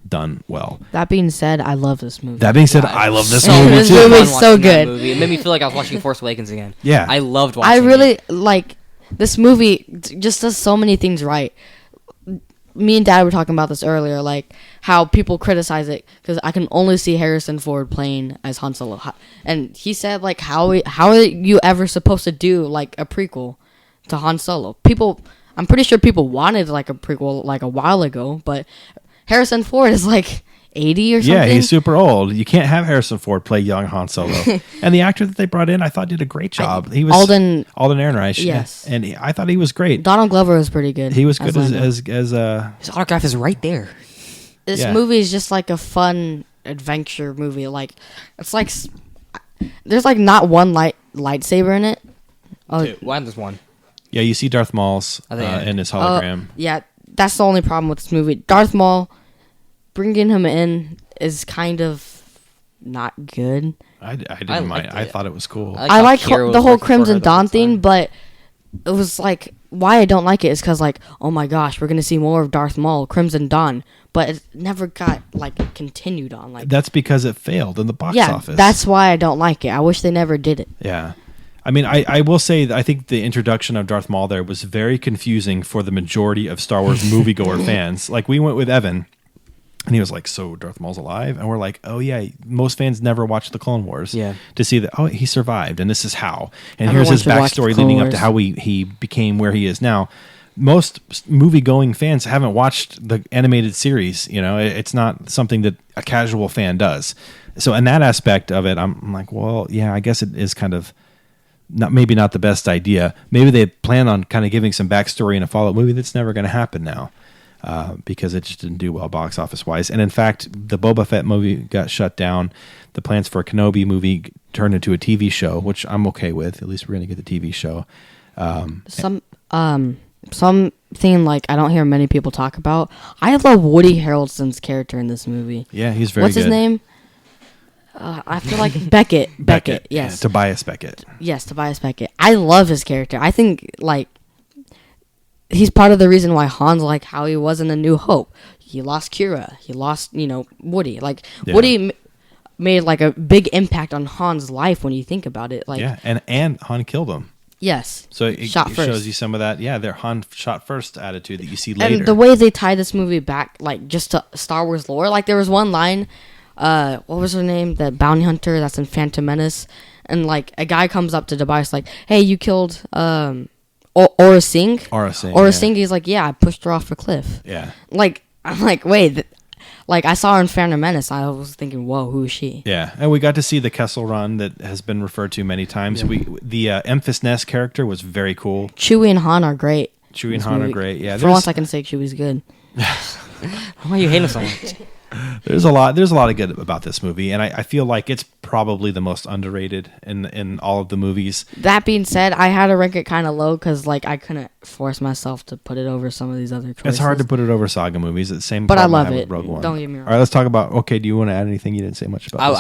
[SPEAKER 1] done well.
[SPEAKER 3] That being said, I love this movie.
[SPEAKER 1] That being said, I love this
[SPEAKER 3] So
[SPEAKER 1] movie
[SPEAKER 3] this
[SPEAKER 1] too.
[SPEAKER 3] movie-
[SPEAKER 2] Fun
[SPEAKER 3] is so
[SPEAKER 2] watching that
[SPEAKER 3] good.
[SPEAKER 2] movie. It made me feel like I was watching Force Awakens again.
[SPEAKER 1] Yeah.
[SPEAKER 2] I loved watching
[SPEAKER 3] I really
[SPEAKER 2] it.
[SPEAKER 3] like this movie. Just does so many things right. Me and Dad were talking about this earlier, like how people criticize it because I can only see Harrison Ford playing as Han Solo, and he said like how are you ever supposed to do like a prequel to Han Solo? I'm pretty sure people wanted like a prequel like a while ago, but Harrison Ford is like 80 or something.
[SPEAKER 1] Yeah, he's super old. You can't have Harrison Ford play young Han Solo. And the actor that they brought in, I thought did a great job. He was
[SPEAKER 3] Alden
[SPEAKER 1] Ehrenreich.
[SPEAKER 3] Yes.
[SPEAKER 1] And I thought he was great.
[SPEAKER 3] Donald Glover was pretty good.
[SPEAKER 1] He was good
[SPEAKER 3] Lando.
[SPEAKER 1] as
[SPEAKER 2] His autograph is right there.
[SPEAKER 3] This
[SPEAKER 1] Yeah.
[SPEAKER 3] movie is just like a fun adventure movie. Like it's like there's like not one lightsaber in it. Oh,
[SPEAKER 2] Why there's one?
[SPEAKER 1] Yeah, you see Darth Maul's
[SPEAKER 2] I think-
[SPEAKER 1] in his hologram.
[SPEAKER 3] yeah, that's the only problem with this movie. Darth Maul, bringing him in is kind of not good.
[SPEAKER 1] I didn't
[SPEAKER 2] I
[SPEAKER 1] mind.
[SPEAKER 2] liked
[SPEAKER 1] I
[SPEAKER 2] it.
[SPEAKER 1] thought it was cool.
[SPEAKER 3] I
[SPEAKER 2] how
[SPEAKER 3] like
[SPEAKER 2] Kira was
[SPEAKER 3] the whole
[SPEAKER 2] working for her
[SPEAKER 3] Crimson
[SPEAKER 2] the whole
[SPEAKER 3] Dawn thing,
[SPEAKER 2] time.
[SPEAKER 3] but it was like why I don't like it is because like oh my gosh, we're gonna see more of Darth Maul, Crimson Dawn, but it never got like continued on. Like
[SPEAKER 1] That's because it failed in the box
[SPEAKER 3] yeah,
[SPEAKER 1] office.
[SPEAKER 3] that's why I don't like it. I wish they never did it.
[SPEAKER 1] Yeah. I mean, I will say that I think the introduction of Darth Maul there was very confusing for the majority of Star Wars moviegoer fans. Like, we went with Evan, and he was like, so Darth Maul's alive? And we're like, oh, yeah, most fans never watched the Clone Wars
[SPEAKER 2] Yeah.
[SPEAKER 1] to see that, oh, he survived, and this is how. And
[SPEAKER 3] Everyone
[SPEAKER 1] here's his
[SPEAKER 3] should watch the
[SPEAKER 1] backstory
[SPEAKER 3] Clone
[SPEAKER 1] leading up to
[SPEAKER 3] Wars.
[SPEAKER 1] how he became where he is now. Most movie-going fans haven't watched the animated series. You know, it's not something that a casual fan does. So in that aspect of it, I'm like, well, yeah, I guess it is kind of maybe not the best idea. Maybe they plan on kind of giving some backstory in a follow-up movie. That's never going to happen now because it just didn't do well box office-wise. And in fact, the Boba Fett movie got shut down. The plans for a Kenobi movie turned into a TV show, which I'm okay with. At least we're going to get the TV show.
[SPEAKER 3] Something like I don't hear many people talk about. I love Woody Harrelson's character in this movie.
[SPEAKER 1] Yeah, he's very
[SPEAKER 3] What's
[SPEAKER 1] good.
[SPEAKER 3] his name? I feel like Beckett. Beckett.
[SPEAKER 1] Yeah,
[SPEAKER 3] Yes.
[SPEAKER 1] Tobias Beckett.
[SPEAKER 3] Yes, Tobias Beckett. I love his character. I think like he's part of the reason why Han's like how he was in A New Hope. He lost Kira. He lost, Woody. Like
[SPEAKER 1] Yeah.
[SPEAKER 3] Woody made like a big impact on Han's life when you think about it. Like
[SPEAKER 1] Yeah, and Han killed him.
[SPEAKER 3] yes.
[SPEAKER 1] So it
[SPEAKER 3] Shot
[SPEAKER 1] shows
[SPEAKER 3] first.
[SPEAKER 1] you some of that. Yeah, their Han shot first attitude that you see later.
[SPEAKER 3] And the way they tie this movie back, like just to Star Wars lore, like there was one line, what was her name? The bounty hunter that's in Phantom Menace, and like a guy comes up to Tobias like, "Hey, you killed Aura Singh."
[SPEAKER 1] Aura Singh,
[SPEAKER 3] Aura
[SPEAKER 1] yeah.
[SPEAKER 3] Singh. He's like, "Yeah, I pushed her off a cliff."
[SPEAKER 1] Yeah.
[SPEAKER 3] Like I'm like, wait, like I saw her in Phantom Menace. I was thinking, whoa, who is she?
[SPEAKER 1] Yeah, and we got to see the Kessel Run that has been referred to many times. The Emphas Nest character was very cool.
[SPEAKER 3] Chewie and Han are great.
[SPEAKER 1] Chewie and
[SPEAKER 3] This
[SPEAKER 1] Han are
[SPEAKER 3] movie.
[SPEAKER 1] great. Yeah,
[SPEAKER 3] For once I can say Chewie's good.
[SPEAKER 2] Why are you hating so much?
[SPEAKER 1] there's a lot of good about this movie, and I feel like it's probably the most underrated in all of the movies.
[SPEAKER 3] That being said, I had to rank it kind of low because like I couldn't force myself to put it over some of these other choices.
[SPEAKER 1] It's hard to put it over saga movies. It's the same.
[SPEAKER 3] But I
[SPEAKER 1] problem
[SPEAKER 3] love
[SPEAKER 1] have
[SPEAKER 3] it.
[SPEAKER 1] with Rogue One.
[SPEAKER 3] Don't get me wrong.
[SPEAKER 1] All right, let's talk about. Okay, do you want to add anything? You didn't say much about.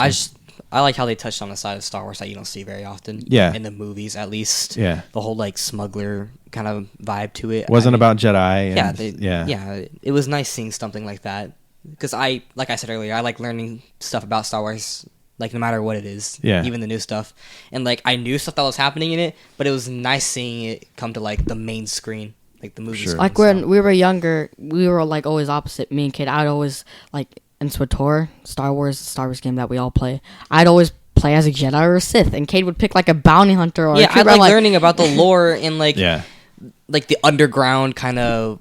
[SPEAKER 2] I like how they touched on the side of Star Wars that you don't see very often.
[SPEAKER 1] Yeah.
[SPEAKER 2] In the movies, at least.
[SPEAKER 1] Yeah.
[SPEAKER 2] The whole like smuggler kind of vibe to it.
[SPEAKER 1] Wasn't
[SPEAKER 2] I mean,
[SPEAKER 1] about Jedi.
[SPEAKER 2] Yeah.
[SPEAKER 1] And,
[SPEAKER 2] Yeah. It was nice seeing something like that because like I said earlier, I like learning stuff about Star Wars. Like no matter what it is,
[SPEAKER 1] Yeah.
[SPEAKER 2] even the new stuff, and like I knew stuff that was happening in it, but it was nice seeing it come to like the main screen, like the movie.
[SPEAKER 1] Sure.
[SPEAKER 2] Screen
[SPEAKER 3] Like
[SPEAKER 2] and
[SPEAKER 3] when
[SPEAKER 2] stuff.
[SPEAKER 3] we were younger, we were like always opposite. Me and Kid, I'd always like in SWTOR, Star Wars game that we all play. I'd always play as a Jedi or a Sith, and Cade would pick like a bounty hunter or
[SPEAKER 2] Yeah,
[SPEAKER 3] a
[SPEAKER 2] I
[SPEAKER 3] trooper.
[SPEAKER 2] like
[SPEAKER 3] I'm
[SPEAKER 2] learning about the lore and like
[SPEAKER 1] Yeah.
[SPEAKER 2] like the underground kind of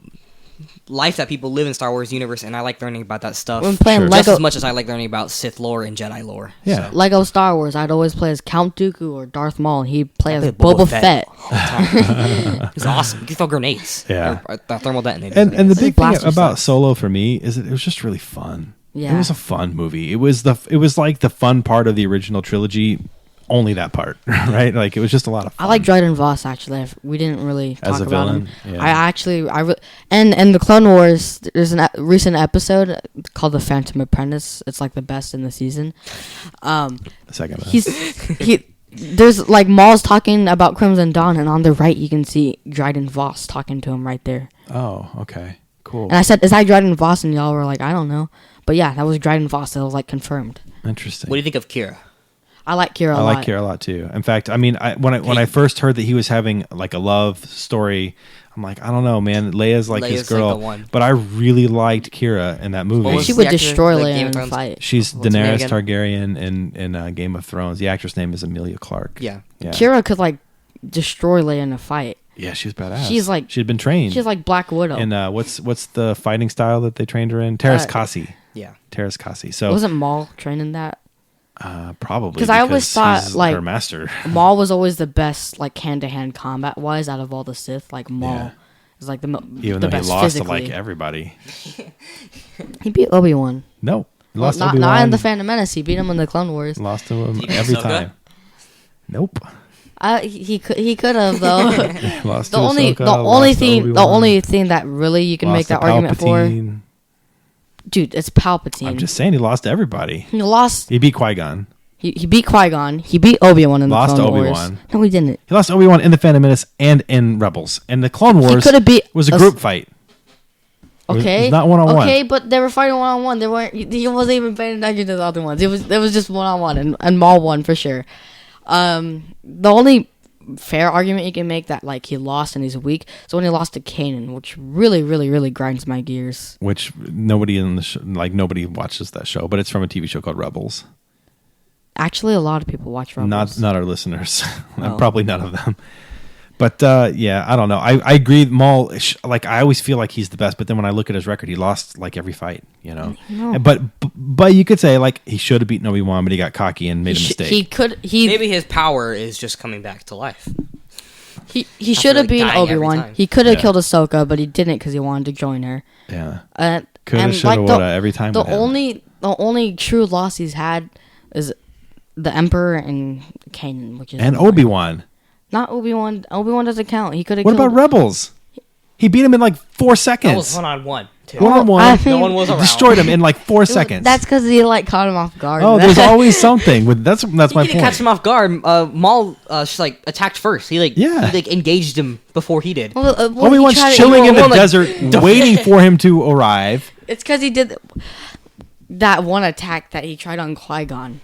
[SPEAKER 2] life that people live in Star Wars universe, and I like learning about that stuff
[SPEAKER 3] When playing
[SPEAKER 1] Sure.
[SPEAKER 2] just
[SPEAKER 3] Lego
[SPEAKER 2] as much as I like learning about Sith lore and Jedi lore.
[SPEAKER 1] Yeah.
[SPEAKER 2] So.
[SPEAKER 3] Lego Star Wars, I'd always play as Count Dooku or Darth Maul, and he'd play as
[SPEAKER 2] played
[SPEAKER 3] Boba Fett.
[SPEAKER 2] all the time. He's awesome. He can throw grenades.
[SPEAKER 1] Yeah.
[SPEAKER 2] Or thermal detonators.
[SPEAKER 1] And the big thing
[SPEAKER 3] Blaster
[SPEAKER 1] about
[SPEAKER 3] sucks.
[SPEAKER 1] Solo for me is that it was just really fun.
[SPEAKER 3] Yeah.
[SPEAKER 1] It was a fun movie. It was like the fun part of the original trilogy, only that part, right? Like it was just a lot of fun.
[SPEAKER 3] I like Dryden Voss actually. We didn't really
[SPEAKER 1] As
[SPEAKER 3] talk
[SPEAKER 1] a
[SPEAKER 3] about
[SPEAKER 1] villain,
[SPEAKER 3] him.
[SPEAKER 1] yeah.
[SPEAKER 3] And the Clone Wars. There's a recent episode called The Phantom Apprentice. It's like the best in the season.
[SPEAKER 1] The second one.
[SPEAKER 3] There's like Maul's talking about Crimson Dawn, and on the right you can see Dryden Voss talking to him right there.
[SPEAKER 1] Oh, okay. Cool.
[SPEAKER 3] And I said, "Is that Dryden Voss?" And y'all were like, "I don't know." But yeah, that was Dryden Voss. That was like confirmed.
[SPEAKER 1] Interesting.
[SPEAKER 2] What do you think of Kira?
[SPEAKER 3] I like Kira a
[SPEAKER 1] I
[SPEAKER 3] lot.
[SPEAKER 1] like Kira a lot too. In fact, I mean, when I first heard that he was having like a love story, I'm like, I don't know, man. Leia's like his
[SPEAKER 2] Leia's, like,
[SPEAKER 1] girl,
[SPEAKER 2] the one.
[SPEAKER 1] but I really liked Kira in that movie.
[SPEAKER 2] What was
[SPEAKER 3] She
[SPEAKER 2] the
[SPEAKER 3] would
[SPEAKER 2] actor,
[SPEAKER 3] destroy
[SPEAKER 2] like,
[SPEAKER 3] Leia
[SPEAKER 2] Game
[SPEAKER 3] in
[SPEAKER 2] of
[SPEAKER 3] a
[SPEAKER 2] Thrones?
[SPEAKER 3] fight.
[SPEAKER 1] She's
[SPEAKER 2] What's her name
[SPEAKER 1] Daenerys
[SPEAKER 2] again?
[SPEAKER 1] Targaryen in Game of Thrones. The actress name is Emilia Clarke.
[SPEAKER 2] Yeah.
[SPEAKER 1] Yeah.
[SPEAKER 3] Kira could like destroy Leia in a fight.
[SPEAKER 1] Yeah, she's badass.
[SPEAKER 3] She's like-
[SPEAKER 1] she'd been trained.
[SPEAKER 3] She's like Black Widow.
[SPEAKER 1] and what's the fighting style that they trained her in? Terrace
[SPEAKER 3] Uh,
[SPEAKER 1] Kasi.
[SPEAKER 2] Yeah.
[SPEAKER 1] Terrace Kasi. So
[SPEAKER 3] Wasn't Maul training that?
[SPEAKER 1] probably
[SPEAKER 3] 'Cause I always thought,
[SPEAKER 1] he's
[SPEAKER 3] like,
[SPEAKER 1] her master.
[SPEAKER 3] Maul was always the best, like, hand-to-hand combat-wise out of all the Sith. Like, Maul
[SPEAKER 1] Yeah.
[SPEAKER 3] is, like,
[SPEAKER 1] Even
[SPEAKER 3] the
[SPEAKER 1] though he
[SPEAKER 3] best
[SPEAKER 1] lost
[SPEAKER 3] physically.
[SPEAKER 1] to like everybody.
[SPEAKER 3] He beat Obi-Wan.
[SPEAKER 1] No, he
[SPEAKER 3] Well,
[SPEAKER 1] lost
[SPEAKER 3] not
[SPEAKER 1] Obi-Wan.
[SPEAKER 3] in the Phantom Menace. He beat him in the Clone Wars.
[SPEAKER 1] Lost to him
[SPEAKER 2] you beat
[SPEAKER 1] every
[SPEAKER 2] Ahsoka?
[SPEAKER 1] time. Nope.
[SPEAKER 3] He could have though.
[SPEAKER 1] Lost
[SPEAKER 3] the
[SPEAKER 1] to
[SPEAKER 3] only
[SPEAKER 1] Ahsoka,
[SPEAKER 3] the only
[SPEAKER 1] lost to
[SPEAKER 3] thing the
[SPEAKER 1] Obi-Wan,
[SPEAKER 3] only thing that really you can
[SPEAKER 1] lost
[SPEAKER 3] make that
[SPEAKER 1] to
[SPEAKER 3] argument for,
[SPEAKER 1] Palpatine.
[SPEAKER 3] dude, it's Palpatine.
[SPEAKER 1] I'm just saying he lost to everybody.
[SPEAKER 3] he lost.
[SPEAKER 1] He beat Qui-Gon.
[SPEAKER 3] He beat Qui-Gon. He beat Obi-Wan in
[SPEAKER 1] Lost
[SPEAKER 3] the
[SPEAKER 1] to
[SPEAKER 3] Clone
[SPEAKER 1] Obi-Wan.
[SPEAKER 3] Wars. No, he didn't.
[SPEAKER 1] He lost to Obi-Wan in the Phantom Menace and in Rebels. And the Clone Wars
[SPEAKER 3] could have beat
[SPEAKER 1] was a
[SPEAKER 3] us-
[SPEAKER 1] group fight. It was
[SPEAKER 3] Okay,
[SPEAKER 1] not one-on-one.
[SPEAKER 3] Okay, but they were fighting one-on-one. They weren't. He wasn't even paying attention to the other ones. It was just one-on-one, and Maul won for sure. The only fair argument you can make that like he lost and he's weak is when he lost to Kanan, which really, really, really grinds my gears.
[SPEAKER 1] Which nobody in the nobody watches that show, but it's from a TV show called Rebels.
[SPEAKER 3] Actually, a lot of people watch Rebels.
[SPEAKER 1] Not our listeners.
[SPEAKER 3] Oh.
[SPEAKER 1] Probably none of them. But yeah, I don't know. I agree. Maul, like I always feel like he's the best, but then when I look at his record, he lost like every fight. You know.
[SPEAKER 3] No.
[SPEAKER 1] But you could say like he should have beaten Obi-Wan, but he got cocky and made a mistake.
[SPEAKER 3] He could. He
[SPEAKER 2] Maybe his power is just coming back to life.
[SPEAKER 3] he should have
[SPEAKER 2] like,
[SPEAKER 3] beaten
[SPEAKER 2] dying every
[SPEAKER 3] Obi-Wan.
[SPEAKER 2] time.
[SPEAKER 3] He could have
[SPEAKER 1] Yeah.
[SPEAKER 3] killed Ahsoka, but he didn't because he wanted to join her.
[SPEAKER 1] Yeah.
[SPEAKER 3] Coulda,
[SPEAKER 1] Coulda, shoulda, woulda, every time
[SPEAKER 3] The
[SPEAKER 1] with him.
[SPEAKER 3] only true loss he's had is the Emperor and Kanan, which is
[SPEAKER 1] And
[SPEAKER 3] annoying.
[SPEAKER 1] Obi-Wan.
[SPEAKER 3] Not Obi-Wan. Obi-Wan doesn't count. He could have.
[SPEAKER 1] What about Rebels? He beat him in like 4 seconds.
[SPEAKER 2] That was one-on-one, too.
[SPEAKER 1] One-on-one.
[SPEAKER 3] I mean-
[SPEAKER 2] No one was around.
[SPEAKER 1] Destroyed him in like 4 seconds.
[SPEAKER 3] That's because he like caught him off guard.
[SPEAKER 1] Oh, there's always something. With that's my
[SPEAKER 2] He didn't
[SPEAKER 1] point.
[SPEAKER 2] catch him off guard. Maul just like attacked first. He
[SPEAKER 1] Yeah.
[SPEAKER 2] engaged him before he did.
[SPEAKER 3] Well,
[SPEAKER 1] Obi-Wan's chilling in the desert, waiting for him to arrive.
[SPEAKER 3] It's because he did that one attack that he tried on Qui-Gon.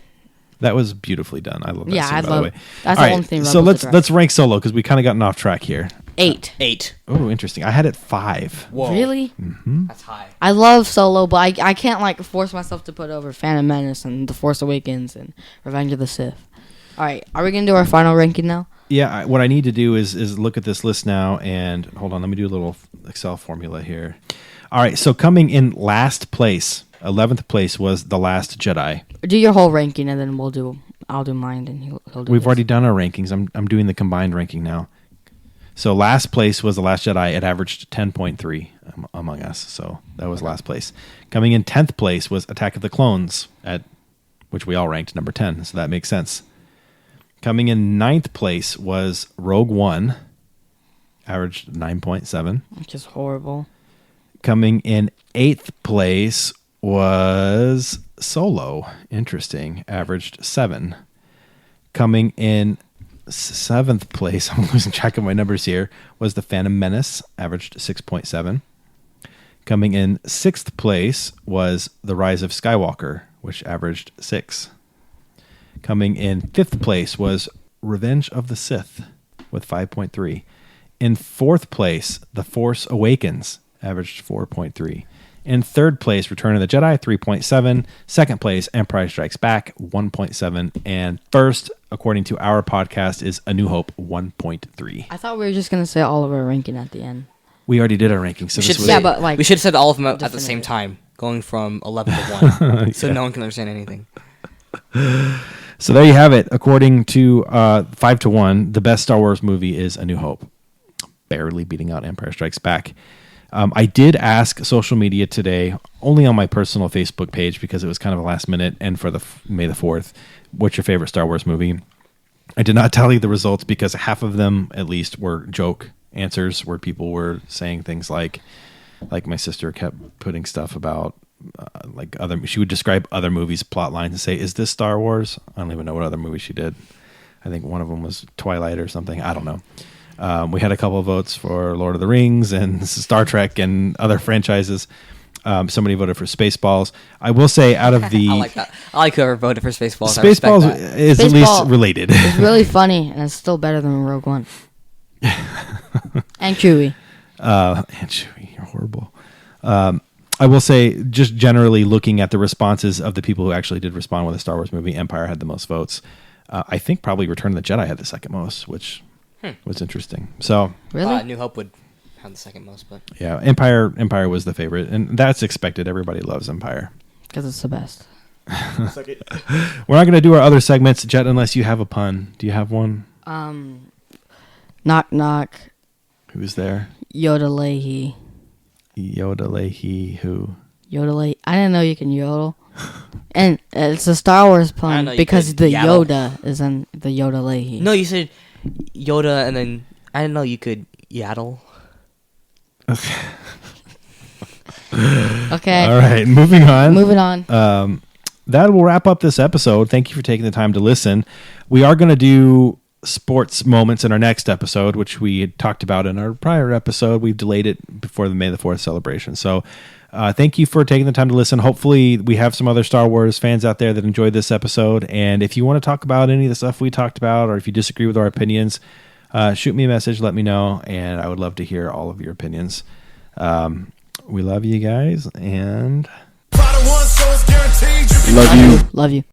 [SPEAKER 1] That was beautifully done. I love that
[SPEAKER 3] Yeah,
[SPEAKER 1] scene,
[SPEAKER 3] I
[SPEAKER 1] by the
[SPEAKER 3] love-
[SPEAKER 1] way.
[SPEAKER 3] that's
[SPEAKER 1] All
[SPEAKER 3] the
[SPEAKER 1] right,
[SPEAKER 3] one thing
[SPEAKER 1] So
[SPEAKER 3] Rebels did
[SPEAKER 1] let's rank Solo because we kind of gotten off track here.
[SPEAKER 3] 8.
[SPEAKER 2] 8.
[SPEAKER 1] Oh, interesting. I had it 5.
[SPEAKER 2] Whoa.
[SPEAKER 3] Really?
[SPEAKER 2] That's high.
[SPEAKER 3] I love Solo, but I can't like force myself to put over Phantom Menace and The Force Awakens and Revenge of the Sith. All right, are we gonna do our final ranking now?
[SPEAKER 1] Yeah, what I need to do is look at this list now and hold on. Let me do a little Excel formula here. All right, so coming in last place, 11th place was The Last Jedi.
[SPEAKER 3] Do your whole ranking and then I'll do mine and he'll do
[SPEAKER 1] We've
[SPEAKER 3] his.
[SPEAKER 1] already done our rankings. I'm doing the combined ranking now. So last place was The Last Jedi. It averaged 10.3 among us. So that was last place. Coming in 10th place was Attack of the Clones, at which we all ranked number 10. So that makes sense. Coming in 9th place was Rogue One, averaged 9.7.
[SPEAKER 3] which is horrible.
[SPEAKER 1] Coming in 8th place was Solo. Interesting. Averaged 7. Coming in 7th place, I'm losing track of my numbers here, was The Phantom Menace. Averaged 6.7. Coming in 6th place was The Rise of Skywalker, which averaged 6. Coming in 5th place was Revenge of the Sith with 5.3. In 4th place, The Force Awakens averaged 4.3. In 3rd place, Return of the Jedi, 3.7. 2nd place, Empire Strikes Back, 1.7. And first, according to our podcast, is A New Hope, 1.3.
[SPEAKER 3] I thought we were just gonna say all of our ranking at the end.
[SPEAKER 1] We already did our rankings. So
[SPEAKER 2] We
[SPEAKER 1] this
[SPEAKER 2] should
[SPEAKER 1] was,
[SPEAKER 2] say,
[SPEAKER 3] Yeah, but, like,
[SPEAKER 2] we should have said all of them at the
[SPEAKER 3] definitive.
[SPEAKER 2] same time, going from 11 to 1, so no one can understand anything.
[SPEAKER 1] So there you have it. According to 5 to 1, the best Star Wars movie is A New Hope, barely beating out Empire Strikes Back. I did ask social media today, only on my personal Facebook page because it was kind of a last minute, and for the May the 4th, what's your favorite Star Wars movie? I did not tally the results because half of them, at least, were joke answers where people were saying things like my sister kept putting stuff about she would describe other movies' plot lines and say, "Is this Star Wars?" I don't even know what other movie she did. I think one of them was Twilight or something. I don't know. We had a couple of votes for Lord of the Rings and Star Trek and other franchises. Somebody voted for Spaceballs. I will say, out of the
[SPEAKER 2] I like that. I like whoever voted for Spaceballs. I respect
[SPEAKER 1] Spaceballs
[SPEAKER 2] that.
[SPEAKER 1] is at least
[SPEAKER 3] Spaceball-
[SPEAKER 1] related.
[SPEAKER 3] It's really funny and it's still better than Rogue One. And Chewie.
[SPEAKER 1] And Chewie, you're horrible. I will say, just generally looking at the responses of the people who actually did respond with a Star Wars movie, Empire had the most votes. I think probably Return of the Jedi had the second most, which was interesting. So
[SPEAKER 3] Really?
[SPEAKER 2] New Hope would have the second most, but
[SPEAKER 1] yeah, Empire was the favorite, and that's expected. Everybody loves Empire.
[SPEAKER 3] Because it's the best.
[SPEAKER 1] We're not going to do our other segments, Jet, unless you have a pun. Do you have one?
[SPEAKER 3] Knock knock.
[SPEAKER 1] Who's there?
[SPEAKER 3] Yodelehi.
[SPEAKER 1] Yodelehi who?
[SPEAKER 3] Yodel. I didn't know you can yodel. And it's a Star Wars
[SPEAKER 2] I know
[SPEAKER 3] pun
[SPEAKER 2] you
[SPEAKER 3] because
[SPEAKER 2] could
[SPEAKER 3] the
[SPEAKER 2] yaddle.
[SPEAKER 3] Yoda is in the Yodelehi.
[SPEAKER 2] No, you said Yoda, and then I didn't know you could yaddle.
[SPEAKER 3] Okay.
[SPEAKER 1] All right, moving on.
[SPEAKER 3] Moving on.
[SPEAKER 1] That will wrap up this episode. Thank you for taking the time to listen. We are going to do sports moments in our next episode, which we had talked about in our prior episode. We've delayed it before the May the 4th celebration. So thank you for taking the time to listen. Hopefully we have some other Star Wars fans out there that enjoyed this episode. And if you want to talk about any of the stuff we talked about, or if you disagree with our opinions, shoot me a message, let me know, and I would love to hear all of your opinions. We love you guys, and
[SPEAKER 3] Love you.